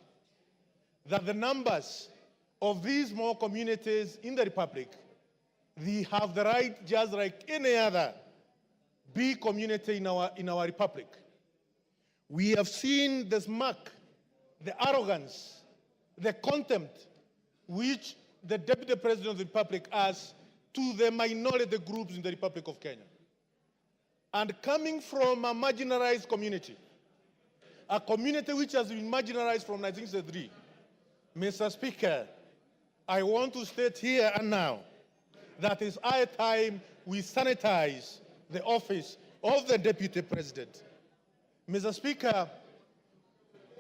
That the numbers of these small communities in the Republic, they have the right, just like any other big community in our Republic. We have seen the smirk, the arrogance, the contempt which the Deputy President of the Republic has to the minority groups in the Republic of Kenya. And coming from a marginalized community, a community which has been marginalized from 1963, Mr. Speaker, I want to state here and now that it's high time we sanitize the office of the Deputy President. Mr. Speaker,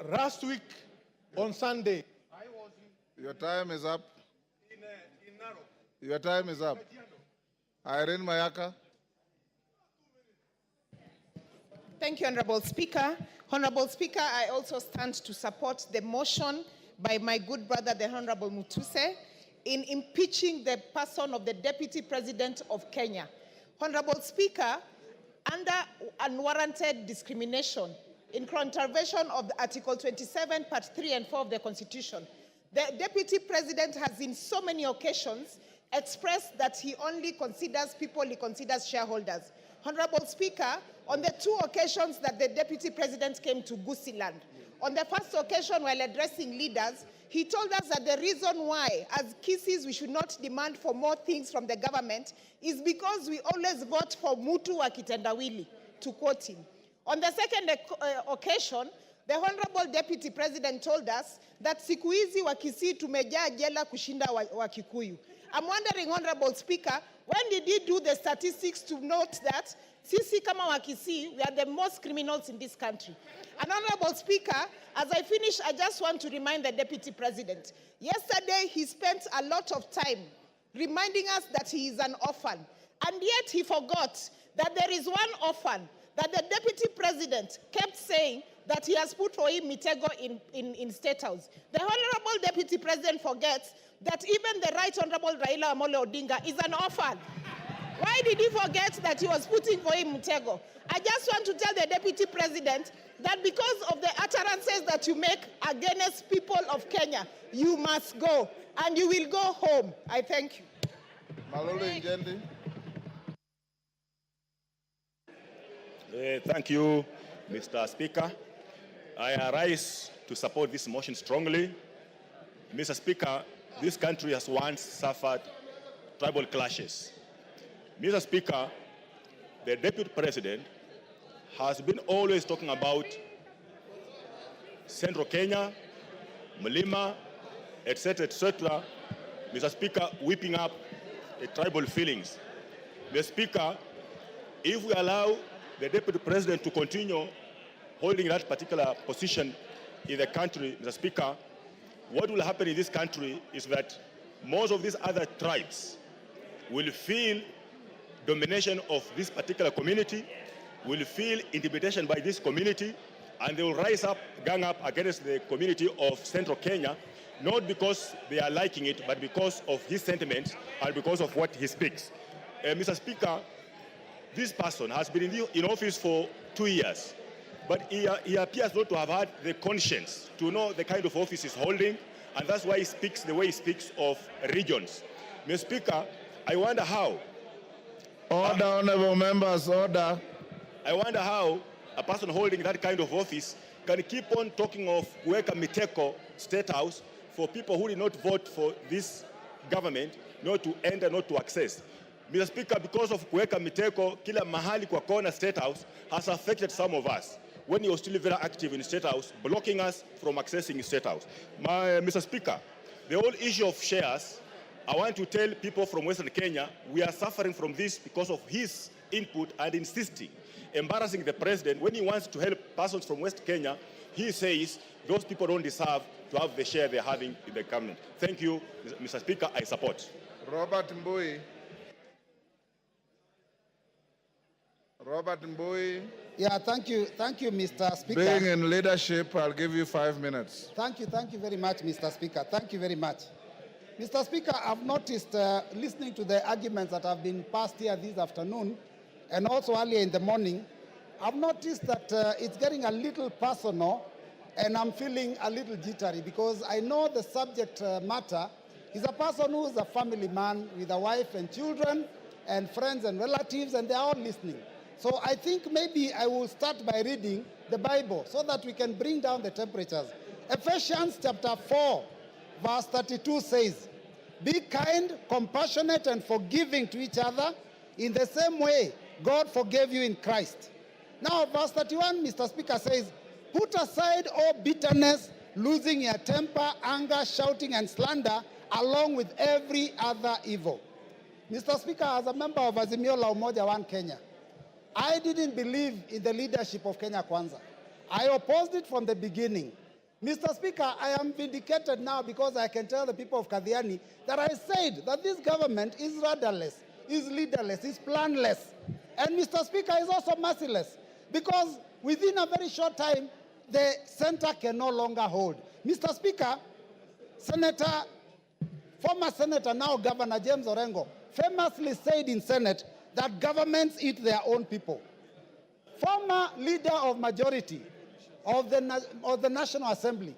last week on Sunday, I was in... Your time is up. In Nairobi. Your time is up. Irene Mayaka. Thank you, Honorable Speaker. Honorable Speaker, I also stand to support the motion by my good brother, the Honorable Mutuse, in impeaching the person of the Deputy President of Kenya. Honorable Speaker, under unwarranted discrimination, in contravention of Article 27, Part 3 and 4 of the Constitution, the Deputy President has in so many occasions expressed that he only considers people he considers shareholders. Honorable Speaker, on the two occasions that the Deputy President came to Gusiland, on the first occasion while addressing leaders, he told us that the reason why, as Kisses, we should not demand for more things from the government is because we always vote for Mutu wa kitendawili, to quote him. On the second occasion, the Honorable Deputy President told us that siku hizi wa Kisii tumejaa jela kushinda wa Kikuyu. I'm wondering, Honorable Speaker, when did he do the statistics to note that sisi kama wa Kisii, we are the most criminals in this country? And Honorable Speaker, as I finish, I just want to remind the Deputy President. Yesterday, he spent a lot of time reminding us that he is an orphan. And yet he forgot that there is one orphan that the Deputy President kept saying that he has put for him Mitego in State House. The Honorable Deputy President forgets that even the Right Honorable Raila Amolo Odinga is an orphan. Why did he forget that he was putting for him Mutego? I just want to tell the Deputy President that because of the utterances that you make against people of Kenya, you must go, and you will go home. I thank you. Malolo Njendi. Thank you, Mr. Speaker. I arise to support this motion strongly. Mr. Speaker, this country has once suffered tribal clashes. Mr. Speaker, the Deputy President has been always talking about Central Kenya, Mlima, etc., etc. Mr. Speaker, whipping up tribal feelings. Mr. Speaker, if we allow the Deputy President to continue holding that particular position in the country, Mr. Speaker, what will happen in this country is that most of these other tribes will feel domination of this particular community, will feel intimidation by this community, and they will rise up, gang up against the community of Central Kenya, not because they are liking it, but because of his sentiments and because of what he speaks. Mr. Speaker, this person has been in office for 2 years, but he appears not to have had the conscience to know the kind of office he's holding, and that's why he speaks the way he speaks of regions. Mr. Speaker, I wonder how. Order, honorable members, order. I wonder how a person holding that kind of office can keep on talking of Kuweka Miteko State House for people who did not vote for this government, not to enter, not to access. Mr. Speaker, because of Kuweka Miteko, kila mahali kwa kona State House has affected some of us when he was still very active in State House, blocking us from accessing State House. Mr. Speaker, the whole issue of shares, I want to tell people from Western Kenya, we are suffering from this because of his input and insisting, embarrassing the president. When he wants to help persons from West Kenya, he says those people don't deserve to have the share they're having in the government. Thank you, Mr. Speaker, I support. Robert Mbui. Robert Mbui. Yeah, thank you, Mr. Speaker. Being in leadership, I'll give you 5 minutes. Thank you very much, Mr. Speaker. Thank you very much. Mr. Speaker, I've noticed, listening to the arguments that have been passed here this afternoon, and also earlier in the morning, I've noticed that it's getting a little personal, and I'm feeling a little jittery, because I know the subject matter is a person who is a family man with a wife and children, and friends and relatives, and they're all listening. So I think maybe I will start by reading the Bible so that we can bring down the temperatures. Ephesians chapter 4, verse 32 says, "Be kind, compassionate, and forgiving to each other in the same way God forgave you in Christ." Now, verse 31, Mr. Speaker, says, "Put aside all bitterness, losing your temper, anger, shouting, and slander, along with every other evil." Mr. Speaker, as a member of Azimio la Umoja One Kenya, I didn't believe in the leadership of Kenya Kwanza. I opposed it from the beginning. Mr. Speaker, I am vindicated now because I can tell the people of Kathiani that I said that this government is rudderless, is leaderless, is planless. And Mr. Speaker, is also merciless, because within a very short time, the center can no longer hold. Mr. Speaker, former Senator, now Governor James Orengo, famously said in Senate that governments eat their own people. Former leader of majority of the National Assembly,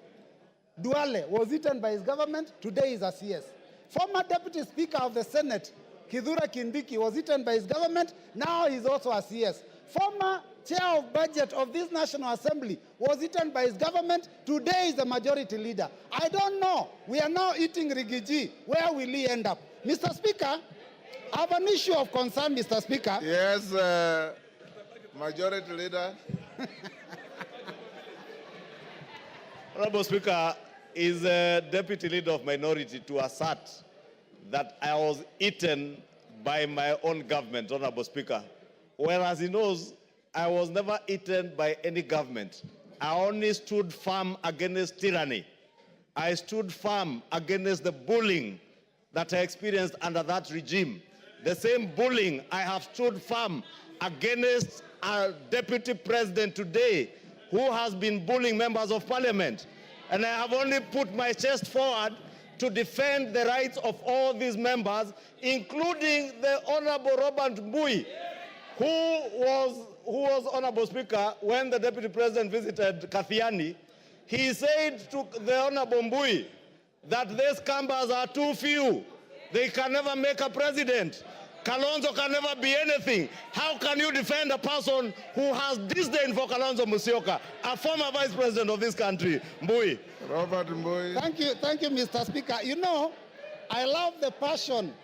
Duale, was eaten by his government. Today is a CS. Former Deputy Speaker of the Senate, Kithure Kindiki, was eaten by his government. Now he's also a CS. Former Chair of Budget of this National Assembly was eaten by his government. Today is the majority leader. I don't know. We are now eating Rigathi. Where will he end up? Mr. Speaker, I have an issue of concern, Mr. Speaker. Yes, Majority Leader. Honorable Speaker, is a Deputy Leader of Minority to assert that I was eaten by my own government, Honorable Speaker. Whereas he knows I was never eaten by any government. I only stood firm against tyranny. I stood firm against the bullying that I experienced under that regime. The same bullying I have stood firm against a Deputy President today who has been bullying members of parliament. And I have only put my chest forward to defend the rights of all these members, including the Honorable Robert Mbui, who was Honorable Speaker, when the Deputy President visited Kathiani. He said to the Honorable Mbui that these Kambas are too few. They can never make a president. Kalonzo can never be anything. How can you defend a person who has disdain for Kalonzo Musyoka, a former vice president of this country, Mbui? Robert Mbui. Thank you, Mr. Speaker. You know, I love the passion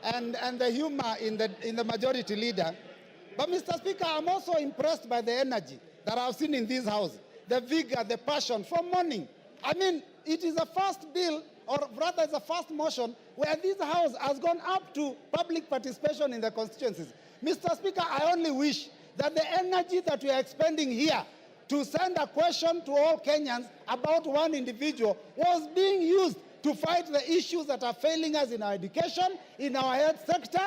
and the humor in the majority leader. But Mr. Speaker, I'm also impressed by the energy that I've seen in this house, the vigor, the passion from morning. I mean, it is a first bill, or rather it's a first motion, where this House has gone up to public participation in the constituencies. Mr. Speaker, I only wish that the energy that we are expending here to send a question to all Kenyans about one individual was being used to fight the issues that are failing us in our education, in our health sector.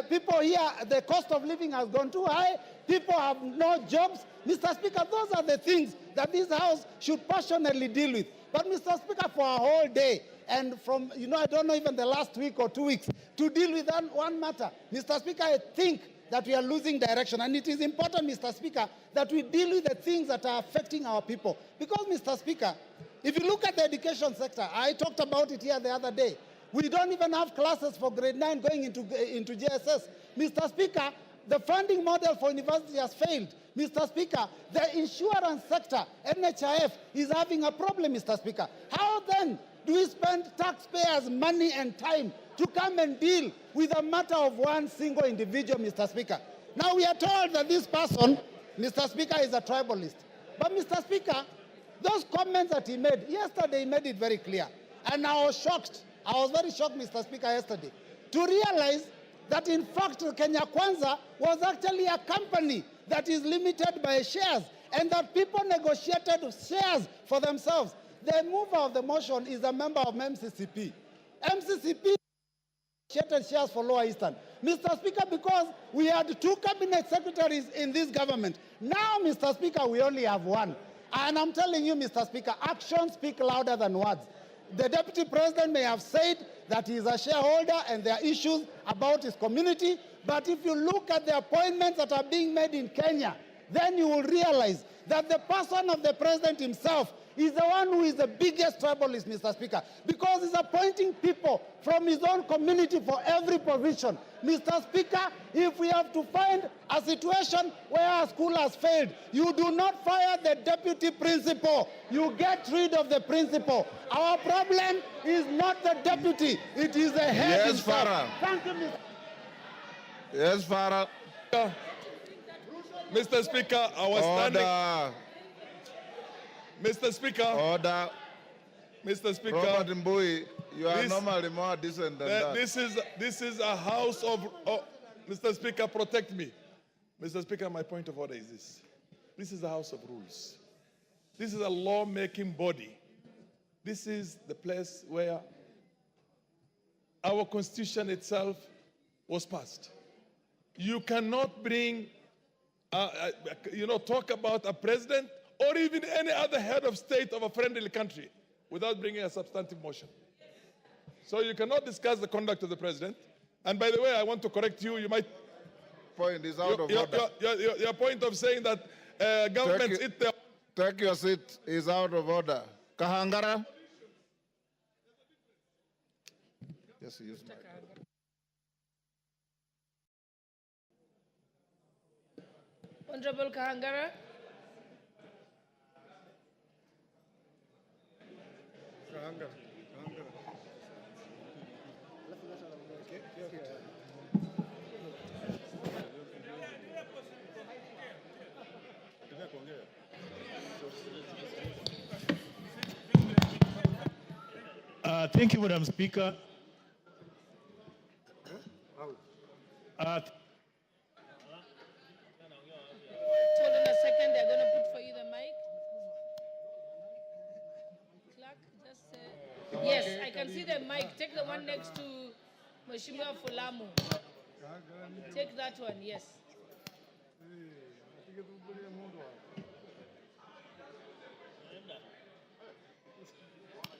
People here, the cost of living has gone too high. People have no jobs. Mr. Speaker, those are the things that this House should passionately deal with. But Mr. Speaker, for a whole day, and from, I don't know, even the last week or 2 weeks, to deal with one matter, Mr. Speaker, I think that we are losing direction. And it is important, Mr. Speaker, that we deal with the things that are affecting our people. Because, Mr. Speaker, if you look at the education sector, I talked about it here the other day. We don't even have classes for grade 9 going into JSS. Mr. Speaker, the funding model for university has failed. Mr. Speaker, the insurance sector, NHIF, is having a problem, Mr. Speaker. How then do we spend taxpayers' money and time to come and deal with a matter of one single individual, Mr. Speaker? Now we are told that this person, Mr. Speaker, is a tribalist. But, Mr. Speaker, those comments that he made, yesterday he made it very clear. And I was shocked. I was very shocked, Mr. Speaker, yesterday, to realize that, in fact, Kenya Kwanza was actually a company that is limited by shares, and that people negotiated shares for themselves. The mover of the motion is a member of MCCP. MCCP negotiated shares for Lower Eastern. Mr. Speaker, because we had 2 cabinet secretaries in this government. Now, Mr. Speaker, we only have 1. And I'm telling you, Mr. Speaker, actions speak louder than words. The Deputy President may have said that he is a shareholder and there are issues about his community, but if you look at the appointments that are being made in Kenya, then you will realize that the person of the President himself is the one who is the biggest tribalist, Mr. Speaker, because he's appointing people from his own community for every position. Mr. Speaker, if we have to find a situation where a school has failed, you do not fire the deputy principal. You get rid of the principal. Our problem is not the deputy. It is the head himself. Farah. Thank you, Mr. Yes, Farah. Mr. Speaker, I was standing. Mr. Speaker. Order. Mr. Speaker. Robert Mbui, you are normally more decent than that. This is a house of. Mr. Speaker, protect me. Mr. Speaker, my point of order is this. This is a house of rules. This is a law-making body. This is the place where our constitution itself was passed. You cannot bring, talk about a president or even any other head of state of a friendly country without bringing a substantive motion. So you cannot discuss the conduct of the president. And by the way, I want to correct you. You might... Point is out of order. Your point of saying that governments... Take your seat is out of order. Kahangara? Yes, use my... Honorable Kahangara. Thank you, Madam Speaker. Hold on a second, they're going to put for you the mic. Clark, just say. Yes, I can see the mic. Take the one next to Mheshimiwa Fulamu. Take that one, yes.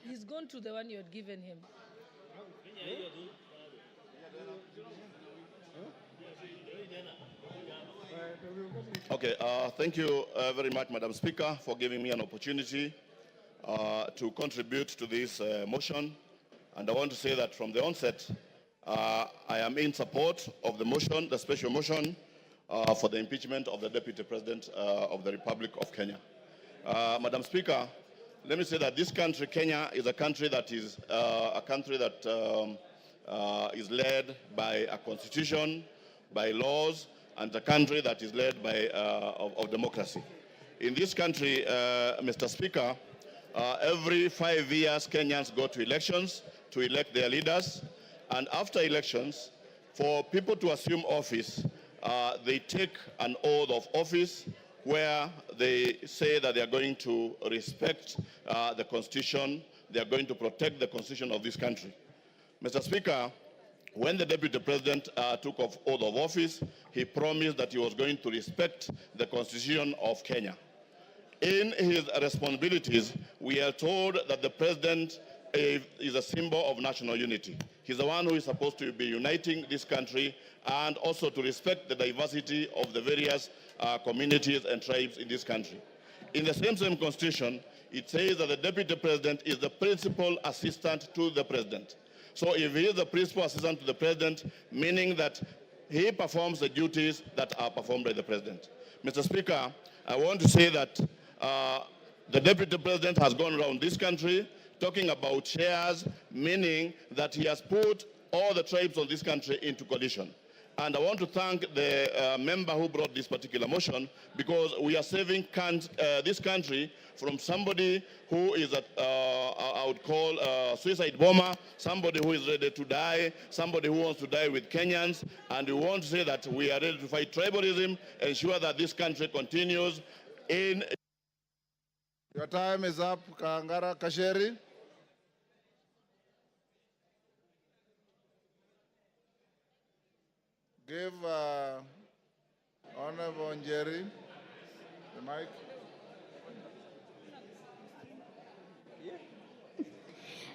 He's gone to the one you had given him. Okay, thank you very much, Madam Speaker, for giving me an opportunity to contribute to this motion. And I want to say that from the onset, I am in support of the motion, the special motion for the impeachment of the Deputy President of the Republic of Kenya. Madam Speaker, let me say that this country, Kenya, is a country that is is led by a constitution, by laws, and a country that is led by of democracy. In this country, Mr. Speaker, every 5 years, Kenyans go to elections to elect their leaders. And after elections, for people to assume office, they take an oath of office where they say that they are going to respect the Constitution, they are going to protect the Constitution of this country. Mr. Speaker, when the Deputy President took oath of office, he promised that he was going to respect the Constitution of Kenya. In his responsibilities, we are told that the President is a symbol of national unity. He's the one who is supposed to be uniting this country and also to respect the diversity of the various communities and tribes in this country. In the same Constitution, it says that the Deputy President is the principal assistant to the President. So if he is the principal assistant to the President, meaning that he performs the duties that are performed by the President. Mr. Speaker, I want to say that the Deputy President has gone around this country talking about shares, meaning that he has put all the tribes of this country into coalition. And I want to thank the member who brought this particular motion, because we are saving this country from somebody who is, I would call a suicide bomber, somebody who is ready to die, somebody who wants to die with Kenyans. And we want to say that we are ready to fight tribalism, ensure that this country continues in... Your time is up, Kangara Kasheri. Give Honorable Njeri the mic.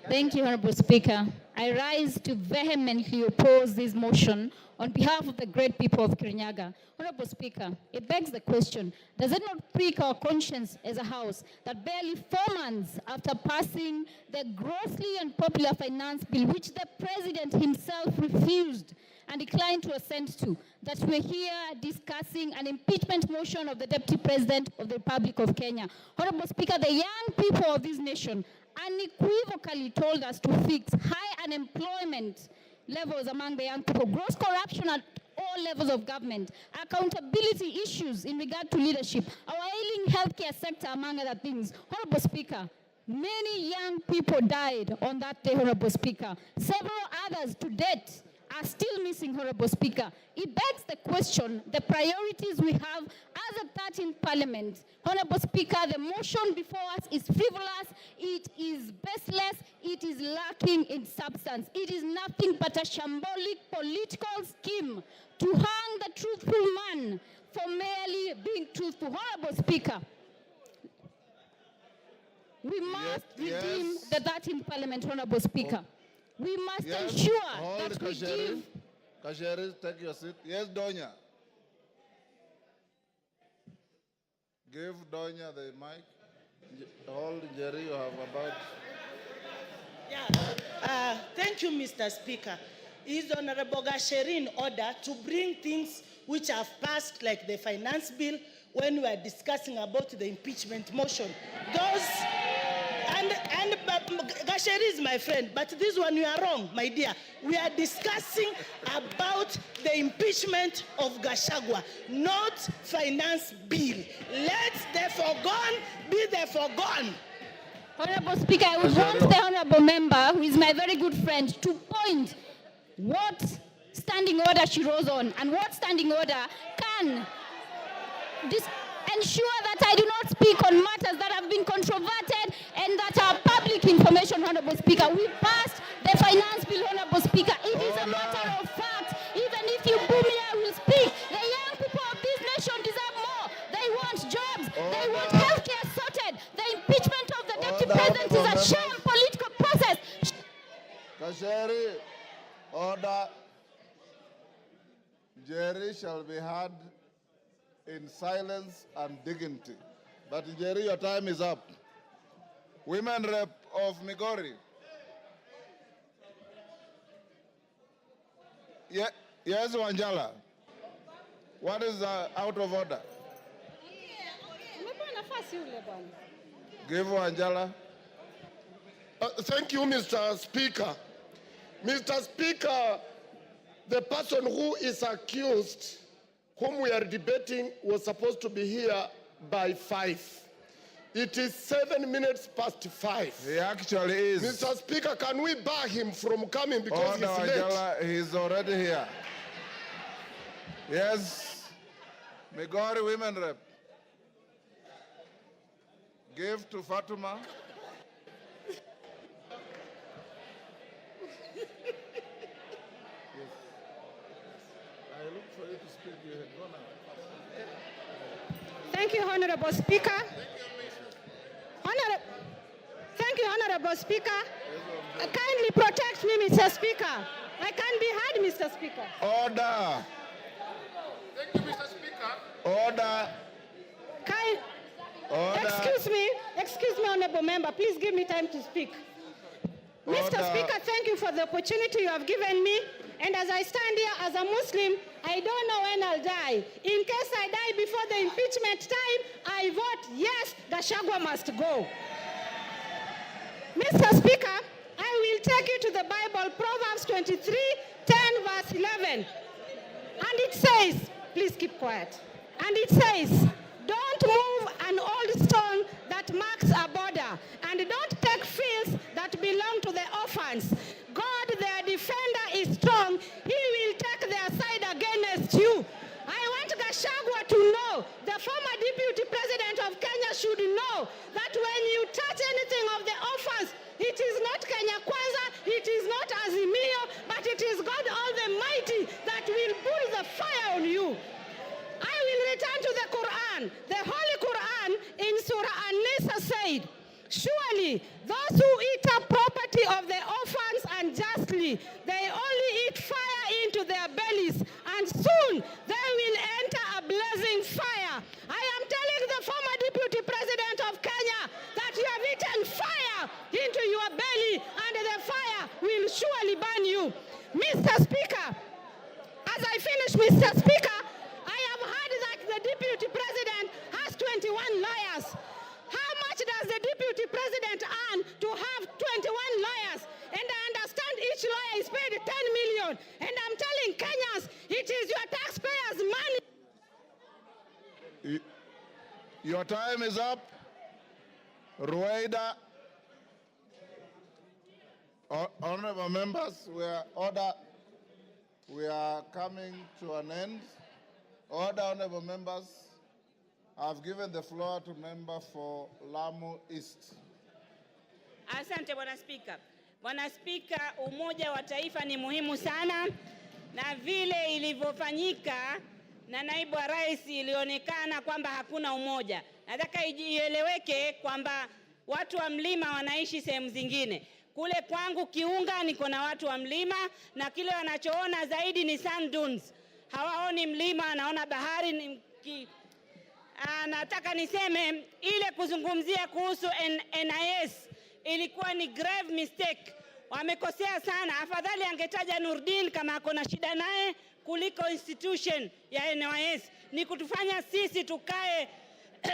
Thank you, Honorable Speaker. I rise to vehemently oppose this motion on behalf of the great people of Kirinyaga. Honorable Speaker, it begs the question, does it not prick our conscience as a House that barely 4 months after passing the grossly unpopular finance bill, which the President himself refused and declined to assent to, that we're here discussing an impeachment motion of the Deputy President of the Republic of Kenya? Honorable Speaker, the young people of this nation unequivocally told us to fix high unemployment levels among the young people, gross corruption at all levels of government, accountability issues in regard to leadership, our ailing healthcare sector, among other things. Honorable Speaker, many young people died on that day, Honorable Speaker. Several others to date are still missing, Honorable Speaker. It begs the question, the priorities we have as a 13th Parliament. Honorable Speaker, the motion before us is frivolous, it is baseless, it is lacking in substance. It is nothing but a shambolic political scheme to hang the truthful man for merely being truthful. Honorable Speaker, we must redeem the 13th Parliament, Honorable Speaker. We must ensure that we give... Kasheri, take your seat. Yes, Donya. Give Donya the mic. Hold, Jerry, you have about... Yeah. Thank you, Mr. Speaker. Is Honorable Gachagua in order to bring things which have passed, like the finance bill, when we are discussing about the impeachment motion? Those... And Gachagua is my friend, but this one you are wrong, my dear. We are discussing about the impeachment of Gachagua, not finance bill. Let the forgone be the forgone. Honorable Speaker, I would want the honorable member, who is my very good friend, to point what standing order she rose on and what standing order can ensure that I do not speak on matters that have been controverted and that are public information, Honorable Speaker. We passed the finance bill, Honorable Speaker. It is a matter of fact. Even if you boo me, I will speak. The young people of this nation deserve more. They want jobs. They want healthcare sorted. The impeachment of the Deputy President is a sham political process. Kasheri, order. Jerry shall be heard in silence and dignity. But Jerry, your time is up. Women Rep of Migori. Yes, Wanjala. What is out of order? Give Wanjala. Thank you, Mr. Speaker. Mr. Speaker, the person who is accused, whom we are debating, was supposed to be here by 5. It is 7 minutes past 5. He actually is. Mr. Speaker, can we bar him from coming because he's late? Wajala, he's already here. Yes. Migori Women Rep. Give to Fatuma. I look for you to speak. You had gone out. Thank you, Honorable Speaker. Thank you, Honorable Speaker. Kindly protect me, Mr. Speaker. I can't be heard, Mr. Speaker. Order. Thank you, Mr. Speaker. Order. Order. Excuse me, Honorable Member. Please give me time to speak. Mr. Speaker, thank you for the opportunity you have given me. And as I stand here as a Muslim, I don't know when I'll die. In case I die before the impeachment time, I vote yes, Gachagua must go. Mr. Speaker, I will take you to the Bible, Proverbs 23:10, verse 11. And it says, please keep quiet. And it says, don't move an old stone that marks a border, and don't take fields that belong to the orphans. God, their defender, is strong. He will take their side against you. I want Gachagua to know, the former deputy president of Kenya should know that when you touch anything of the orphans, it is not Kenya Kwanza, it is not Azimio, but it is God Almighty that will put the fire on you. I will return to the Quran. The Holy Quran in Surah An-Nisa said, surely those who eat up property of the orphans unjustly, they only eat fire into their bellies, and soon they will enter a blazing fire. I am telling the former deputy president of Kenya that you have eaten fire into your belly, and the fire will surely burn you. Mr. Speaker, as I finish, Mr. Speaker, I have heard that the deputy president has 21 lawyers. How much does the deputy president earn to have 21 lawyers? And I understand each lawyer is paid 10 million. And I'm telling Kenyans, it is your taxpayers' money. Your time is up. Rueda. Honorable members, we are coming to an end. Order, honorable members. I've given the floor to member for Lamu East. Asante Bwana Spika. Bwana Spika, umoja wa taifa ni muhimu sana, na vile ilivyofanyika na naibu wa rais ilionekana kwamba hakuna umoja. Nataka ieleweke kwamba watu wa mlima wanaishi sehemu zingine. Kule kwangu Kiunga niko na watu wa mlima, na kile wanachoona zaidi ni sand dunes. Hawaoni mlima, wanaona bahari. Nataka niseme ile kuzungumzia kuhusu NIS ilikuwa ni grave mistake. Wamekosea sana. Afadhali angetaja Nurdin kama akona shida naye kuliko institution ya NIS. Ni kutufanya sisi tukae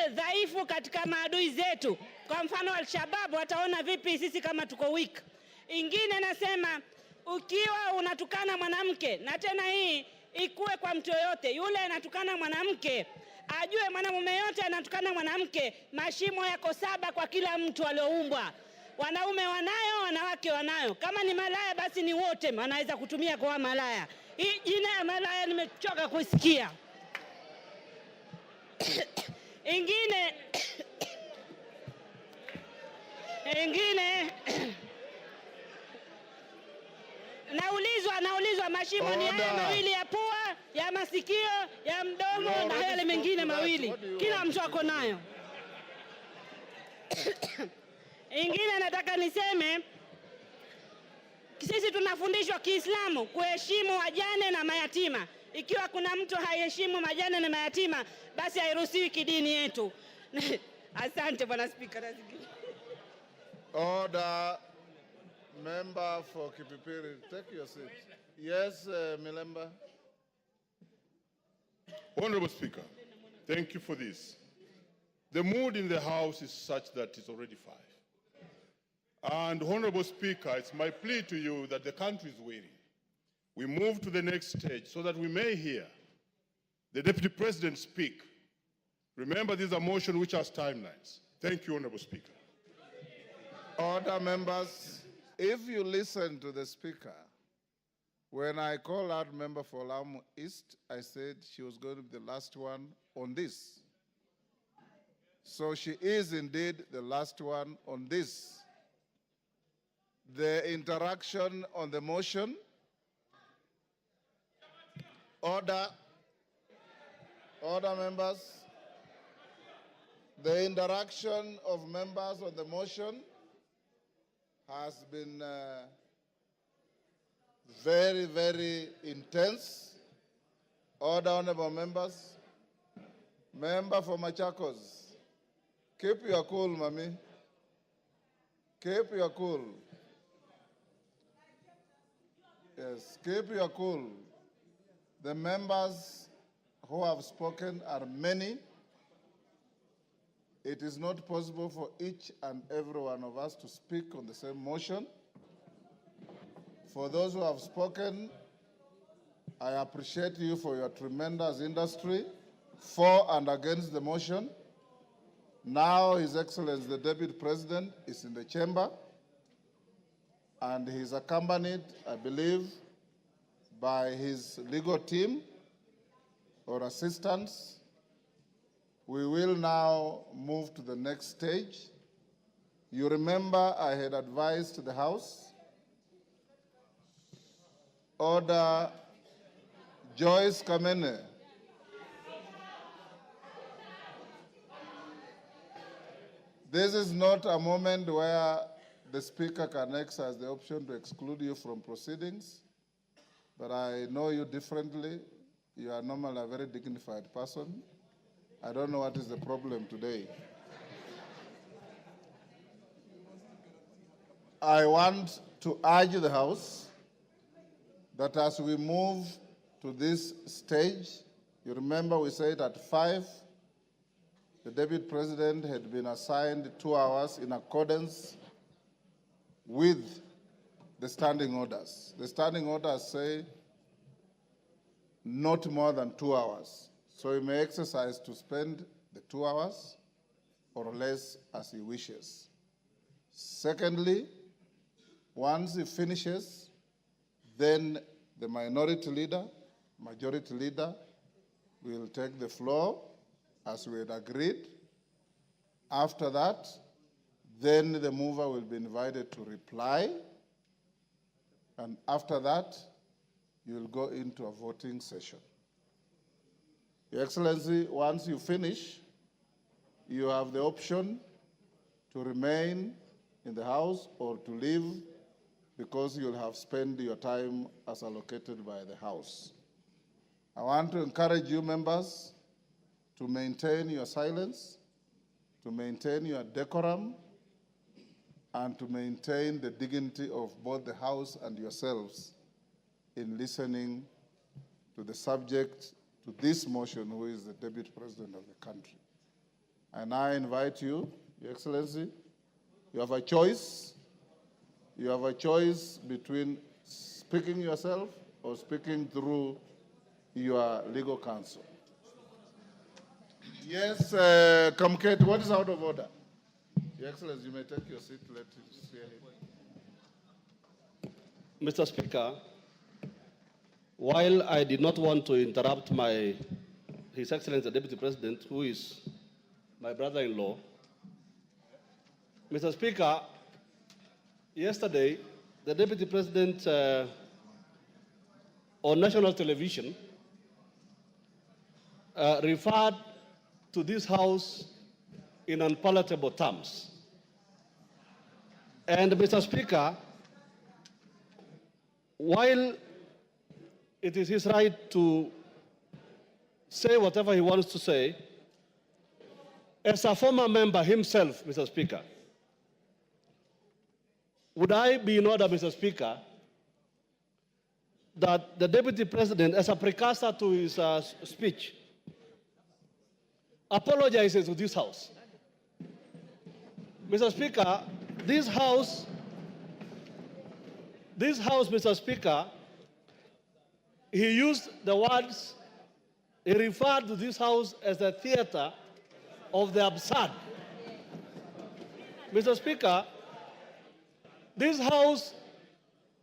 dhaifu katika maadui zetu. Kwa mfano Al-Shabaab wataona vipi sisi kama tuko weak. Ingine nasema, ukiwa unatukana mwanamke, na tena hii ikuwe kwa mtu yoyote, yule anatukana mwanamke ajue mwanamume yote anatukana mwanamke, mashimo yako 7 kwa kila mtu alioumbwa. Wanaume wanayo, wanawake wanayo. Kama ni malaya basi ni wote wanaweza kutumia kwa malaya. Hii jina ya malaya nimechoka kusikia. Ingine naulizwa mashimo ni haya mawili ya pua, ya masikio, ya mdomo na yale mengine mawili. Kila mtu ako nayo. Ingine nataka niseme, sisi tunafundishwa Kiislamu kuheshimu wajane na mayatima. Ikiwa kuna mtu haiheshimu majane na mayatima, basi hairuhusiwi kidini yetu. Asante Bwana Spika. Order. Member for Kipipiri, take your seat. Yes, Milemba. Honorable Speaker, thank you for this. The mood in the House is such that it's already 5. And Honorable Speaker, it's my plea to you that the country is waiting. We move to the next stage so that we may hear the Deputy President speak. Remember, this is a motion which has timelines. Thank you, Honorable Speaker. Order, members. If you listen to the Speaker, when I called out member for Lamu East, I said she was going to be the last one on this. So she is indeed the last one on this. The interaction on the motion. Order. Order, members. The interaction of members on the motion has been very, very intense. Order, honorable members. Member for Machakos, keep your cool, mommy. Keep your cool. Yes, keep your cool. The members who have spoken are many. It is not possible for each and every one of us to speak on the same motion. For those who have spoken, I appreciate you for your tremendous industry for and against the motion. Now, His Excellency, the Deputy President, is in the chamber, and he's accompanied, I believe, by his legal team or assistants. We will now move to the next stage. You remember I had advised the House, Order Joyce Kamene. This is not a moment where the Speaker can exercise the option to exclude you from proceedings, but I know you differently. You are normally a very dignified person. I don't know what is the problem today. I want to urge the House that as we move to this stage, you remember we said at 5, the Deputy President had been assigned 2 hours in accordance with the standing orders. The standing orders say not more than 2 hours. So he may exercise to spend the 2 hours or less as he wishes. Secondly, once he finishes, then the minority leader, majority leader will take the floor as we had agreed. After that, then the mover will be invited to reply. And after that, you will go into a voting session. Your Excellency, once you finish, you have the option to remain in the House or to leave because you'll have spent your time as allocated by the House. I want to encourage you members to maintain your silence, to maintain your decorum, and to maintain the dignity of both the House and yourselves in listening to the subject to this motion, who is the Deputy President of the country. And I invite you, Your Excellency, you have a choice. You have a choice between speaking yourself or speaking through your legal counsel. Yes, Kamket, what is out of order? Your Excellency, you may take your seat. Let us hear him. Mr. Speaker, while I did not want to interrupt His Excellency the Deputy President, who is my brother-in-law, Mr. Speaker, yesterday the Deputy President on national television referred to this House in unpalatable terms. And Mr. Speaker, while it is his right to say whatever he wants to say, as a former member himself, Mr. Speaker, would I be in order, Mr. Speaker, that the Deputy President, as a precursor to his speech, apologizes to this House? Mr. Speaker, this House, Mr. Speaker, he used the words, he referred to this House as a theater of the absurd. Mr. Speaker, this House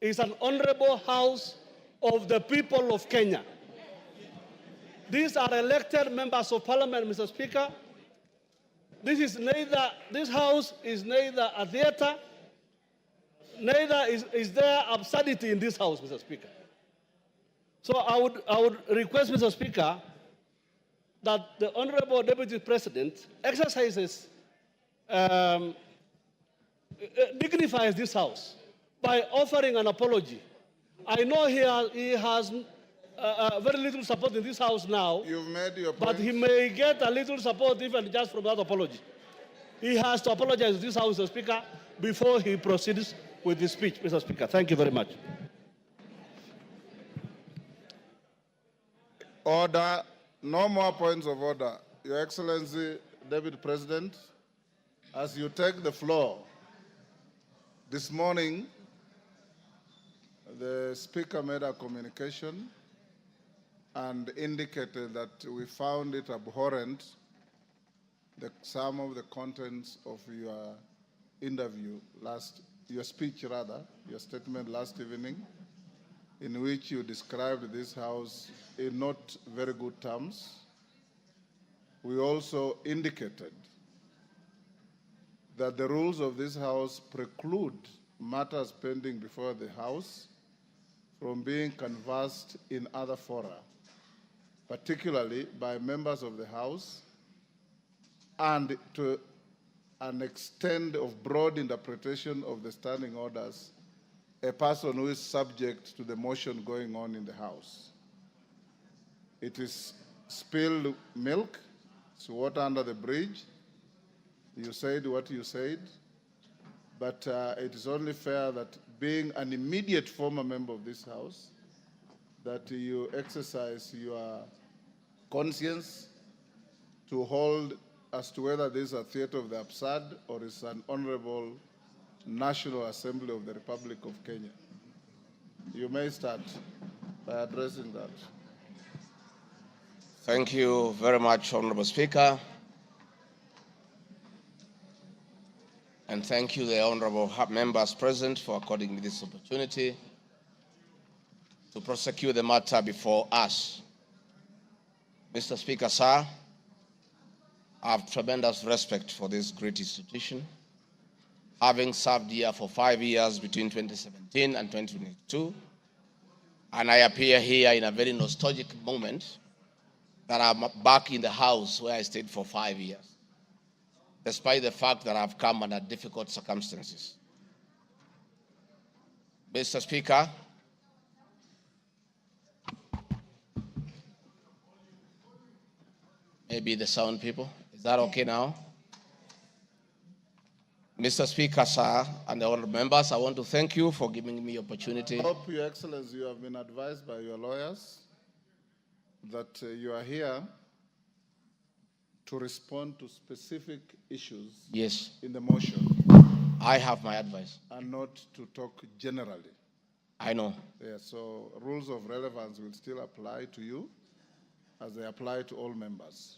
is an honorable House of the people of Kenya. These are elected members of Parliament, Mr. Speaker. This House is neither a theater, neither is there absurdity in this House, Mr. Speaker. So I would request, Mr. Speaker, that the Honorable Deputy President exercises, dignifies this House by offering an apology. I know he has very little support in this House now. You've made your point. But he may get a little support even just from that apology. He has to apologize to this House, Mr. Speaker, before he proceeds with his speech, Mr. Speaker. Thank you very much. Order. No more points of order. Your Excellency, Deputy President, as you take the floor, this morning, the Speaker made a communication and indicated that we found it abhorrent, some of the contents of your interview your speech rather, your statement last evening, in which you described this House in not very good terms. We also indicated that the rules of this House preclude matters pending before the House from being canvassed in other fora, particularly by members of the House, and to an extent of broad interpretation of the standing orders, a person who is subject to the motion going on in the House. It is spilled milk, it's water under the bridge. You said what you said, but it is only fair that being an immediate former member of this House, that you exercise your conscience to hold as to whether this is a theater of the absurd or is an honorable National Assembly of the Republic of Kenya. You may start by addressing that. Thank you very much, Honorable Speaker. And thank you, the honorable members present, for according me this opportunity to prosecute the matter before us. Mr. Speaker, sir, I have tremendous respect for this great institution. Having served here for 5 years between 2017 and 2022, and I appear here in a very nostalgic moment that I'm back in the House where I stayed for 5 years, despite the fact that I've come under difficult circumstances. Mr. Speaker, maybe the sound people, is that okay now? Mr. Speaker, sir, and the honorable members, I want to thank you for giving me the opportunity. I hope, Your Excellency, you have been advised by your lawyers that you are here to respond to specific issues in the motion. I have my advice. And not to talk generally. I know. Yeah, so rules of relevance will still apply to you as they apply to all members.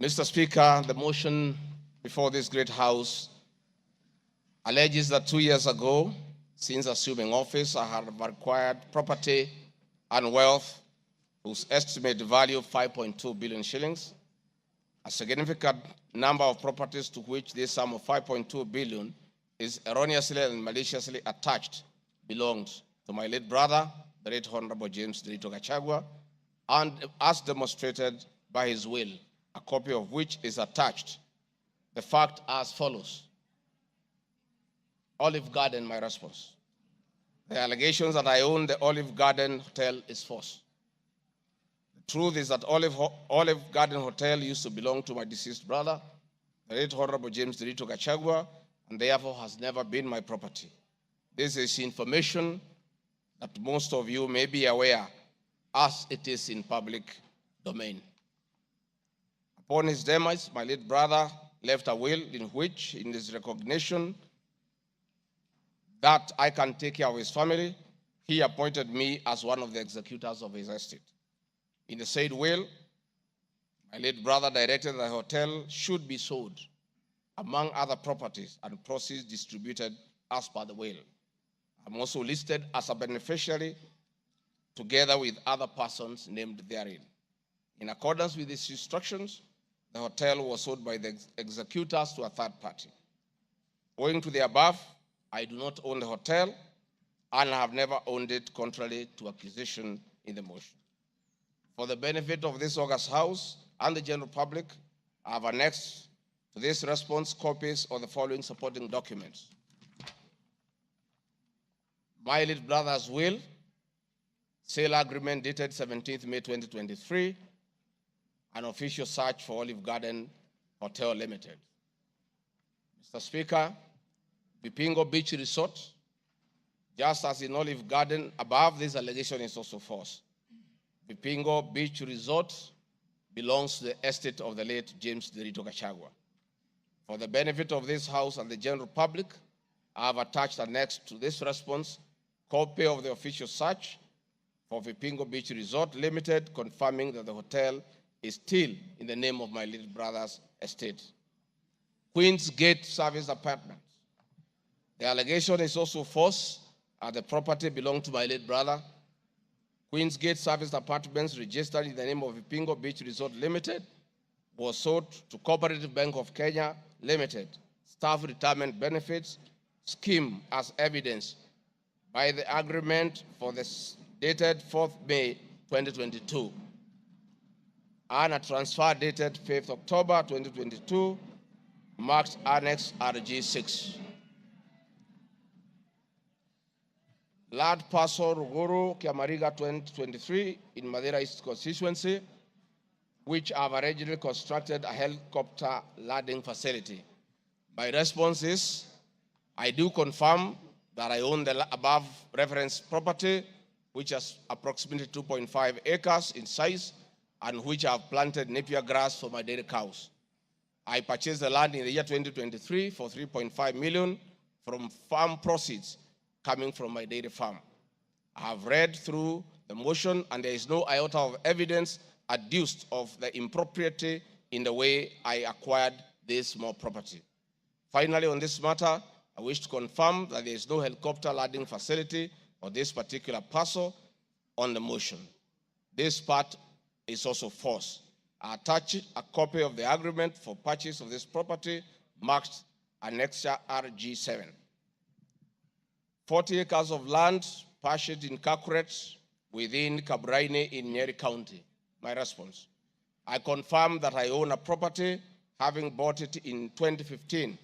Mr. Speaker, the motion before this great House alleges that 2 years ago, since assuming office, I have acquired property and wealth whose estimated value of 5.2 billion shillings. A significant number of properties to which this sum of 5.2 billion is erroneously and maliciously attached belonged to my late brother, the late Honorable James Gachagua, and as demonstrated by his will, a copy of which is attached. The fact as follows. Olive Garden, my response. The allegations that I own the Olive Garden Hotel is false. The truth is that Olive Garden Hotel used to belong to my deceased brother, the late Honorable James Gachagua, and therefore has never been my property. This is information that most of you may be aware as it is in public domain. Upon his demise, my late brother left a will in which, in his recognition that I can take care of his family, he appointed me as one of the executors of his estate. In the said will, My late brother directed the hotel should be sold, among other properties, and proceeds distributed as per the will. I'm also listed as a beneficiary together with other persons named therein. In accordance with these instructions, the hotel was sold by the executors to a third party. Owing to the above, I do not own the hotel and have never owned it contrary to accusation in the motion. For the benefit of this August House and the general public, I have annexed to this response copies of the following supporting documents. My late brother's will, sale agreement dated 17th May 2023, an official search for Olive Garden Hotel Limited. Mr. Speaker, Vipingo Beach Resort, just as in Olive Garden, above this allegation is also false. Vipingo Beach Resort belongs to the estate of the late James Derito Gachagua. For the benefit of this House and the general public, I have attached annexed to this response copy of the official search for Vipingo Beach Resort Limited, confirming that the hotel is still in the name of my little brother's estate. Queen's Gate Service Apartments. The allegation is also false, as the property belonged to my late brother. Queen's Gate Service Apartments, registered in the name of Vipingo Beach Resort Limited, was sold to Cooperative Bank of Kenya Limited, Staff Retirement Benefits Scheme, as evidenced by the agreement for this dated 4th May 2022, and a transfer dated 5th October 2022, marked Annex RG6. Land parcel Ruguru, Kiamariga 2023 in Madeira East constituency, which have originally constructed a helicopter landing facility. My response is, I do confirm that I own the above referenced property, which is approximately 2.5 acres in size, and which I have planted napier grass for my dairy cows. I purchased the land in the year 2023 for 3.5 million from farm proceeds coming from my dairy farm. I have read through the motion, and there is no iota of evidence adduced of the impropriety in the way I acquired this small property. Finally, on this matter, I wish to confirm that there is no helicopter landing facility for this particular parcel on the motion. This part is also false. I attach a copy of the agreement for purchase of this property marked Annexure RG7. 40 acres of land purchased in Kakuret within Kabraine in Nyeri County. My response, I confirm that I own a property, having bought it in 2015,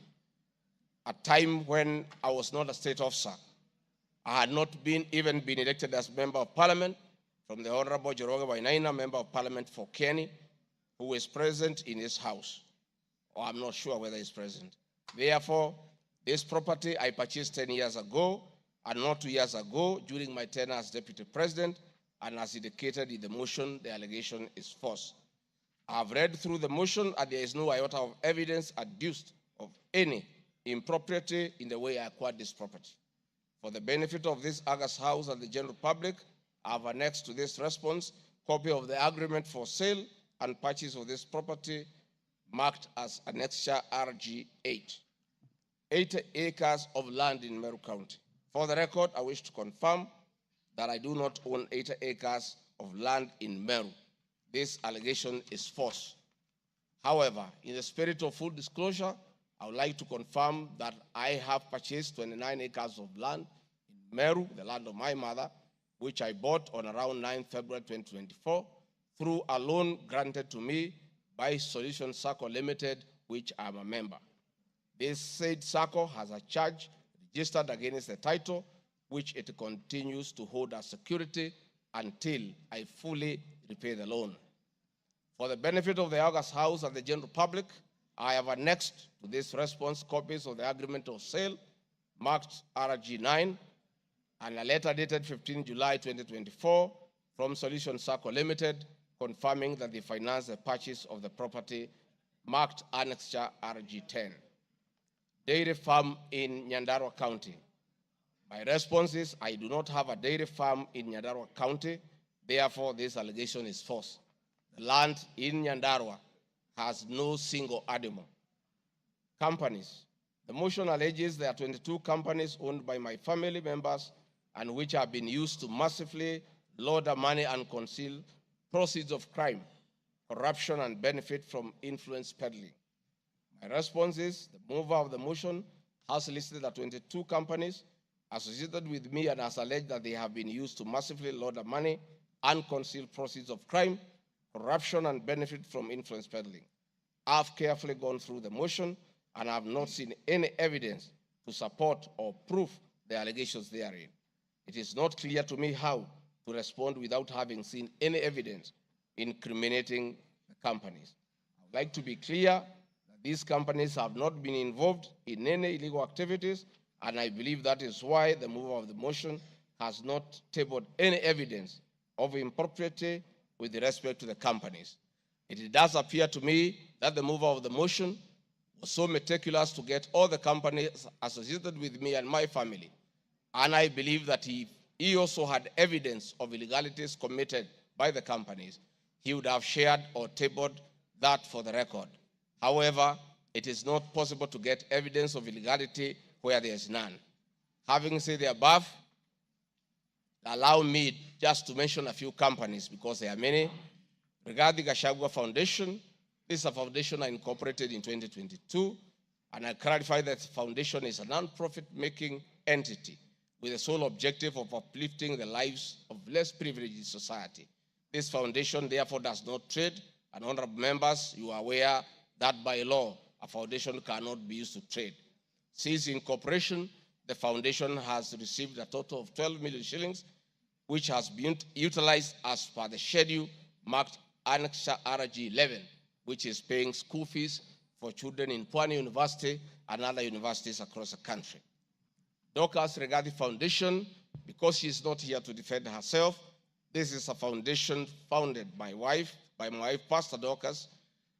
a time when I was not a state officer. I had not even been elected as Member of Parliament from the Honorable Joroge Wainaina, Member of Parliament for Kenny, who is present in this House, or I'm not sure whether he's present. Therefore, this property I purchased 10 years ago, and not 2 years ago during my tenure as Deputy President, and as indicated in the motion, the allegation is false. I have read through the motion, and there is no iota of evidence adduced of any impropriety in the way I acquired this property. For the benefit of this August House and the general public, I have annexed to this response copy of the agreement for sale and purchase of this property marked as Annexure RG8. 80 acres of land in Meru County. For the record, I wish to confirm that I do not own 80 acres of land in Meru. This allegation is false. However, in the spirit of full disclosure, I would like to confirm that I have purchased 29 acres of land in Meru, the land of my mother, which I bought on around 9 February 2024 through a loan granted to me by Solution Circle Limited, which I am a member. This said circle has a charge registered against the title, which it continues to hold as security until I fully repay the loan. For the benefit of the August House and the general public, I have annexed to this response copies of the agreement of sale marked RG9 and a letter dated 15 July 2024 from Solution Circle Limited, confirming that they financed the purchase of the property marked Annexure RG10. Dairy farm in Nyandarua County. My response is, I do not have a dairy farm in Nyandarua County. Therefore, this allegation is false. The land in Nyandarua has no single animal. Companies. The motion alleges there are 22 companies owned by my family members and which have been used to massively launder money and conceal proceeds of crime, corruption, and benefit from influence peddling. My response is the mover of the motion has listed the 22 companies associated with me and has alleged that they have been used to massively launder money and conceal proceeds of crime, corruption, and benefit from influence peddling. I've carefully gone through the motion and have not seen any evidence to support or prove the allegations therein. It is not clear to me how to respond without having seen any evidence incriminating the companies. I would like to be clear that these companies have not been involved in any illegal activities, and I believe that is why the mover of the motion has not tabled any evidence of impropriety with respect to the companies. It does appear to me that the mover of the motion was so meticulous to get all the companies associated with me and my family, and I believe that he also had evidence of illegalities committed by the companies, he would have shared or tabled that for the record. However, it is not possible to get evidence of illegality where there is none. Having said the above, allow me just to mention a few companies because there are many. Rigathi Gachagua Foundation, this is a foundation I incorporated in 2022, and I clarify that the foundation is a non-profit making entity with the sole objective of uplifting the lives of less privileged in society. This foundation therefore does not trade, and honorable members, you are aware that by law, a foundation cannot be used to trade. Since incorporation, the foundation has received a total of 12 million shillings, which has been utilized as per the schedule marked Annex RG 11, which is paying school fees for children in Pwani University and other universities across the country. Dorcas Rigathi Foundation, because she is not here to defend herself, this is a foundation founded by my wife, Pastor Dorcas,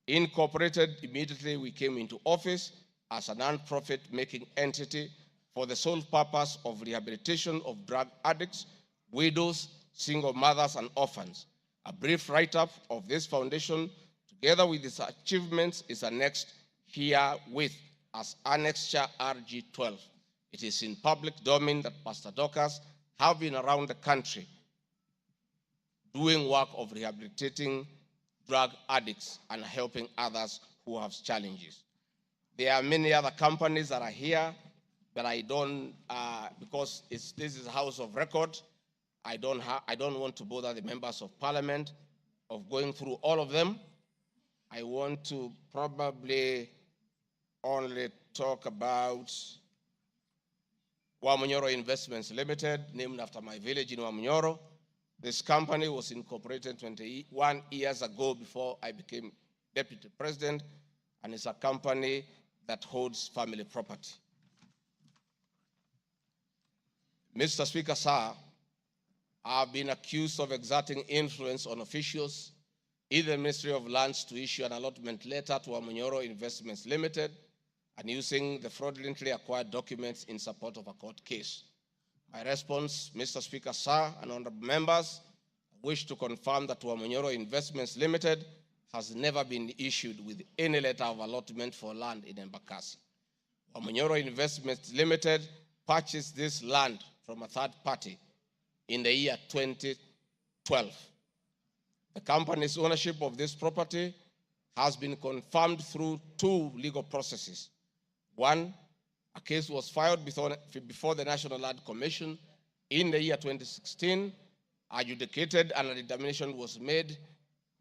incorporated immediately we came into office as a non-profit making entity for the sole purpose of rehabilitation of drug addicts, widows, single mothers, and orphans. A brief write-up of this foundation, together with its achievements, is annexed herewith as Annexure RG 12. It is in public domain that Pastor Dorcas have been around the country doing work of rehabilitating drug addicts and helping others who have challenges. There are many other companies that are here, but I don't, because this is a house of record, I don't want to bother the members of parliament of going through all of them. I want to probably only talk about Wamunyoro Investments Limited, named after my village in Wamunyoro. This company was incorporated 21 years ago before I became deputy president, and it's a company that holds family property. Mr. Speaker, sir, I've been accused of exerting influence on officials in the Ministry of Lands to issue an allotment letter to Wamunyoro Investments Limited and using the fraudulently acquired documents in support of a court case. My response, Mr. Speaker, sir, and honorable members, I wish to confirm that Wamunyoro Investments Limited has never been issued with any letter of allotment for land in Embakasi. Wamunyoro Investments Limited purchased this land from a third party in the year 2012. The company's ownership of this property has been confirmed through two legal processes. One, a case was filed before the National Land Commission in the year 2016, adjudicated, and a determination was made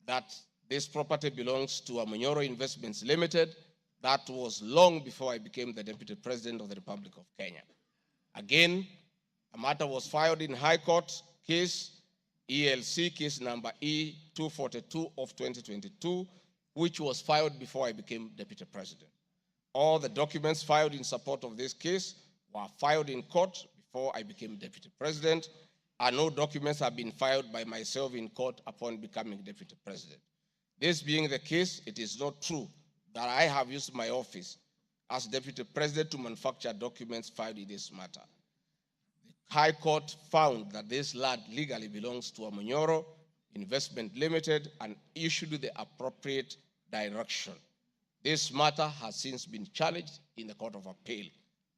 that this property belongs to Wamunyoro Investments Limited. That was long before I became the Deputy President of the Republic of Kenya. Again, a matter was filed in High Court, case ELC, case number E242 of 2022, which was filed before I became Deputy President. All the documents filed in support of this case were filed in court before I became Deputy President, and no documents have been filed by myself in court upon becoming Deputy President. This being the case, it is not true that I have used my office as Deputy President to manufacture documents filed in this matter. The High Court found that this land legally belongs to Wamunyoro Investment Limited and issued the appropriate direction. This matter has since been challenged in the Court of Appeal.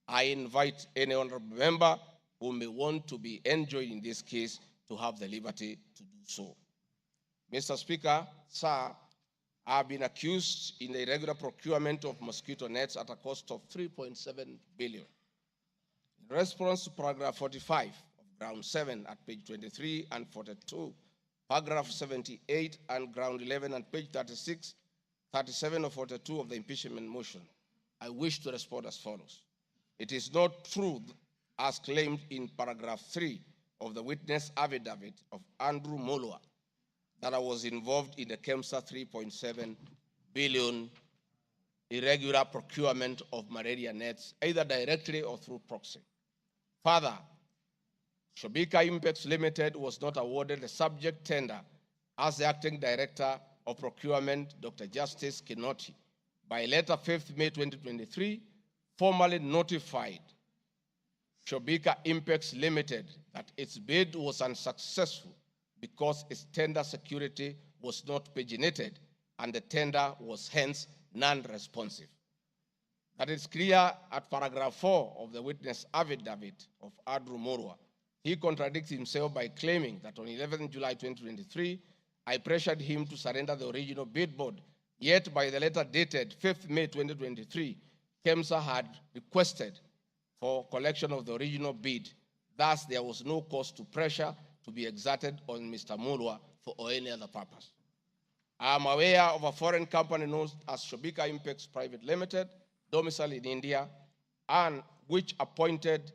I invite any honorable member who may want to be enjoined in this case to have the liberty to do so. Mr. Speaker, sir, I have been accused in the irregular procurement of mosquito nets at a cost of 3.7 billion. In response to paragraph 45 of ground 7 at page 23 and 42, paragraph 78 and ground 11 and page 36, 37 or 42 of the impeachment motion, I wish to respond as follows. It is not true, as claimed in paragraph 3 of the witness affidavit of Andrew Mulwa, that I was involved in the KEMSA 3.7 billion irregular procurement of malaria nets, either directly or through proxy. Further, Shobika Impex Limited was not awarded the subject tender as the acting director of procurement, Dr. Justice Kinoti, by letter 5th May 2023, formally notified Shobika Impex Limited that its bid was unsuccessful because its tender security was not paginated and the tender was hence non-responsive. That is clear at paragraph 4 of the witness affidavit of Andrew Mulwa. He contradicts himself by claiming that on 11 July 2023, I pressured him to surrender the original bid board, yet by the letter dated 5th May 2023, KEMSA had requested for collection of the original bid. Thus, there was no cause to pressure to be exerted on Mr. Mulwa for any other purpose. I am aware of a foreign company known as Shobika Impex Private Limited, domiciled in India, and which appointed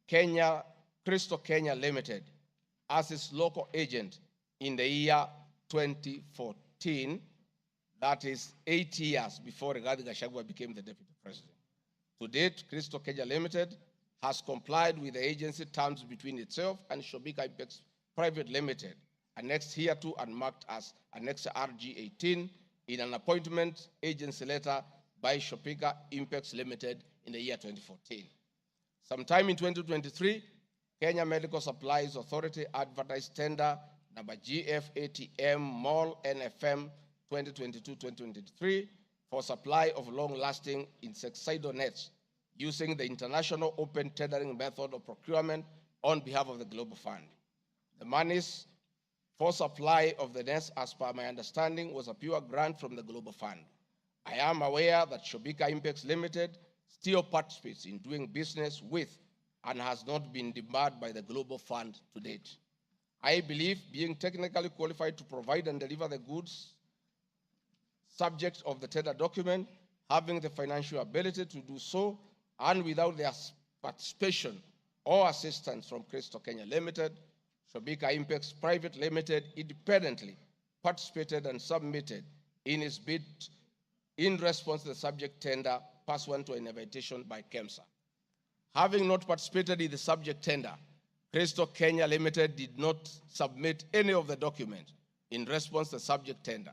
Crystal Kenya Limited as its local agent in the year 2014, that is 8 years before Rigathi Gachagua became the deputy president. To date, Crystal Kenya Limited has complied with the agency terms between itself and Shobika Impex Private Limited, annexed hereto and marked as Annex RG 18 in an appointment agency letter by Shobika Impex Limited in the year 2014. Sometime in 2023, Kenya Medical Supplies Authority advertised tender number GF-ATM MOL NFM 2022-2023 for supply of long-lasting insecticidal nets using the international open tendering method of procurement on behalf of the Global Fund. The monies for supply of the nets, as per my understanding, was a pure grant from the Global Fund. I am aware that Shobika Impex Limited still participates in doing business with and has not been debarred by the Global Fund to date. I believe being technically qualified to provide and deliver the goods subject of the tender document, having the financial ability to do so, and without their participation or assistance from Crystal Kenya Limited, Shobika Impex Private Limited independently participated and submitted in its bid in response to the subject tender pursuant to an invitation by KEMSA. Having not participated in the subject tender, Crystal Kenya Limited did not submit any of the documents in response to the subject tender.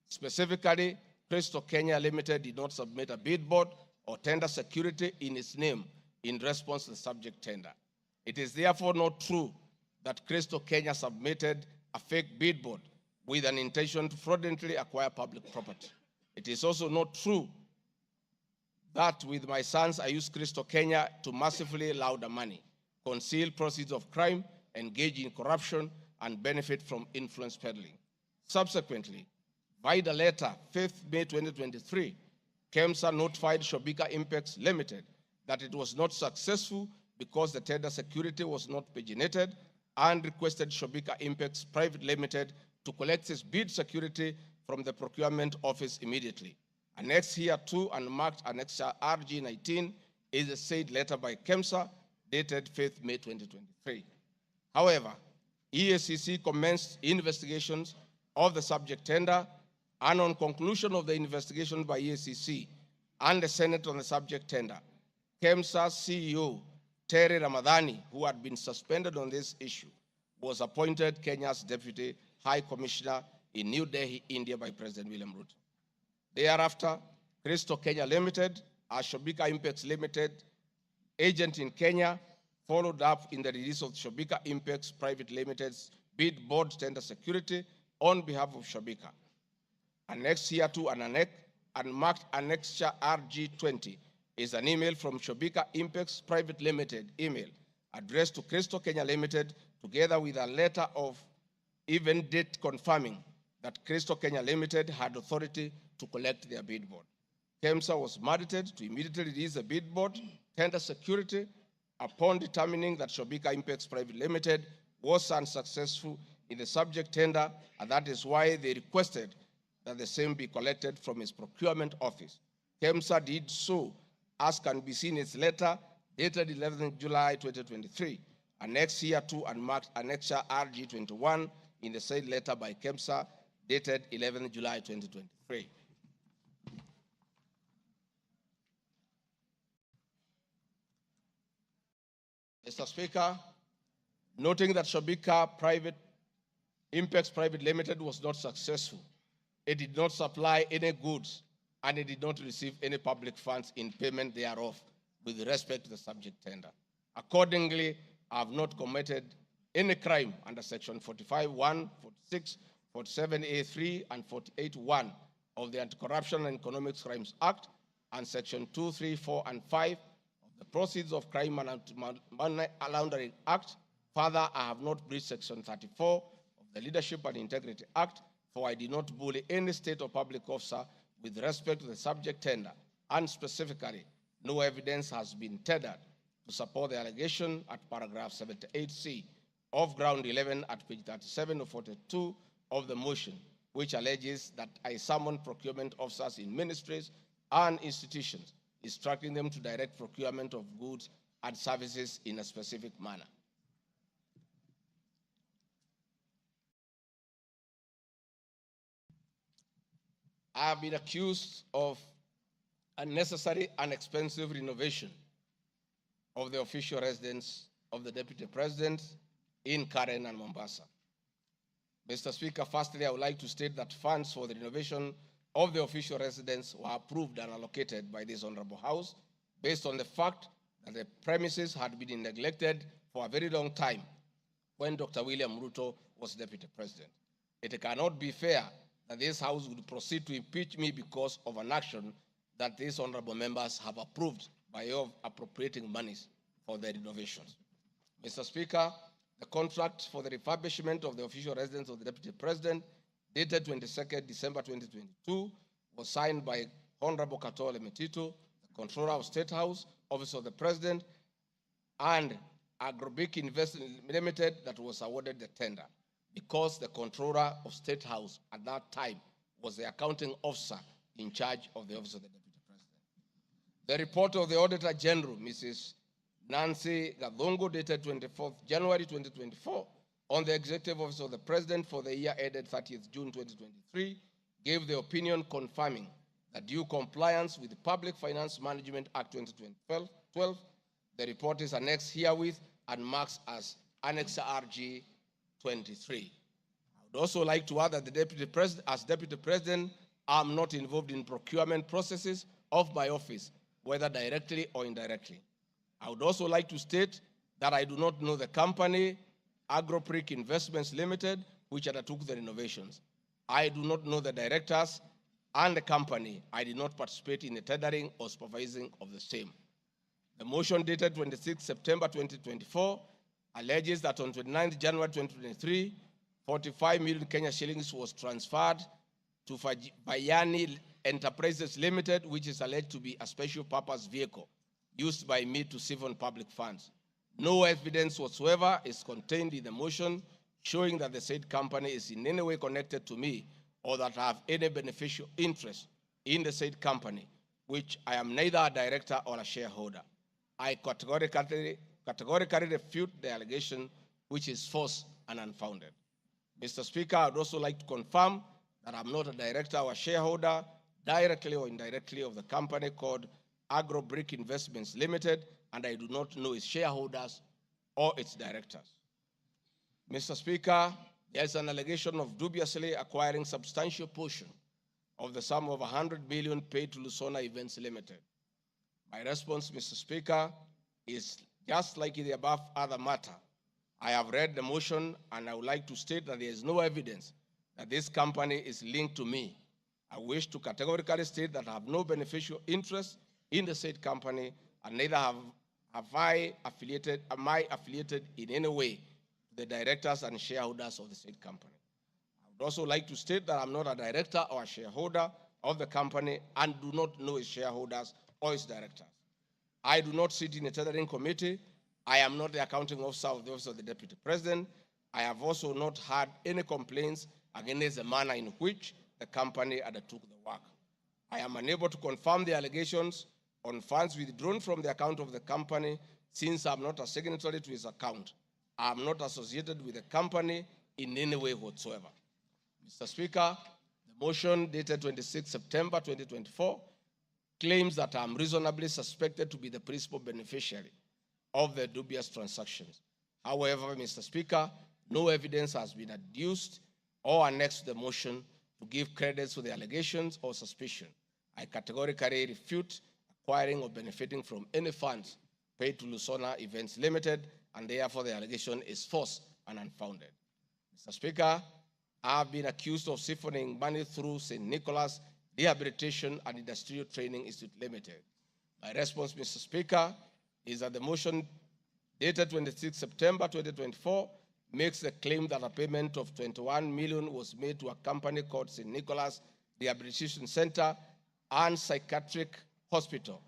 Specifically, Crystal Kenya Limited did not submit a bid board or tender security in its name in response to the subject tender. It is therefore not true that Crystal Kenya submitted a fake bid board with an intention to fraudulently acquire public property. It is also not true that with my sons, I used Crystal Kenya to massively launder money, conceal proceeds of crime, engage in corruption, and benefit from influence peddling. Subsequently, by the letter 5th May 2023, KEMSA notified Shobika Impex Limited that it was not successful because the tender security was not paginated and requested Shobika Impex Private Limited to collect its bid security from the procurement office immediately. Annexed hereto and marked Annex RG 19 is a said letter by KEMSA dated 5th May 2023. However, EACC commenced investigations of the subject tender, and on conclusion of the investigation by EACC and the Senate on the subject tender, KEMSA CEO Terry Ramadhani, who had been suspended on this issue, was appointed Kenya's Deputy High Commissioner in New Delhi, India by President William Ruto. Thereafter, Crystal Kenya Limited, a Shobika Impex Limited agent in Kenya, followed up in the release of Shobika Impex Private Limited's bid board tender security on behalf of Shobika. Annexed here to and marked Annexure RG20 is an email from Shobika Impex Private Limited email addressed to Crystal Kenya Limited, together with a letter of even date confirming that Crystal Kenya Limited had authority to collect their bid board. KEMSA was mandated to immediately release the bid board tender security upon determining that Shobika Impex Private Limited was unsuccessful in the subject tender, and that is why they requested that the same be collected from its procurement office. KEMSA did so, as can be seen in its letter dated 11th July 2023, annexed here to and marked Annexure RG21 in the said letter by KEMSA dated 11th July 2023. Mr. Speaker, noting that Shobika Impex Private Limited was not successful, it did not supply any goods and it did not receive any public funds in payment thereof with respect to the subject tender. Accordingly, I have not committed any crime under Section 45(1), 46, 47(a)(3), and 48(1) of the Anti-Corruption and Economic Crimes Act, and Section 2, 3, 4, and 5 of the Proceeds of Crime and Money Laundering Act. Further, I have not breached Section 34 of the Leadership and Integrity Act, for I did not bully any state or public officer with respect to the subject tender, and specifically, no evidence has been tendered to support the allegation at paragraph 78C of ground 11 at page 37 or 42 of the motion, which alleges that I summoned procurement officers in ministries and institutions, instructing them to direct procurement of goods and services in a specific manner. I have been accused of unnecessary and expensive renovation of the official residence of the Deputy President in Karen and Mombasa. Mr. Speaker, firstly, I would like to state that funds for the renovation of the official residence were approved and allocated by this Honorable House based on the fact that the premises had been neglected for a very long time when Dr. William Ruto was Deputy President. It cannot be fair that this House would proceed to impeach me because of an action that these honorable members have approved by way of appropriating monies for the renovations. Mr. Speaker, the contract for the refurbishment of the official residence of the Deputy President, dated 22nd December 2022, was signed by Honorable Katole Metito, the Controller of State House, Office of the President, and Agrobic Investment Limited that was awarded the tender, because the Controller of State House at that time was the accounting officer in charge of the Office of the Deputy President. The report of the Auditor General, Mrs. Nancy Gadongo, dated 24th January 2024, on the Executive Office of the President for the year ended 30th June 2023, gave the opinion confirming that due compliance with the Public Finance Management Act 2012, the report is annexed herewith and marks as Annex RG 23. I would also like to add that the Deputy President, as Deputy President, I'm not involved in procurement processes of my office, whether directly or indirectly. I would also like to state that I do not know the company, Agropric Investments Limited, which undertook the renovations. I do not know the directors and the company. I did not participate in the tendering or supervising of the same. The motion dated 26 September 2024 alleges that on 29 January 2023, 45 million Kenya shillings was transferred to Bayani Enterprises Limited, which is alleged to be a special purpose vehicle used by me to siphon public funds. No evidence whatsoever is contained in the motion showing that the said company is in any way connected to me or that I have any beneficial interest in the said company, which I am neither a director or a shareholder. I categorically refute the allegation, which is false and unfounded. Mr. Speaker, I would also like to confirm that I'm not a director or a shareholder, directly or indirectly, of the company called Agrobrick Investments Limited, and I do not know its shareholders or its directors. Mr. Speaker, there is an allegation of dubiously acquiring substantial portion of the sum of 100 million paid to Lusona Events Limited. My response, Mr. Speaker, is just like in the above other matter. I have read the motion, and I would like to state that there is no evidence that this company is linked to me. I wish to categorically state that I have no beneficial interest in the said company, and neither am I affiliated in any way to the directors and shareholders of the said company. I would also like to state that I'm not a director or a shareholder of the company and do not know its shareholders or its directors. I do not sit in a tendering committee. I am not the accounting officer of the Office of the Deputy President. I have also not had any complaints against the manner in which the company undertook the work. I am unable to confirm the allegations on funds withdrawn from the account of the company since I am not a signatory to its account. I am not associated with the company in any way whatsoever. Mr. Speaker, the motion dated 26 September 2024 claims that I am reasonably suspected to be the principal beneficiary of the dubious transactions. However, Mr. Speaker, no evidence has been adduced or annexed to the motion to give credit to the allegations or suspicion. I categorically refute acquiring or benefiting from any funds paid to Lusona Events Limited, and therefore the allegation is false and unfounded. Mr. Speaker, I have been accused of siphoning money through St. Nicholas Rehabilitation and Industrial Training Institute Limited. My response, Mr. Speaker, is that the motion dated 26 September 2024 makes the claim that a payment of 21 million was made to a company called St. Nicholas Rehabilitation Center and Psychiatric Hospital.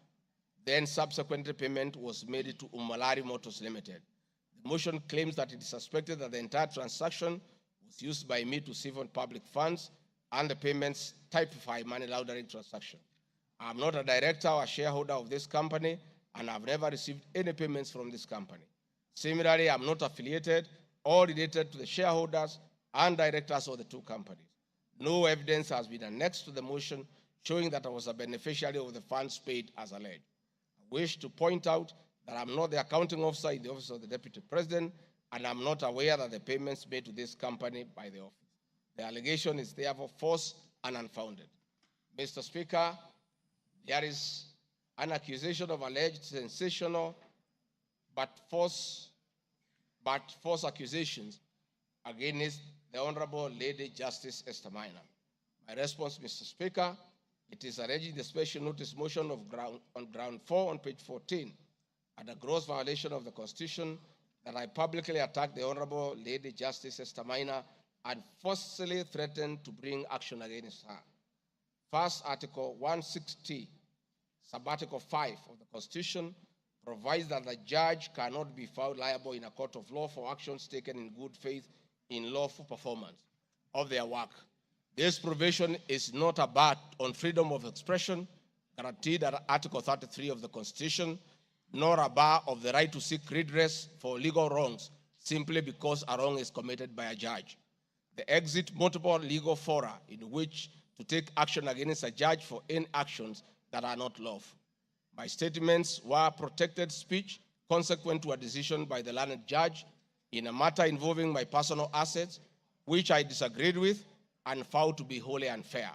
Then subsequently payment was made to Umalari Motors Limited. The motion claims that it is suspected that the entire transaction was used by me to siphon public funds and the payments typify money laundering transaction. I am not a director or a shareholder of this company, and I've never received any payments from this company. Similarly, I'm not affiliated or related to the shareholders and directors of the two companies. No evidence has been annexed to the motion showing that I was a beneficiary of the funds paid as alleged. I wish to point out that I'm not the accounting officer in the Office of the Deputy President, and I'm not aware that the payments made to this company by the office. The allegation is therefore false and unfounded. Mr. Speaker, there is an accusation of alleged sensational but false accusations against the Honorable Lady Justice Esther Minor. My response, Mr. Speaker, it is alleged in the special notice motion on ground 4 on page 14 at a gross violation of the Constitution that I publicly attacked the Honorable Lady Justice Esther Minor and forcefully threatened to bring action against her. First, Article 160, Subarticle 5 of the Constitution provides that the judge cannot be found liable in a court of law for actions taken in good faith in lawful performance of their work. This provision is not a bar on freedom of expression guaranteed at Article 33 of the Constitution, nor a bar of the right to seek redress for legal wrongs simply because a wrong is committed by a judge. The exit multiple legal fora in which to take action against a judge for any actions that are not lawful. My statements were protected speech consequent to a decision by the learned judge in a matter involving my personal assets, which I disagreed with and found to be wholly unfair.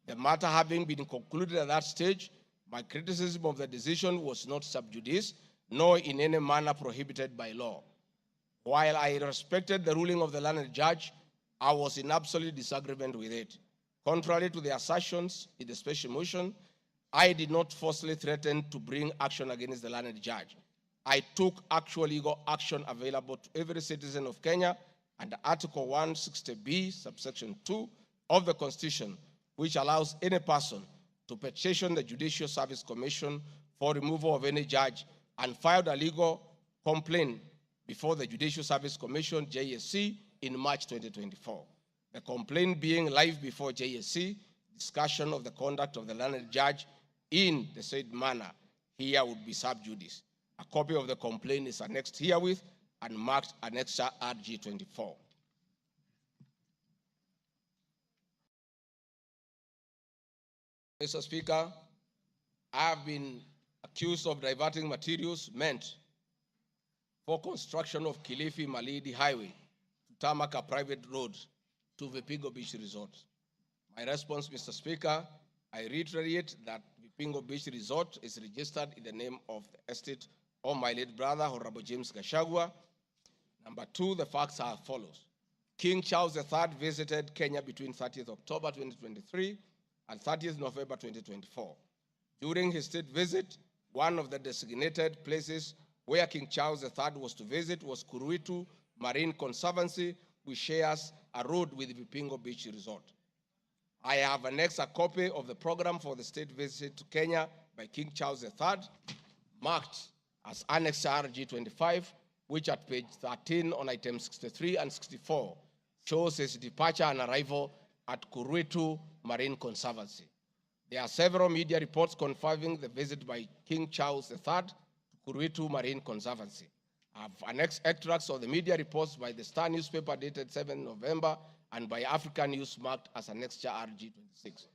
The matter having been concluded at that stage, my criticism of the decision was not sub judice, nor in any manner prohibited by law. While I respected the ruling of the learned judge, I was in absolute disagreement with it. Contrary to the assertions in the special motion, I did not falsely threaten to bring action against the learned judge. I took actual legal action available to every citizen of Kenya under Article 160B, subsection 2 of the Constitution, which allows any person to petition the Judicial Service Commission for removal of any judge and filed a legal complaint before the Judicial Service Commission, JSC, in March 2024. The complaint being live before JSC, discussion of the conduct of the learned judge in the said manner here would be sub judice. A copy of the complaint is annexed herewith and marked Annexure RG24. Mr. Speaker, I have been accused of diverting materials meant for construction of Kilifi Malindi Highway to tarmac a private road to Vipingo Beach Resort. My response, Mr. Speaker, I reiterate that Vipingo Beach Resort is registered in the name of the estate of my late brother, Honorable James Gachagua. Number two, the facts are as follows. King Charles III visited Kenya between 30th October 2023 and 30th November 2024. During his state visit, one of the designated places where King Charles III was to visit was Kuruitu Marine Conservancy, which shares a road with Vipingo Beach Resort. I have annexed a copy of the program for the state visit to Kenya by King Charles III, marked as Annex RG 25, which at page 13 on items 63 and 64 shows his departure and arrival at Kuruitu Marine Conservancy. There are several media reports confirming the visit by King Charles III to Kuruitu Marine Conservancy. I have annexed extracts of the media reports by the Star newspaper dated 7 November and by African News marked as Annexure RG 26.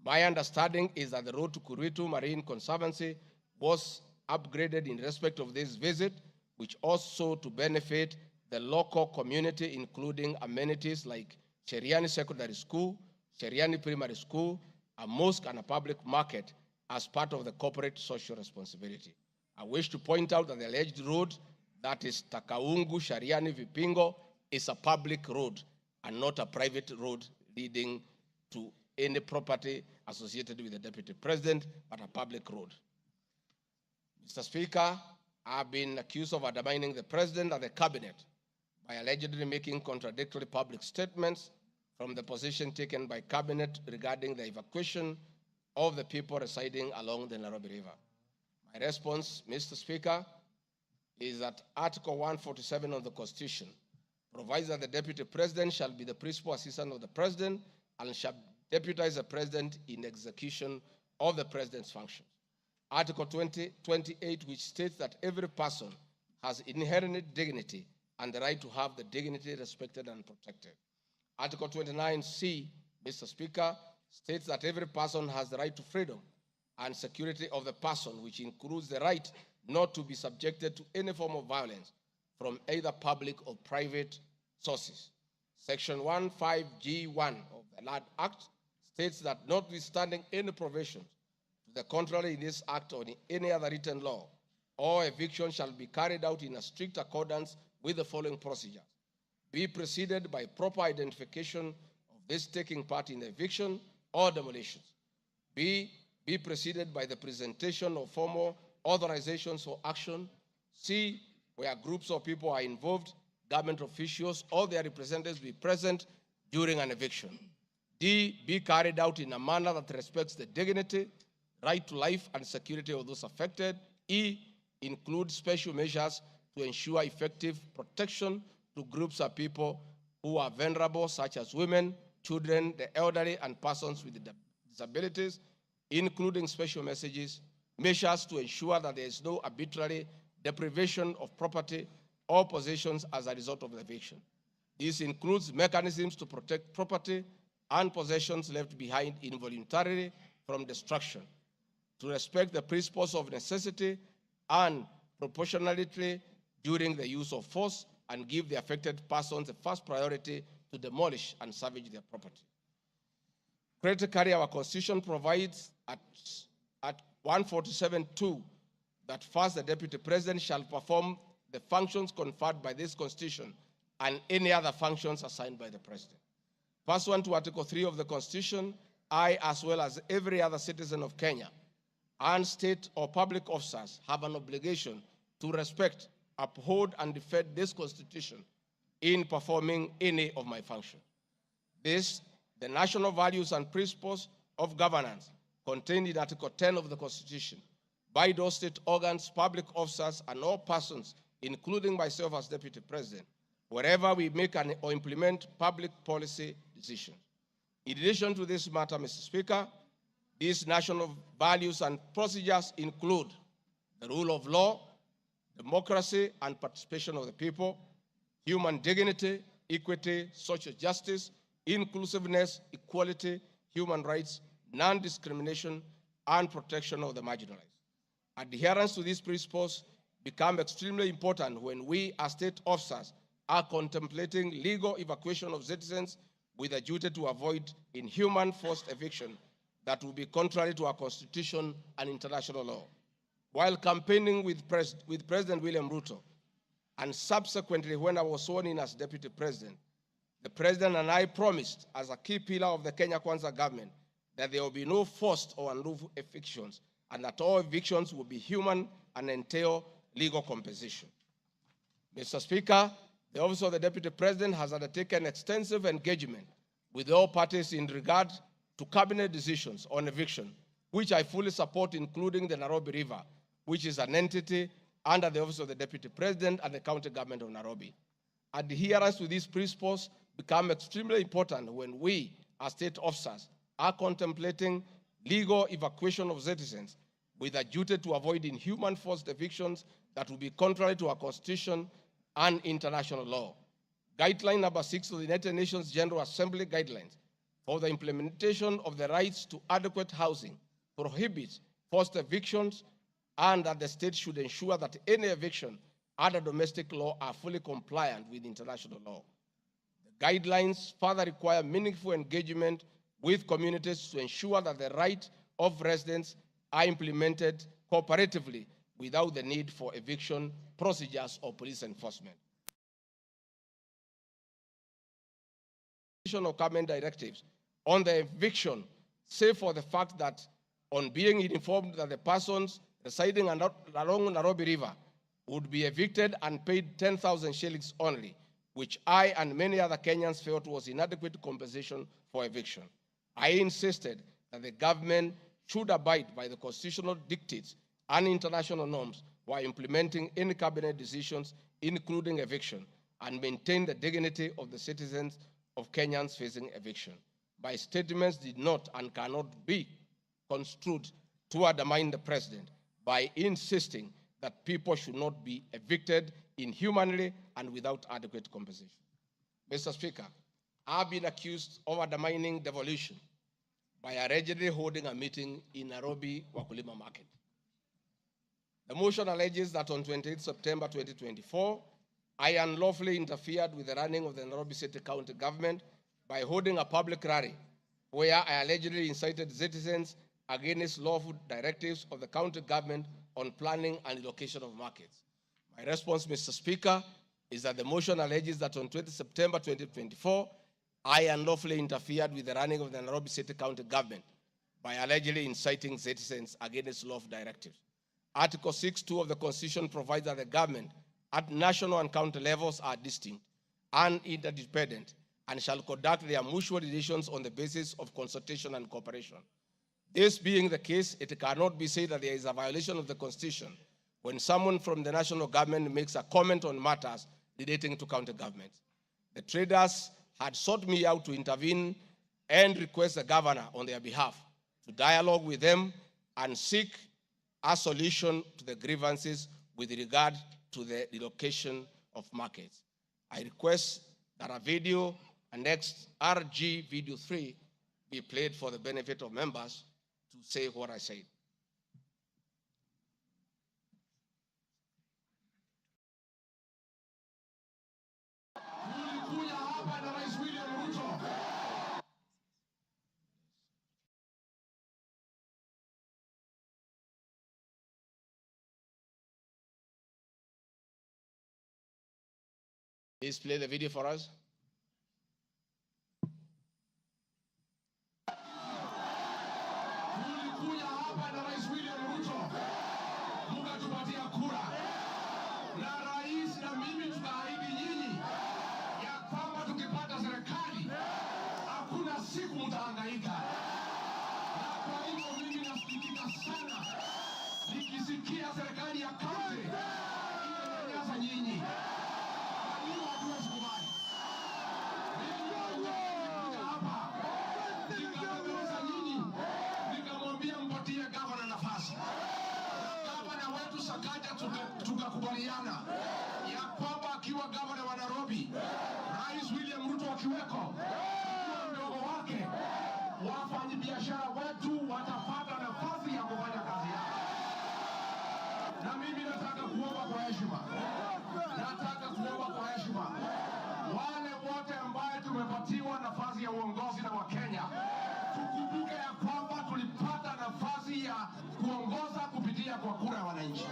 My understanding is that the road to Kuruitu Marine Conservancy was upgraded in respect of this visit, which also to benefit the local community, including amenities like Sheriani Secondary School, Sheriani Primary School, a mosque, and a public market as part of the corporate social responsibility. I wish to point out that the alleged road, that is Takaungu Shariani Vipingo, is a public road and not a private road leading to any property associated with the Deputy President, but a public road. Mr. Speaker, I have been accused of undermining the President and the Cabinet by allegedly making contradictory public statements from the position taken by Cabinet regarding the evacuation of the people residing along the Nairobi River. My response, Mr. Speaker, is that Article 147 of the Constitution provides that the Deputy President shall be the principal assistant of the President and shall deputize the President in execution of the President's functions. Article 28, which states that every person has inherent dignity and the right to have the dignity respected and protected. Article 29C, Mr. Speaker, states that every person has the right to freedom and security of the person, which includes the right not to be subjected to any form of violence from either public or private sources. Section 15G1 of the Land Act states that notwithstanding any provisions to the contrary in this act or in any other written law, all eviction shall be carried out in a strict accordance with the following procedures. Be preceded by proper identification of this taking part in the eviction or demolitions. Be preceded by the presentation of formal authorizations for action. C, where groups of people are involved, government officials or their representatives be present during an eviction. D, be carried out in a manner that respects the dignity, right to life and security of those affected. E, include special measures to ensure effective protection to groups of people who are vulnerable, such as women, children, the elderly, and persons with disabilities, including special measures to ensure that there is no arbitrary deprivation of property or possessions as a result of the eviction. This includes mechanisms to protect property and possessions left behind involuntarily from destruction, to respect the principles of necessity and proportionality during the use of force, and give the affected persons the first priority to demolish and salvage their property. Critically, our Constitution provides at 147(2) that first the Deputy President shall perform the functions conferred by this Constitution and any other functions assigned by the President. Pursuant to Article 3 of the Constitution, I, as well as every other citizen of Kenya, and state or public officers have an obligation to respect, uphold, and defend this Constitution in performing any of my functions. This, the national values and principles of governance contained in Article 10 of the Constitution, by those state organs, public officers, and all persons, including myself as Deputy President, wherever we make or implement public policy decisions. In addition to this matter, Mr. Speaker, these national values and procedures include the rule of law, democracy and participation of the people, human dignity, equity, social justice, inclusiveness, equality, human rights, non-discrimination, and protection of the marginalized. Adherence to these principles become extremely important when we as state officers are contemplating legal evacuation of citizens with a duty to avoid inhuman forced eviction that will be contrary to our Constitution and international law. While campaigning with President William Ruto, and subsequently when I was sworn in as Deputy President, the President and I promised, as a key pillar of the Kenya Kwanza government, that there will be no forced or unlawful evictions, and that all evictions will be human and entail legal compensation. Mr. Speaker, the Office of the Deputy President has undertaken extensive engagement with all parties in regard to cabinet decisions on eviction, which I fully support, including the Nairobi River, which is an entity under the Office of the Deputy President and the County Government of Nairobi. Adherence to these principles become extremely important when we, as state officers, are contemplating legal evacuation of citizens with a duty to avoid inhuman forced evictions that will be contrary to our Constitution and international law. Guideline number 6 of the United Nations General Assembly Guidelines for the implementation of the rights to adequate housing prohibits forced evictions, and that the state should ensure that any eviction under domestic law are fully compliant with international law. The guidelines further require meaningful engagement with communities to ensure that the rights of residents are implemented cooperatively without the need for eviction procedures or police enforcement. Of government directives on the eviction, save for the fact that on being informed that the persons residing along Nairobi River would be evicted and paid 10,000 shillings only, which I and many other Kenyans felt was inadequate compensation for eviction. I insisted that the government should abide by the constitutional dictates and international norms while implementing any cabinet decisions, including eviction, and maintain the dignity of the citizens of Kenyans facing eviction. My statements did not and cannot be construed to undermine the president by insisting that people should not be evicted inhumanly and without adequate compensation. Mr. Speaker, I've been accused of undermining devolution by allegedly holding a meeting in Nairobi Wakulima Market. The motion alleges that on 28 September 2024, I unlawfully interfered with the running of the Nairobi City County government by holding a public rally where I allegedly incited citizens against lawful directives of the county government on planning and allocation of markets. My response, Mr. Speaker, is that the motion alleges that on 20 September 2024, I unlawfully interfered with the running of the Nairobi City County government by allegedly inciting citizens against lawful directives. Article 6(2) of the Constitution provides that the government at national and county levels are distinct and interdependent and shall conduct their mutual relations on the basis of consultation and cooperation. This being the case, it cannot be said that there is a violation of the Constitution when someone from the national government makes a comment on matters relating to county governments. The traders had sought me out to intervene and request the governor on their behalf to dialogue with them and seek a solution to the grievances with regard to the relocation of markets. I request that a video, annexed RG video 3, be played for the benefit of members to say what I said. Please play the video for us. Tulikuja hapa na Rais William Ruto, mkatupatia kura, na rais na mimi tukaahidi nyinyi ya kwamba tukipata serikali hakuna siku mtahangaika. Na kwa hivyo mimi nasikitika sana nikisikia serikali ya kaunti inanyanyasa nyinyi. Tukakubaliana ya kwamba akiwa gavana wa Nairobi, Rais William Ruto akiweko, mdogo wake, wafanyabiashara wetu watapata nafasi ya kufanya kazi yao. Na mimi nataka kuomba kwa heshima, wale wote ambaye tumepatiwa nafasi ya uongozi na Wakenya, tukumbuke ya kwamba tulipata nafasi ya kuongoza kupitia kwa kura ya wananchi.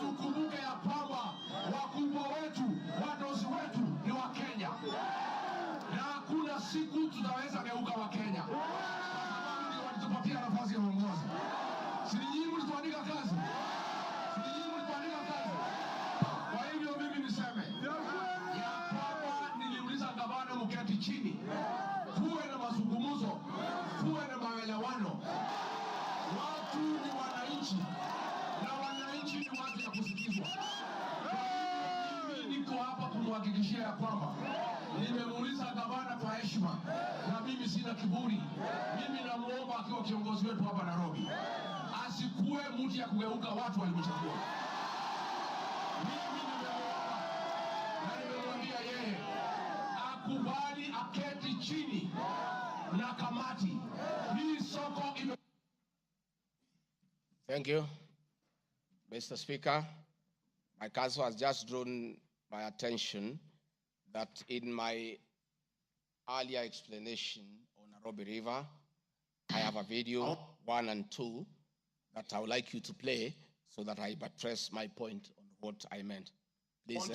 Tukumbuke ya kwamba wakubwa wetu, wadosi wetu ni Wakenya. kuhakikishia ya kwamba nimemuuliza gavana kwa heshima, na mimi sina kiburi. Mimi namuomba akiwa kiongozi wetu hapa Nairobi, asikuwe mtu ya kugeuka watu walimchagua. Mimi nimemuomba na nimemwambia yeye akubali aketi chini na kamati hii soko ime... Thank you, Mr. Speaker. My counsel has just drawn my attention that in my earlier explanation on Nairobi River, I have a video 1 and 2 that I would like you to play so that I buttress my point on what I meant. Please,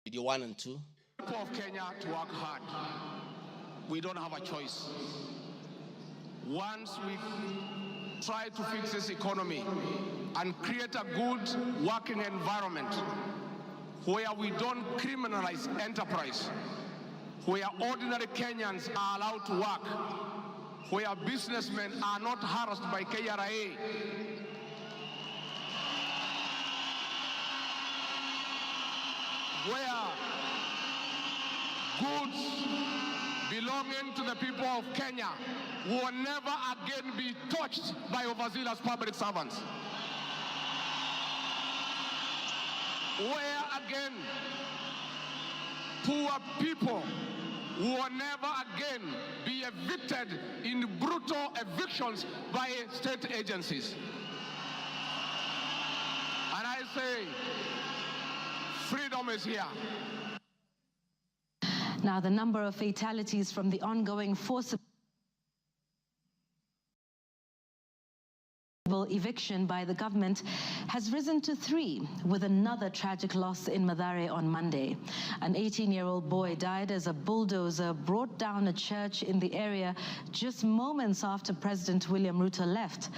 video 1 and 2. People of Kenya to work hard. We don't have a choice. Once we try to fix this economy and create a good working environment where we don't criminalize enterprise, where ordinary Kenyans are allowed to work, where businessmen are not harassed by KRA, where goods belonging to the people of Kenya will never again be touched by overzealous public servants. Where again poor people will never again be evicted in brutal evictions by state agencies. And I say, freedom is here. Now, the number of fatalities from the ongoing forcible eviction by the government has risen to 3, with another tragic loss in Mathare on Monday. An 18-year-old boy died as a bulldozer brought down a church in the area just moments after President William Ruto left.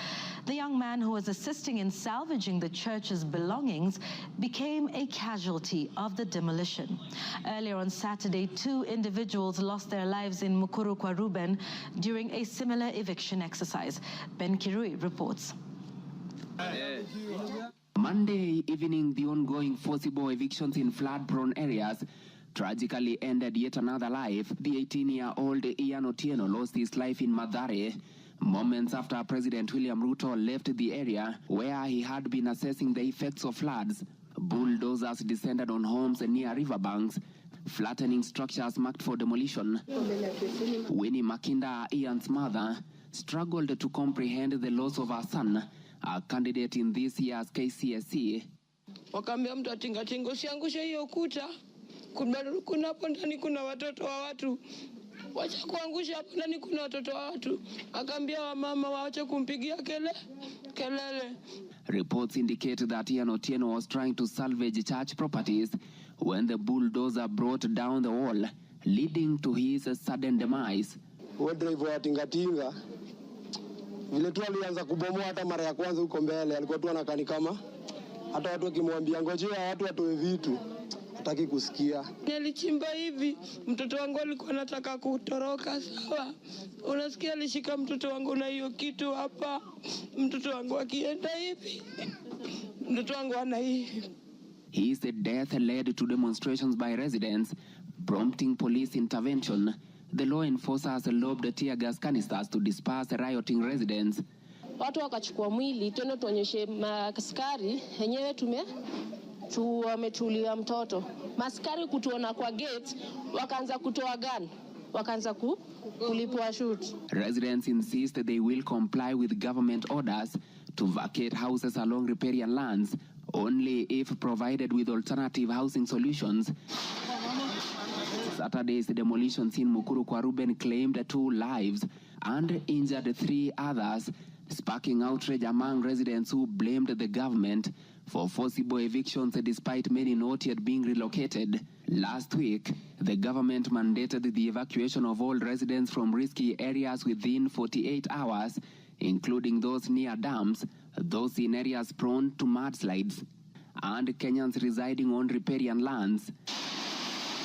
The young man, who was assisting in salvaging the church's belongings, became a casualty of the demolition. Earlier on Saturday, 2 individuals lost their lives in Mukuru kwa Ruben during a similar eviction exercise. Ben Kirui reports. Monday evening, the ongoing forcible evictions in flood-prone areas tragically ended yet another life. The 18-year-old Ian Otieno lost his life in Mathare moments after President William Ruto left the area where he had been assessing the effects of floods. Bulldozers descended on homes near riverbanks, flattening structures marked for demolition. Winnie Makinda, Ian's mother, struggled to comprehend the loss of her son, a candidate in this year's KCSE. Wakaambia mtu atingatinga usiangushe hiyo kuta, kuna hapo ndani kuna watoto wa watu, wacha kuangusha hapo ndani kuna watoto wa watu. Akaambia wamama waache kumpigia kelele. Reports indicate that Ian Otieno was trying to salvage church properties when the bulldozer brought down the wall, leading to his sudden demise. Driver wa tingatinga vile tu alianza kubomoa hata mara ya kwanza huko mbele, alikuwa tu anakani kama hata watu wakimwambia ngojea watu watoe vitu hataki kusikia. Nilichimba hivi, mtoto wangu alikuwa anataka kutoroka, sawa? Unasikia alishika mtoto wangu na hiyo kitu hapa, mtoto wangu akienda hivi, mtoto wangu ana hivi. His death led to demonstrations by residents, prompting police intervention. The law enforcers lobbed tear gas canisters to disperse rioting residents. Watu wakachukua mwili tena tuonyeshe maskari yenyewe wametulia mtoto. Maskari kutuona kwa gate wakaanza kutoa gun, wakaanza kulipua shoot. Residents insist they will comply with government orders to vacate houses along riparian lands only if provided with alternative housing solutions. Saturday's demolitions in Mukuru kwa Ruben claimed 2 lives and injured 3 others, sparking outrage among residents who blamed the government for forcible evictions despite many not yet being relocated. Last week, the government mandated the evacuation of all residents from risky areas within 48 hours, including those near dams, those in areas prone to mudslides, and Kenyans residing on riparian lands.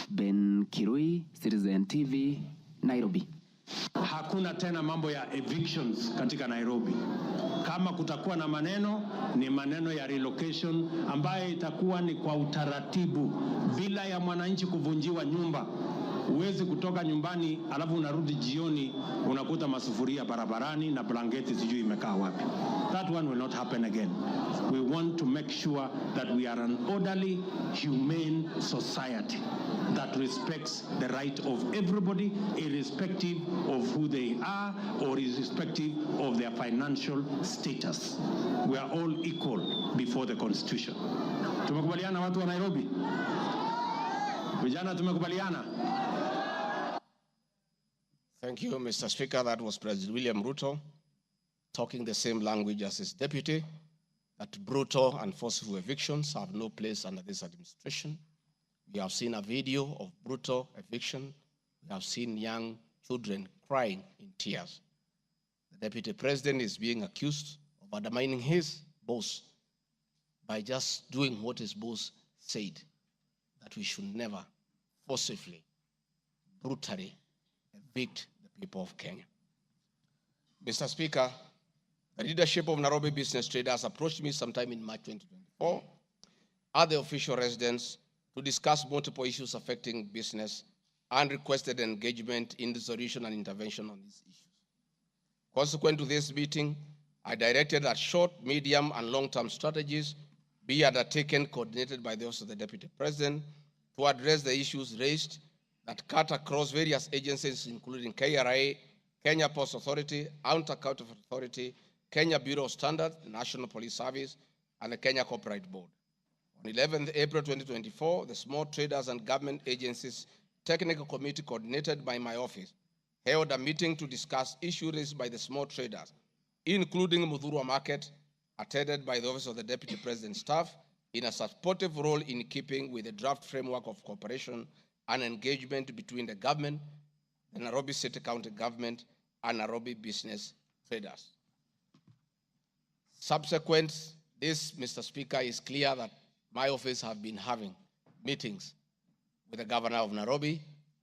Ben Kirui, Citizen TV, Nairobi. hakuna tena mambo ya evictions katika Nairobi. Kama kutakuwa na maneno, ni maneno ya relocation ambayo itakuwa ni kwa utaratibu bila ya mwananchi kuvunjiwa nyumba. Huwezi kutoka nyumbani alafu unarudi jioni unakuta masufuria barabarani na blanketi sijui imekaa wapi. That one will not happen again. We want to make sure that we are an orderly, humane society that respects the right of everybody, irrespective of who they are or irrespective of their financial status. We are all equal before the Constitution. Tumekubaliana watu wa Nairobi? Vijana tumekubaliana? Thank you, Mr. Speaker. That was President William Ruto talking the same language as his deputy, that brutal and forceful evictions have no place under this administration. We have seen a video of brutal eviction. We have seen young children crying in tears. The deputy president is being accused of undermining his boss by just doing what his boss said, that we should never forcibly, brutally evict the people of Kenya. Mr. Speaker, the leadership of Nairobi business traders approached me sometime in March 2024 at the official residence to discuss multiple issues affecting business and requested engagement in the solution and intervention on these issues. Consequent to this meeting, I directed that short, medium, and long-term strategies be undertaken, coordinated by the Office of the Deputy President, to address the issues raised that cut across various agencies, including KRA, Kenya Post Authority, Anti-Counterfeit Authority, Kenya Bureau of Standards, the National Police Service, and the Kenya Copyright Board. On 11th April 2024, the Small Traders and Government Agencies Technical Committee, coordinated by my office, held a meeting to discuss issues raised by the small traders, including Mudhurwa Market, attended by the Office of the Deputy President's staff, in a supportive role in keeping with the draft framework of cooperation and engagement between the government, the Nairobi City County Government, and Nairobi business traders. Subsequent this, Mr. Speaker, is clear that my office have been having meetings with the governor of Nairobi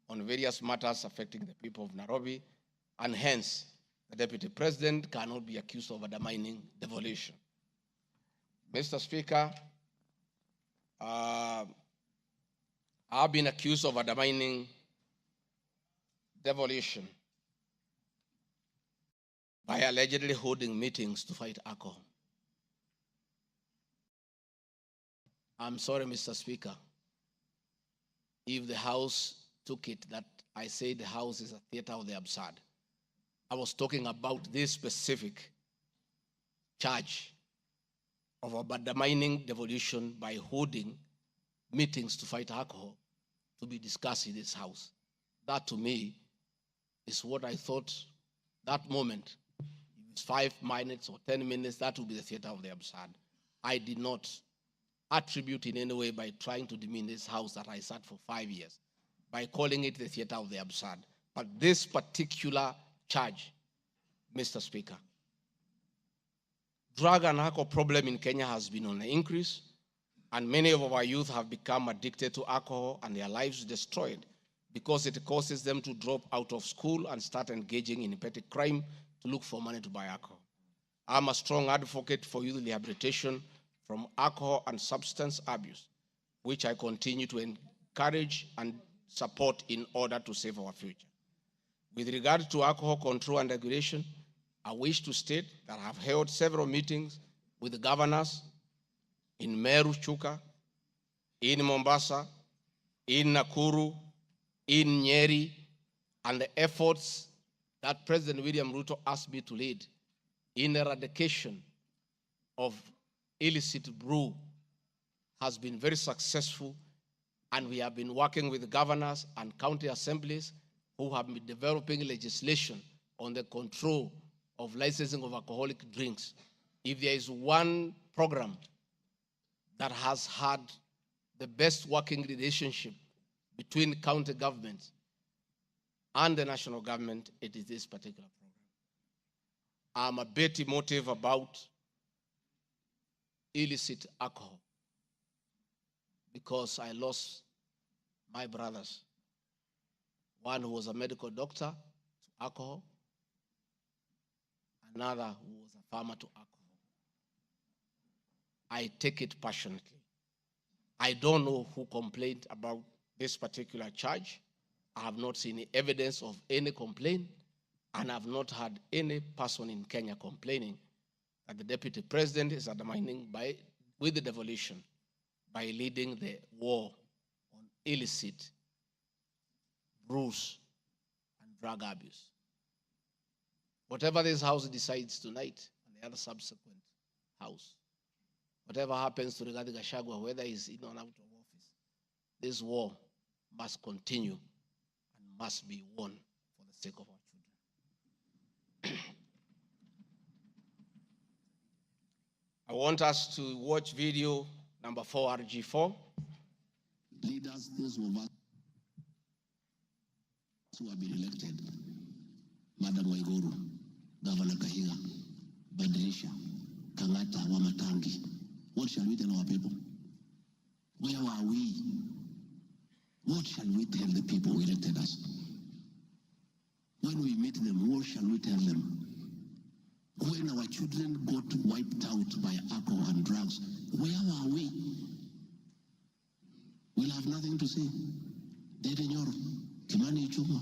on various matters affecting the people of Nairobi, and hence the deputy president cannot be accused of undermining devolution. Mr. Speaker, I've been accused of undermining devolution by allegedly holding meetings to fight alcohol. I'm sorry, Mr. Speaker, if the House took it that I say the House is a theater of the absurd. I was talking about this specific charge of undermining devolution by holding meetings to fight alcohol to be discussed in this House. That, to me, is what I thought that moment. If it's 5 minutes or 10 minutes, that would be the theater of the absurd. I did not attribute in any way by trying to demean this House that I sat for 5 years, by calling it the theater of the absurd. But this particular charge, Mr. Speaker, drug and alcohol problem in Kenya has been on the increase, and many of our youth have become addicted to alcohol and their lives destroyed because it causes them to drop out of school and start engaging in petty crime to look for money to buy alcohol. I'm a strong advocate for youth rehabilitation from alcohol and substance abuse, which I continue to encourage and support in order to save our future. With regard to alcohol control and regulation, I wish to state that I have held several meetings with the governors in Meru, Chuka, in Mombasa, in Nakuru, in Nyeri, and the efforts that President William Ruto asked me to lead in eradication of illicit brew has been very successful, and we have been working with the governors and county assemblies who have been developing legislation on the control of licensing of alcoholic drinks. If there is one program that has had the best working relationship between county governments and the national government, it is this particular program. I'm a bit emotive about illicit alcohol because I lost my brothers. One who was a medical doctor to alcohol, another who was a farmer to alcohol. I take it passionately. I don't know who complained about this particular charge. I have not seen any evidence of any complaint, and I have not heard any person in Kenya complaining that the deputy president is undermining with the devolution by leading the war on illicit bruise and drug abuse. Whatever this House decides tonight, and the other subsequent House, whatever happens to Rigathi Gachagua, whether he's in or out of office, this war must continue and must be won for the sake of our children. I want us to watch video number 4, RG4. Leaders, those of us who have been elected, Madam Waiguru, Governor Kahiga, Badirisha, Kangata, Wamatangi, what shall we tell our people? Where are we? What shall we tell the people who elected us? When we meet them, what shall we tell them? When our children got wiped out by alcohol and drugs, where are we? We'll have nothing to say. Dede Nyoro, Kimani Ichung'wa,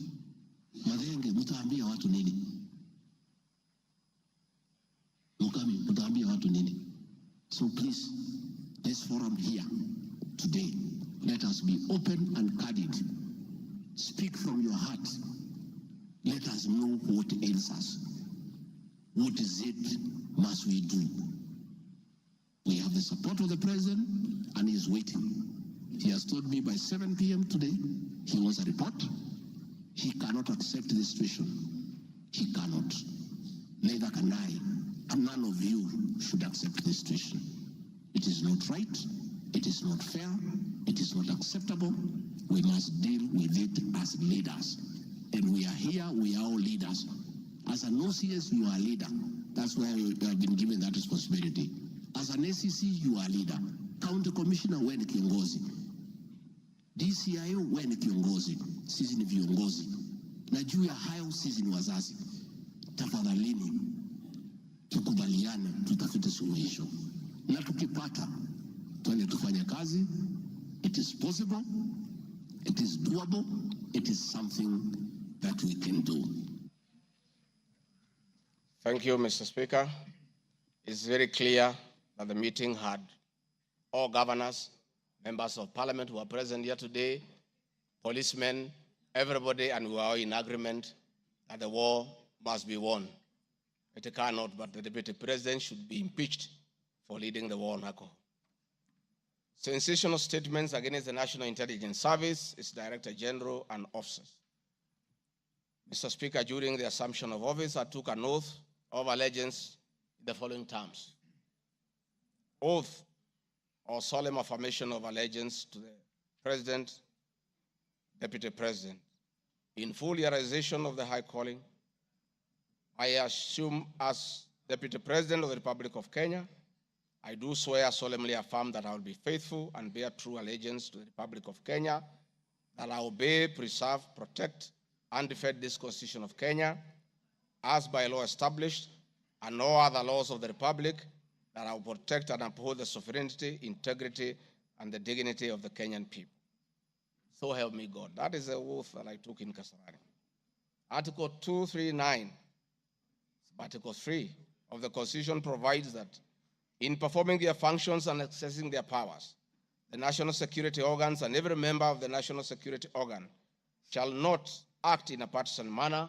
Madenge, mutaambia watu nini? Mukami, mutaambia watu nini? So please, this forum here today, let us be open and candid. Speak from your heart. Let us know what ails us. What is it must we do? We have the support of the president, and he is waiting. He has told me by 7 p.m. today, he wants a report. He cannot accept the situation. He cannot. Neither can I. And none of you should accept this situation. It is not right. It is not fair. It is not acceptable. We must deal with it as leaders. And we are here, we are all leaders. As an OCS, you are a leader. That's why you have been given that responsibility. As an ACC, you are a leader. County Commissioner, wewe ni kiongozi. DCIO, wewe ni kiongozi. Sisi ni viongozi. Na juu ya hayo, sisi ni wazazi. Tafadhalini, tukubaliane, tutafute suluhisho. Na tukipata, tuende tufanye kazi. It is possible. It is doable. It is something that we can do. Thank you, Mr. Speaker. It's very clear that the meeting had all governors, members of parliament who are present here today, policemen, everybody, and we are all in agreement that the war must be won. It cannot, but the deputy president should be impeached for leading the war on alcohol. Sensational statements against the National Intelligence Service, its Director General, and officers. Mr. Speaker, during the assumption of office, I took an oath of allegiance in the following terms. Oath or solemn affirmation of allegiance to the President, Deputy President. In full realization of the high calling, I assume as Deputy President of the Republic of Kenya, I do swear solemnly affirm that I will be faithful and bear true allegiance to the Republic of Kenya, that I will obey, preserve, protect, and defend this Constitution of Kenya, as by law established, and no other laws of the Republic, that I will protect and uphold the sovereignty, integrity, and the dignity of the Kenyan people. So help me God. That is the oath that I took in Kasarani. Article 239, Article 3 of the Constitution provides that in performing their functions and accessing their powers, the national security organs and every member of the national security organ shall not act in a partisan manner,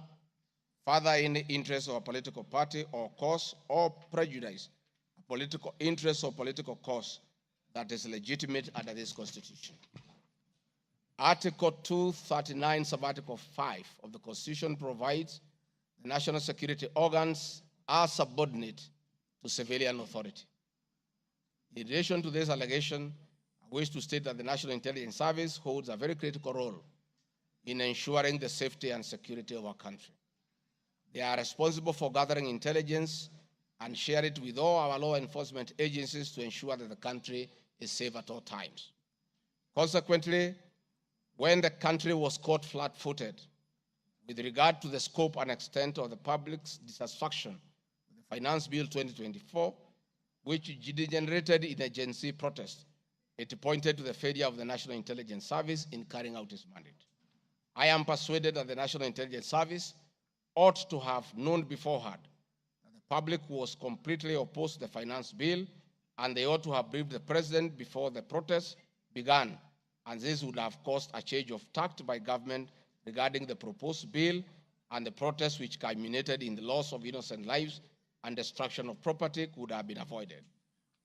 further in the interest of a political party or cause, or prejudice a political interest or political cause that is legitimate under this Constitution. Article 239, Sub-Article 5 of the Constitution provides the national security organs are subordinate to civilian authority. In relation to this allegation, I wish to state that the National Intelligence Service holds a very critical role in ensuring the safety and security of our country. They are responsible for gathering intelligence and share it with all our law enforcement agencies to ensure that the country is safe at all times. Consequently, when the country was caught flat-footed with regard to the scope and extent of the public's dissatisfaction with the Finance Bill 2024, which degenerated in a Gen Z protest, it pointed to the failure of the National Intelligence Service in carrying out its mandate. I am persuaded that the National Intelligence Service ought to have known beforehand that the public was completely opposed to the finance bill, and they ought to have briefed the president before the protests began, and this would have caused a change of tact by government regarding the proposed bill, and the protests which culminated in the loss of innocent lives and destruction of property could have been avoided.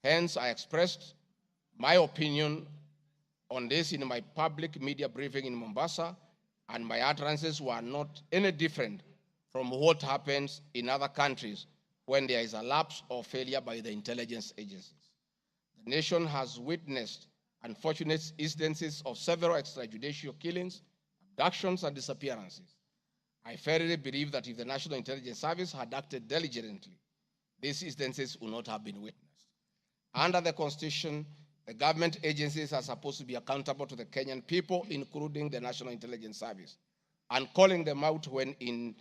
Hence, I expressed my opinion on this in my public media briefing in Mombasa, and my utterances were not any different from what happens in other countries when there is a lapse or failure by the intelligence agencies. The nation has witnessed unfortunate instances of several extrajudicial killings, abductions, and disappearances. I firmly believe that if the National Intelligence Service had acted diligently, these instances would not have been witnessed. Under the Constitution, the government agencies are supposed to be accountable to the Kenyan people, including the National Intelligence Service, and calling them out when in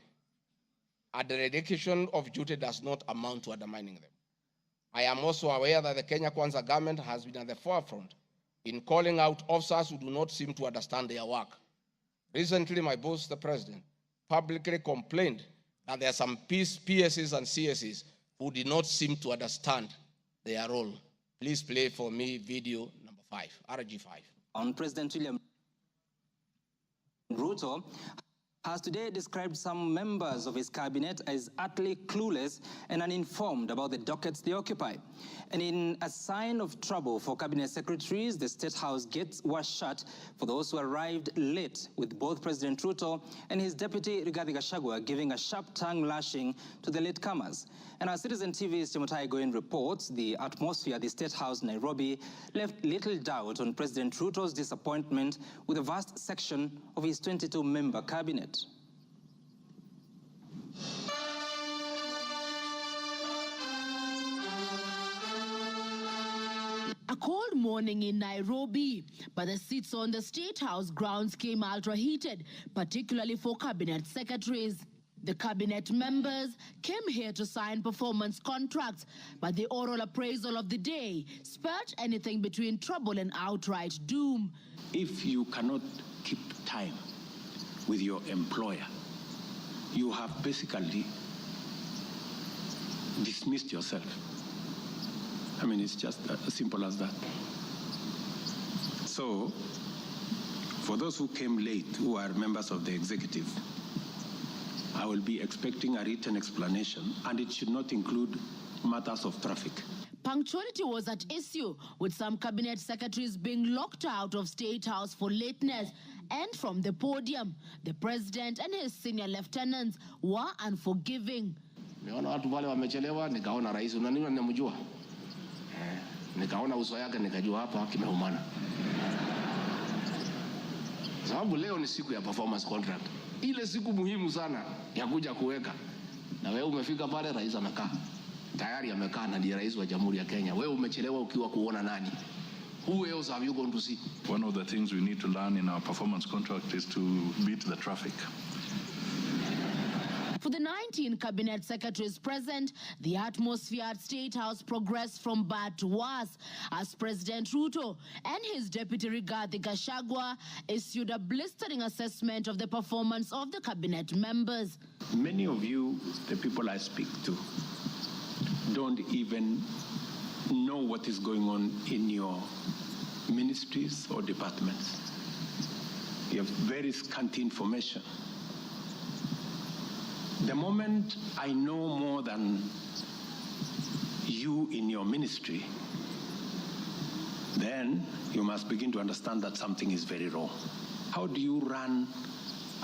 a dereliction of duty does not amount to undermining them. I am also aware that the Kenya Kwanza government has been at the forefront in calling out officers who do not seem to understand their work. Recently, my boss, the president, publicly complained that there are some PSs and CSs who did not seem to understand their role. Please play for me video number 5, RG5. On President William Ruto has today described some members of his cabinet as utterly clueless and uninformed about the dockets they occupy. And in a sign of trouble for cabinet secretaries, the State House gates were shut for those who arrived late, with both President Ruto and his deputy Rigathi Gachagua giving a sharp tongue lashing to the latecomers. And our Citizen TV's Timotai Goin reports the atmosphere at the State House, Nairobi, left little doubt on President Ruto's disappointment with a vast section of his 22-member cabinet. A cold morning in Nairobi, but the seats on the State House grounds came ultra-heated, particularly for cabinet secretaries. The cabinet members came here to sign performance contracts, but the oral appraisal of the day spurred anything between trouble and outright doom. If you cannot keep time with your employer, you have basically dismissed yourself. I mean, it's just as simple as that. So, for those who came late, who are members of the executive, I will be expecting a written explanation, and it should not include matters of traffic. Punctuality was at issue, with some cabinet secretaries being locked out of State House for lateness. And from the podium, the president and his senior lieutenants were unforgiving. Niona watu wale wamechelewa, nikaona rais unaniona namjua. Nikaona uso yake nikajua hapa kimeumana. Sababu leo ni siku ya performance contract. Ile siku muhimu sana ya kuja kuweka. Na wewe umefika pale, rais amekaa. Tayari amekaa na ndiye rais wa Jamhuri ya Kenya. Wewe umechelewa ukiwa kuona nani? Who else have you gone to see? One of the things we need to learn in our performance contract is to beat the traffic. For the 19 cabinet secretaries present, the atmosphere at State House progressed from bad to worse as President Ruto and his deputy Rigathi Gachagua issued a blistering assessment of the performance of the cabinet members. Many of you, the people I speak to, don't even know what is going on in your ministries or departments. You have very scanty information. The moment I know more than you in your ministry, then you must begin to understand that something is very wrong. How do you run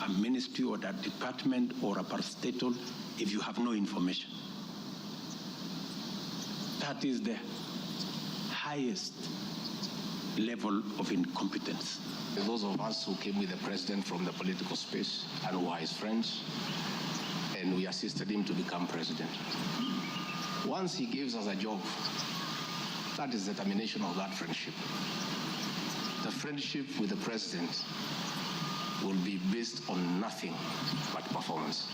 a ministry or a department or a parastatal if you have no information? That is the highest level of incompetence. Those of us who came with the president from the political space and who are his friends, and we assisted him to become president. Once he gives us a job, that is the termination of that friendship. The friendship with the president will be based on nothing but performance.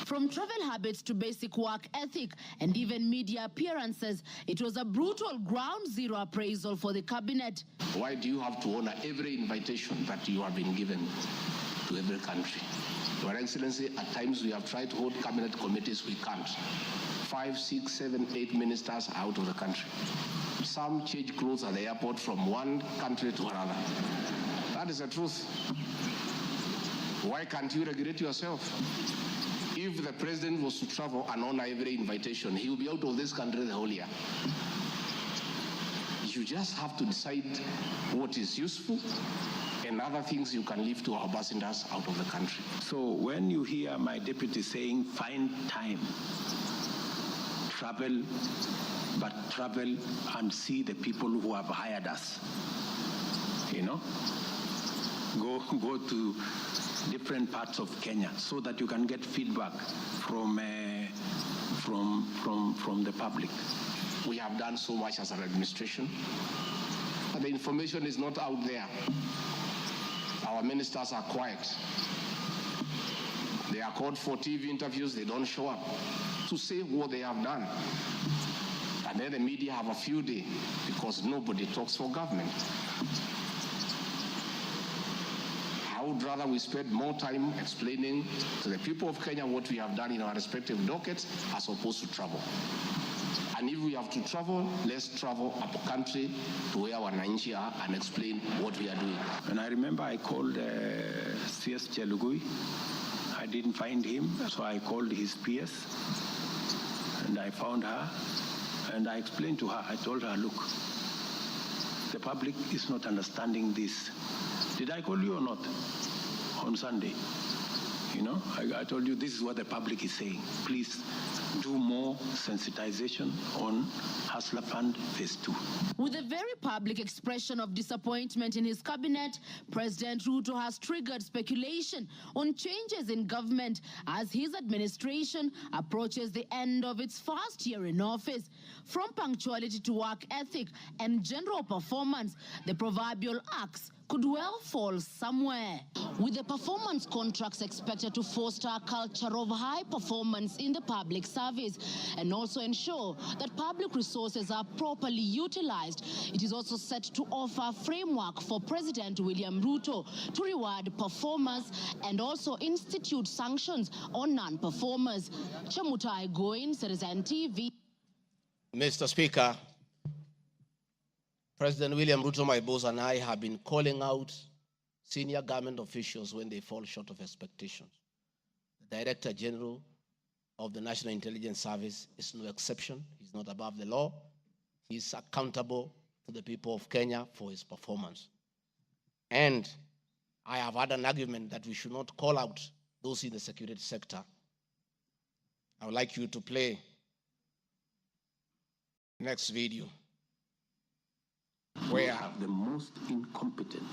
From travel habits to basic work ethic and even media appearances, it was a brutal ground zero appraisal for the cabinet. Why do you have to honor every invitation that you have been given to every country? Your Excellency, at times we have tried to hold cabinet committees, we can't. 5, 6, 7, 8 ministers are out of the country. Some change clothes at the airport from one country to another. That is the truth. Why can't you regulate yourself? If the president was to travel and honor every invitation, he will be out of this country the whole year. You just have to decide what is useful and other things you can leave to our ambassadors out of the country. So when you hear my deputy saying, find time, travel, but travel and see the people who have hired us, you know, go to different parts of Kenya so that you can get feedback from the public. We have done so much as an administration, but the information is not out there. Our ministers are quiet. They are called for TV interviews, they don't show up to say what they have done. And then the media have a field day because nobody talks for government. I would rather we spend more time explaining to the people of Kenya what we have done in our respective dockets as opposed to travel. And if we have to travel, let's travel up a country to where our wananchi are and explain what we are doing. And I remember I called CS Chelugui. I didn't find him, so I called his PS. And I found her, and I explained to her, I told her, look, the public is not understanding this. Did I call you or not on Sunday? You know, I told you this is what the public is saying. Please do more sensitization on Hustler Fund Phase 2. With a very public expression of disappointment in his cabinet, President Ruto has triggered speculation on changes in government as his administration approaches the end of its first year in office. From punctuality to work ethic and general performance, the proverbial axe could well fall somewhere. With the performance contracts expected to foster a culture of high performance in the public service and also ensure that public resources are properly utilized, it is also set to offer a framework for President William Ruto to reward performers and also institute sanctions on non-performers. Chamutai Goin, Citizen TV. Mr. Speaker, President William Ruto, my boss, and I have been calling out senior government officials when they fall short of expectations. The Director General of the National Intelligence Service is no exception. He's not above the law. He's accountable to the people of Kenya for his performance. And I have had an argument that we should not call out those in the security sector. I would like you to play next video. We have the most incompetent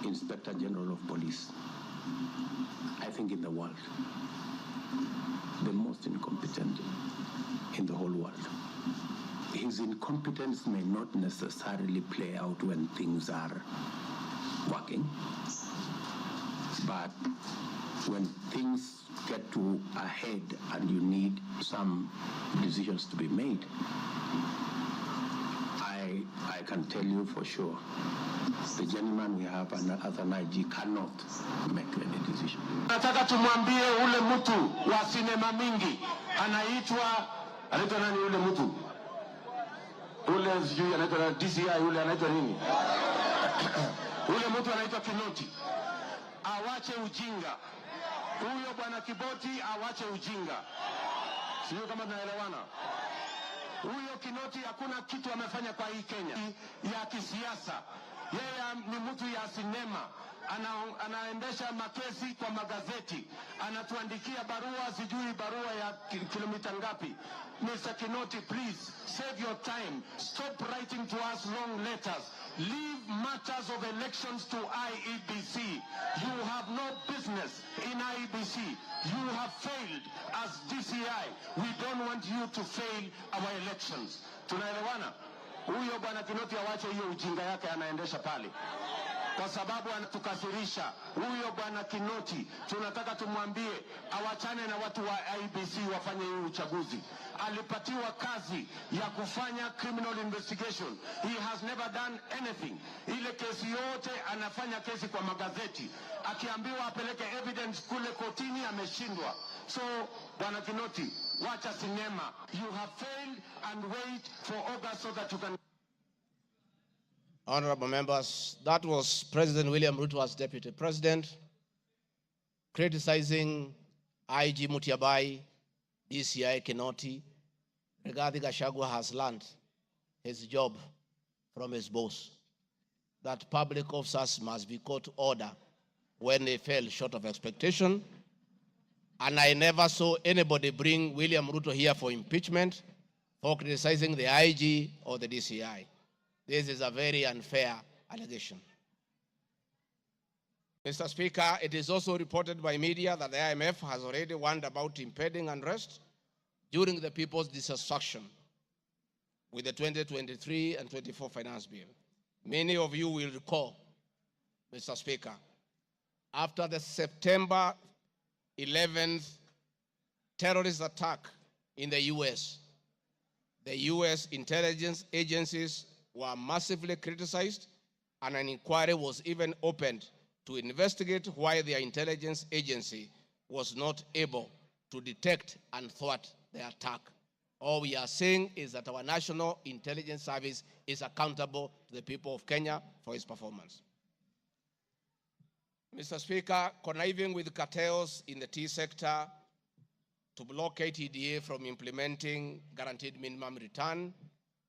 Inspector General of Police, I think, in the world. The most incompetent in the whole world. His incompetence may not necessarily play out when things are working, but when things get to a head and you need some decisions to be made, I can tell you for sure, the gentleman we have as an IG cannot make any decision. Nataka tumwambie ule mtu wa sinema mingi anaitwa nani ule mtu? Ule sijui anaitwa DCI, ule anaitwa nini? Ule mtu anaitwa Kinoti. Awache ujinga. Huyo bwana Kiboti awache ujinga. Sio kama tunaelewana. Huyo Kinoti hakuna kitu amefanya kwa hii Kenya ya kisiasa. Yeye ni mtu ya sinema. Anaendesha makesi kwa magazeti. Anatuandikia barua, sijui barua ya kilomita ngapi. Mr. Kinoti, please save your time. Stop writing to us long letters. Leave matters of elections to IEBC. You have no business in IEBC. You have failed as DCI. We don't want you to fail our elections. Tunaelewana? Huyo bwana Kinoti awache hiyo ujinga yake anaendesha pale. kwa sababu anatukasirisha. Huyo bwana Kinoti tunataka tumwambie awachane na watu wa IEBC wafanye huu uchaguzi. Alipatiwa kazi ya kufanya criminal investigation. He has never done anything. Ile kesi yote anafanya kesi kwa magazeti. Akiambiwa apeleke evidence kule kotini ameshindwa. So bwana Kinoti, wacha sinema. You have failed and wait for August so that you can. Honorable members, that was President William Ruto as Deputy President criticizing IG Mutiabai, DCI Kinoti. Rigathi Gachagua has learned his job from his boss, that public officers must be called to order when they fell short of expectation. And I never saw anybody bring William Ruto here for impeachment for criticizing the IG or the DCI. This is a very unfair allegation. Mr. Speaker, it is also reported by media that the IMF has already warned about impending unrest during the people's dissatisfaction with the 2023 and 24 finance bill. Many of you will recall, Mr. Speaker, after the September 11th terrorist attack in the US intelligence agencies were massively criticized, and an inquiry was even opened to investigate why their intelligence agency was not able to detect and thwart the attack. All we are saying is that our National Intelligence Service is accountable to the people of Kenya for its performance. Mr. Speaker, conniving with cartels in the tea sector to block KTDA from implementing guaranteed minimum return,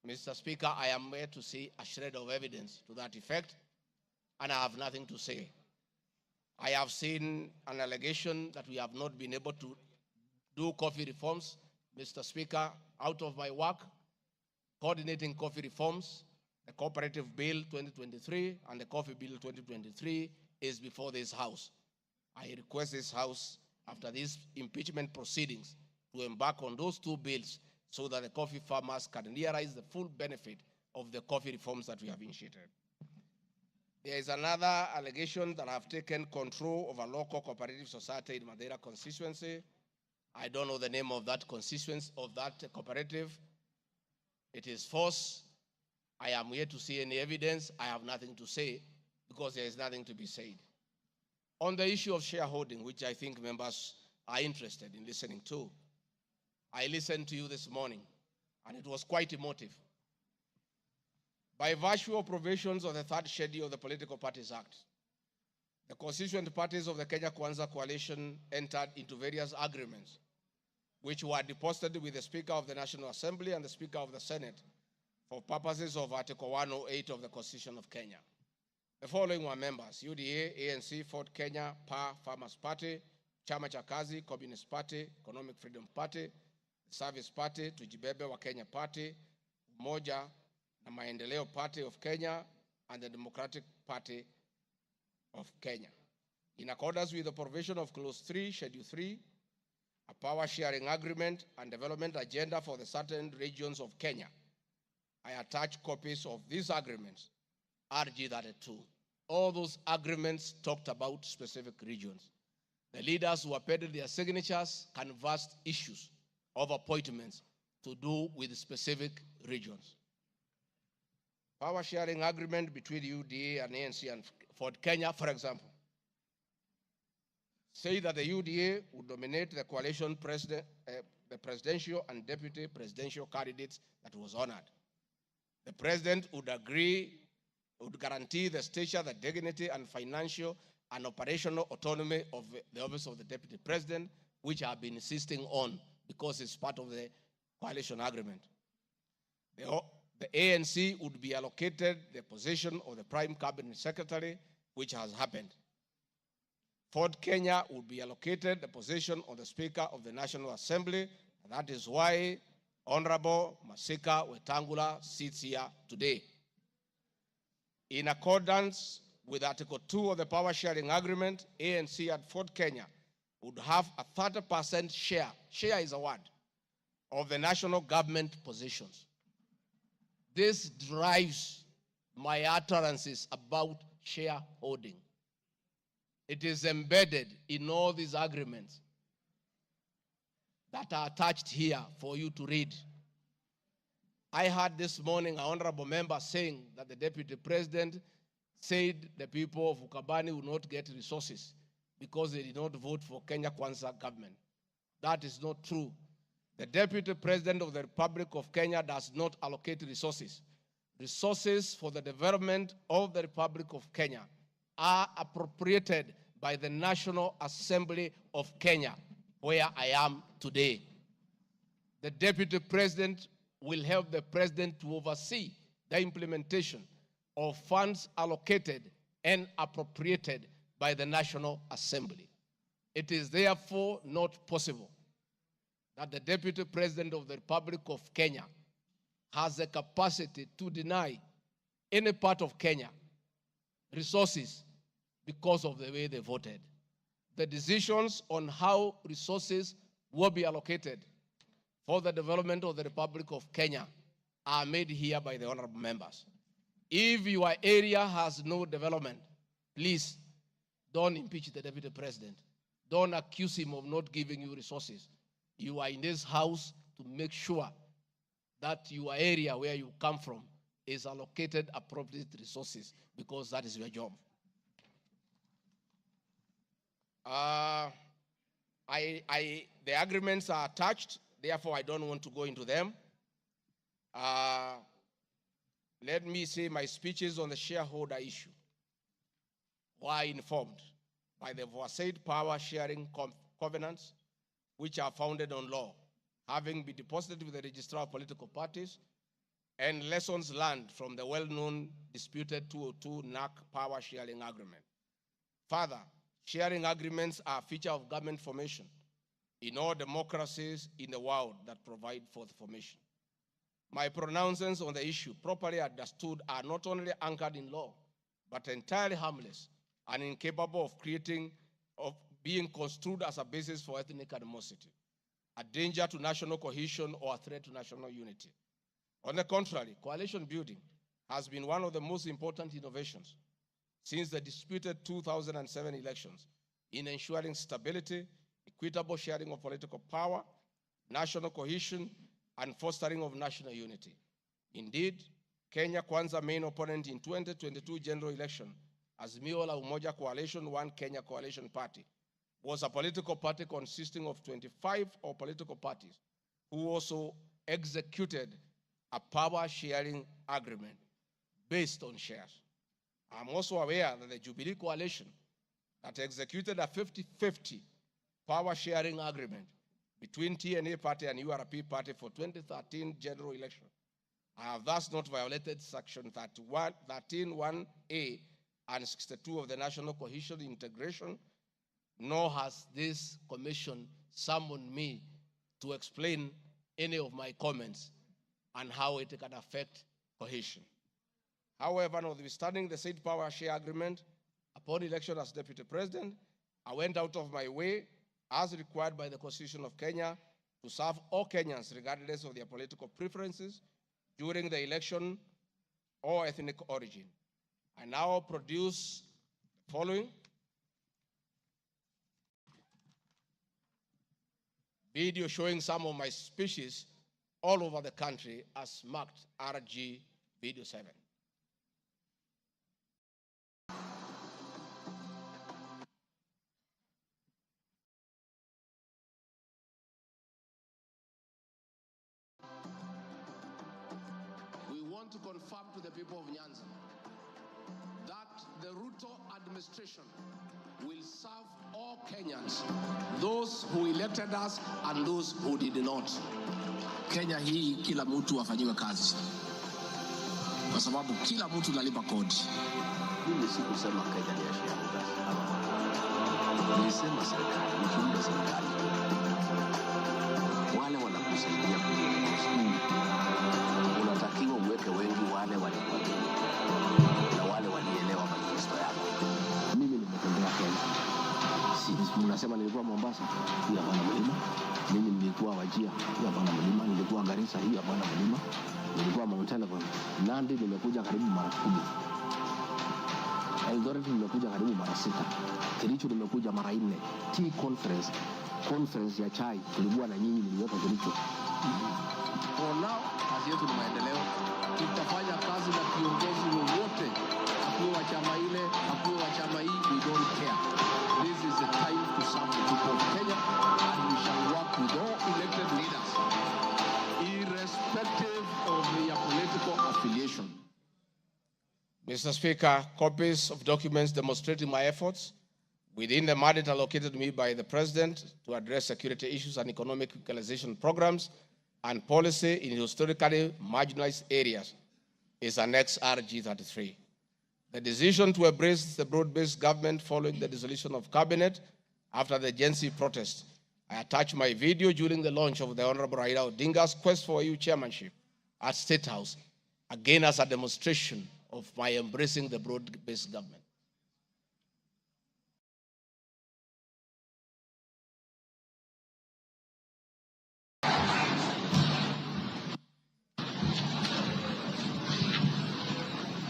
Mr. Speaker, I am here to see a shred of evidence to that effect, and I have nothing to say. I have seen an allegation that we have not been able to do coffee reforms, Mr. Speaker, out of my work, coordinating coffee reforms. The Cooperative Bill 2023 and the Coffee Bill 2023 is before this House. I request this House, after these impeachment proceedings, to embark on those two bills so that the coffee farmers can realize the full benefit of the coffee reforms that we have initiated. There is another allegation that I have taken control of a local cooperative society in Madeira constituency. I don't know the name of that constituency, of that cooperative. It is false. I am here to see any evidence. I have nothing to say because there is nothing to be said. On the issue of shareholding, which I think members are interested in listening to, I listened to you this morning, and it was quite emotive. By virtue of provisions of the third schedule of the Political Parties Act, the constituent parties of the Kenya Kwanza Coalition entered into various agreements, which were deposited with the Speaker of the National Assembly and the Speaker of the Senate for purposes of Article 108 of the Constitution of Kenya. The following were members: UDA, ANC, Ford Kenya, PAR, Farmers Party, Chama cha Kazi, Communist Party, Economic Freedom Party, Service Party, Tujibebe wa Kenya Party, Umoja na Maendeleo Party of Kenya, and the Democratic Party of Kenya. In accordance with the provision of Clause 3, Schedule 3, a power sharing agreement and development agenda for the certain regions of Kenya, I attach copies of these agreements, RG32. All those agreements talked about specific regions. The leaders who appended their signatures canvassed issues of appointments to do with specific regions. Power sharing agreement between UDA and ANC and Ford Kenya, for example, say that the UDA would nominate the coalition president, the presidential and deputy presidential candidates that was honored. The president would guarantee the stature, the dignity, and financial and operational autonomy of the office of the deputy president, which I have been insisting on because it's part of the coalition agreement. The ANC would be allocated the position of the prime cabinet secretary, which has happened. Ford Kenya would be allocated the position of the Speaker of the National Assembly, and that is why Honorable Masika Wetangula sits here today. In accordance with Article 2 of the Power Sharing Agreement, ANC and Ford Kenya would have a 30% share is a word, of the national government positions. This drives my utterances about shareholding. It is embedded in all these agreements that are attached here for you to read. I heard this morning an honorable member saying that the deputy president said the people of Ukambani will not get resources because they did not vote for Kenya Kwanza government. That is not true. The deputy president of the Republic of Kenya does not allocate resources. Resources for the development of the Republic of Kenya are appropriated by the National Assembly of Kenya, where I am today. The deputy president will help the president to oversee the implementation of funds allocated and appropriated by the National Assembly. It is therefore not possible that the deputy president of the Republic of Kenya has the capacity to deny any part of Kenya resources because of the way they voted. The decisions on how resources will be allocated for the development of the Republic of Kenya are made here by the honorable members. If your area has no development, please don't impeach the deputy president. Don't accuse him of not giving you resources. You are in this house to make sure that your area where you come from is allocated appropriate resources, because that is your job. The agreements are attached, therefore I don't want to go into them. Let me say my speeches on the shareholder issue were informed by the foresaid power sharing covenants, which are founded on law, having been deposited with the Registrar of Political Parties, and lessons learned from the well-known disputed 202 NAC power sharing agreement. Further, sharing agreements are a feature of government formation in all democracies in the world that provide for the formation. My pronouncements on the issue, properly understood, are not only anchored in law, but entirely harmless and incapable of being construed as a basis for ethnic animosity, a danger to national cohesion, or a threat to national unity. On the contrary, coalition building has been one of the most important innovations since the disputed 2007 elections in ensuring stability, equitable sharing of political power, national cohesion, and fostering of national unity. Indeed, Kenya Kwanza main opponent in 2022 general election, Azimio la Umoja Coalition, One Kenya Coalition Party, was a political party consisting of 25 political parties who also executed a power-sharing agreement based on shares. I'm also aware that the Jubilee Coalition that executed a 50-50 power-sharing agreement between TNA Party and URP Party for 2013 general election. I have thus not violated Section 13(1)(a) and 62 of the National Cohesion Integration, nor has this commission summoned me to explain any of my comments and how it can affect cohesion. However, notwithstanding the said power share agreement, upon election as Deputy President, I went out of my way, as required by the Constitution of Kenya, to serve all Kenyans regardless of their political preferences during the election or ethnic origin. I now produce the following video showing some of my speeches all over the country as marked RG Video 7. We want to confirm to the people of Nyanza that the Ruto administration will serve all Kenyans, those who elected us and those who did not. Kenya hii kila mtu afanyiwe kazi, kwa sababu kila mtu analipa kodi. Mimi sikusema Kenya ni ya shareholders. Nilisema serikali, nikiunda serikali. Wale wanakusaidia kuongoza. Unatakiwa uweke wengi wale walikuwa na wale walielewa manifesto yako. Mimi nimetembea Kenya. Mnasema nilikuwa Mombasa, hii hapana mlima. Mimi nilikuwa Wajir, hii hapana mlima. Nilikuwa Garissa, hii hapana mlima. Nilikuwa Mount Elgon. Nandi nimekuja karibu mara 10. Eldoret nimekuja karibu mara 6. Kericho nimekuja mara 4. Tea conference ya chai tulikuwa na nyinyi mliotoka Kericho. For now, kazi yetu ni maendeleo. Tutafanya kazi na kiongozi wowote, akuwe wa chama ile, akuwe wa chama hii, we don't care. This is the time to serve the people of Kenya, and we shall work with all elected leaders, irrespective of their political affiliation. Mr. Speaker, copies of documents demonstrating my efforts within the mandate allocated to me by the President to address security issues and economic equalization programs and policy in historically marginalized areas is Annex RG33. The decision to embrace the broad-based government following the dissolution of cabinet after the Gen Z protest. I attached my video during the launch of the Honorable Raila Odinga's quest for EU chairmanship at State House, again as a demonstration of my embracing the broad-based government.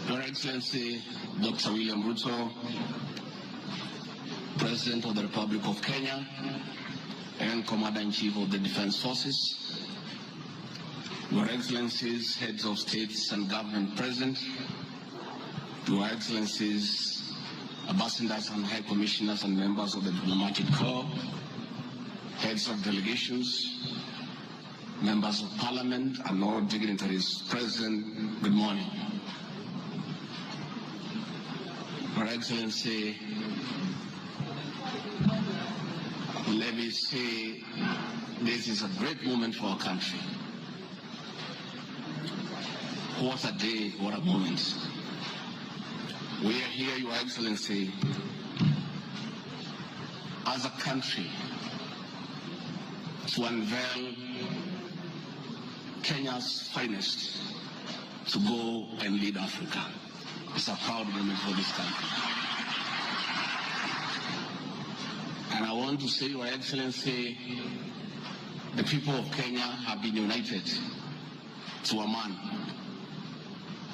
Your Excellency, Dr. William Ruto, President of the Republic of Kenya and Commander-in-Chief of the Defense Forces, Your Excellencies, Heads of States and Government present, Your Excellencies, Ambassadors and High Commissioners and members of the Diplomatic Corps, Heads of Delegations, Members of Parliament and all dignitaries present, good morning. Your Excellency, let me say this is a great moment for our country. What a day, what a moment. We are here, Your Excellency, as a country to unveil Kenya's finest to go and lead Africa. It's a proud moment for this country. And I want to say, Your Excellency, the people of Kenya have been united to a man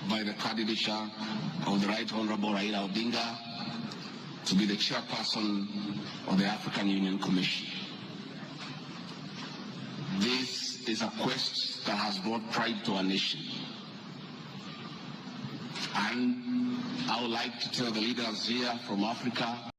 by the candidature of the Right Honorable Raila Odinga to be the chairperson of the African Union Commission. This is a quest that has brought pride to our nation. And I would like to tell the leaders here from Africa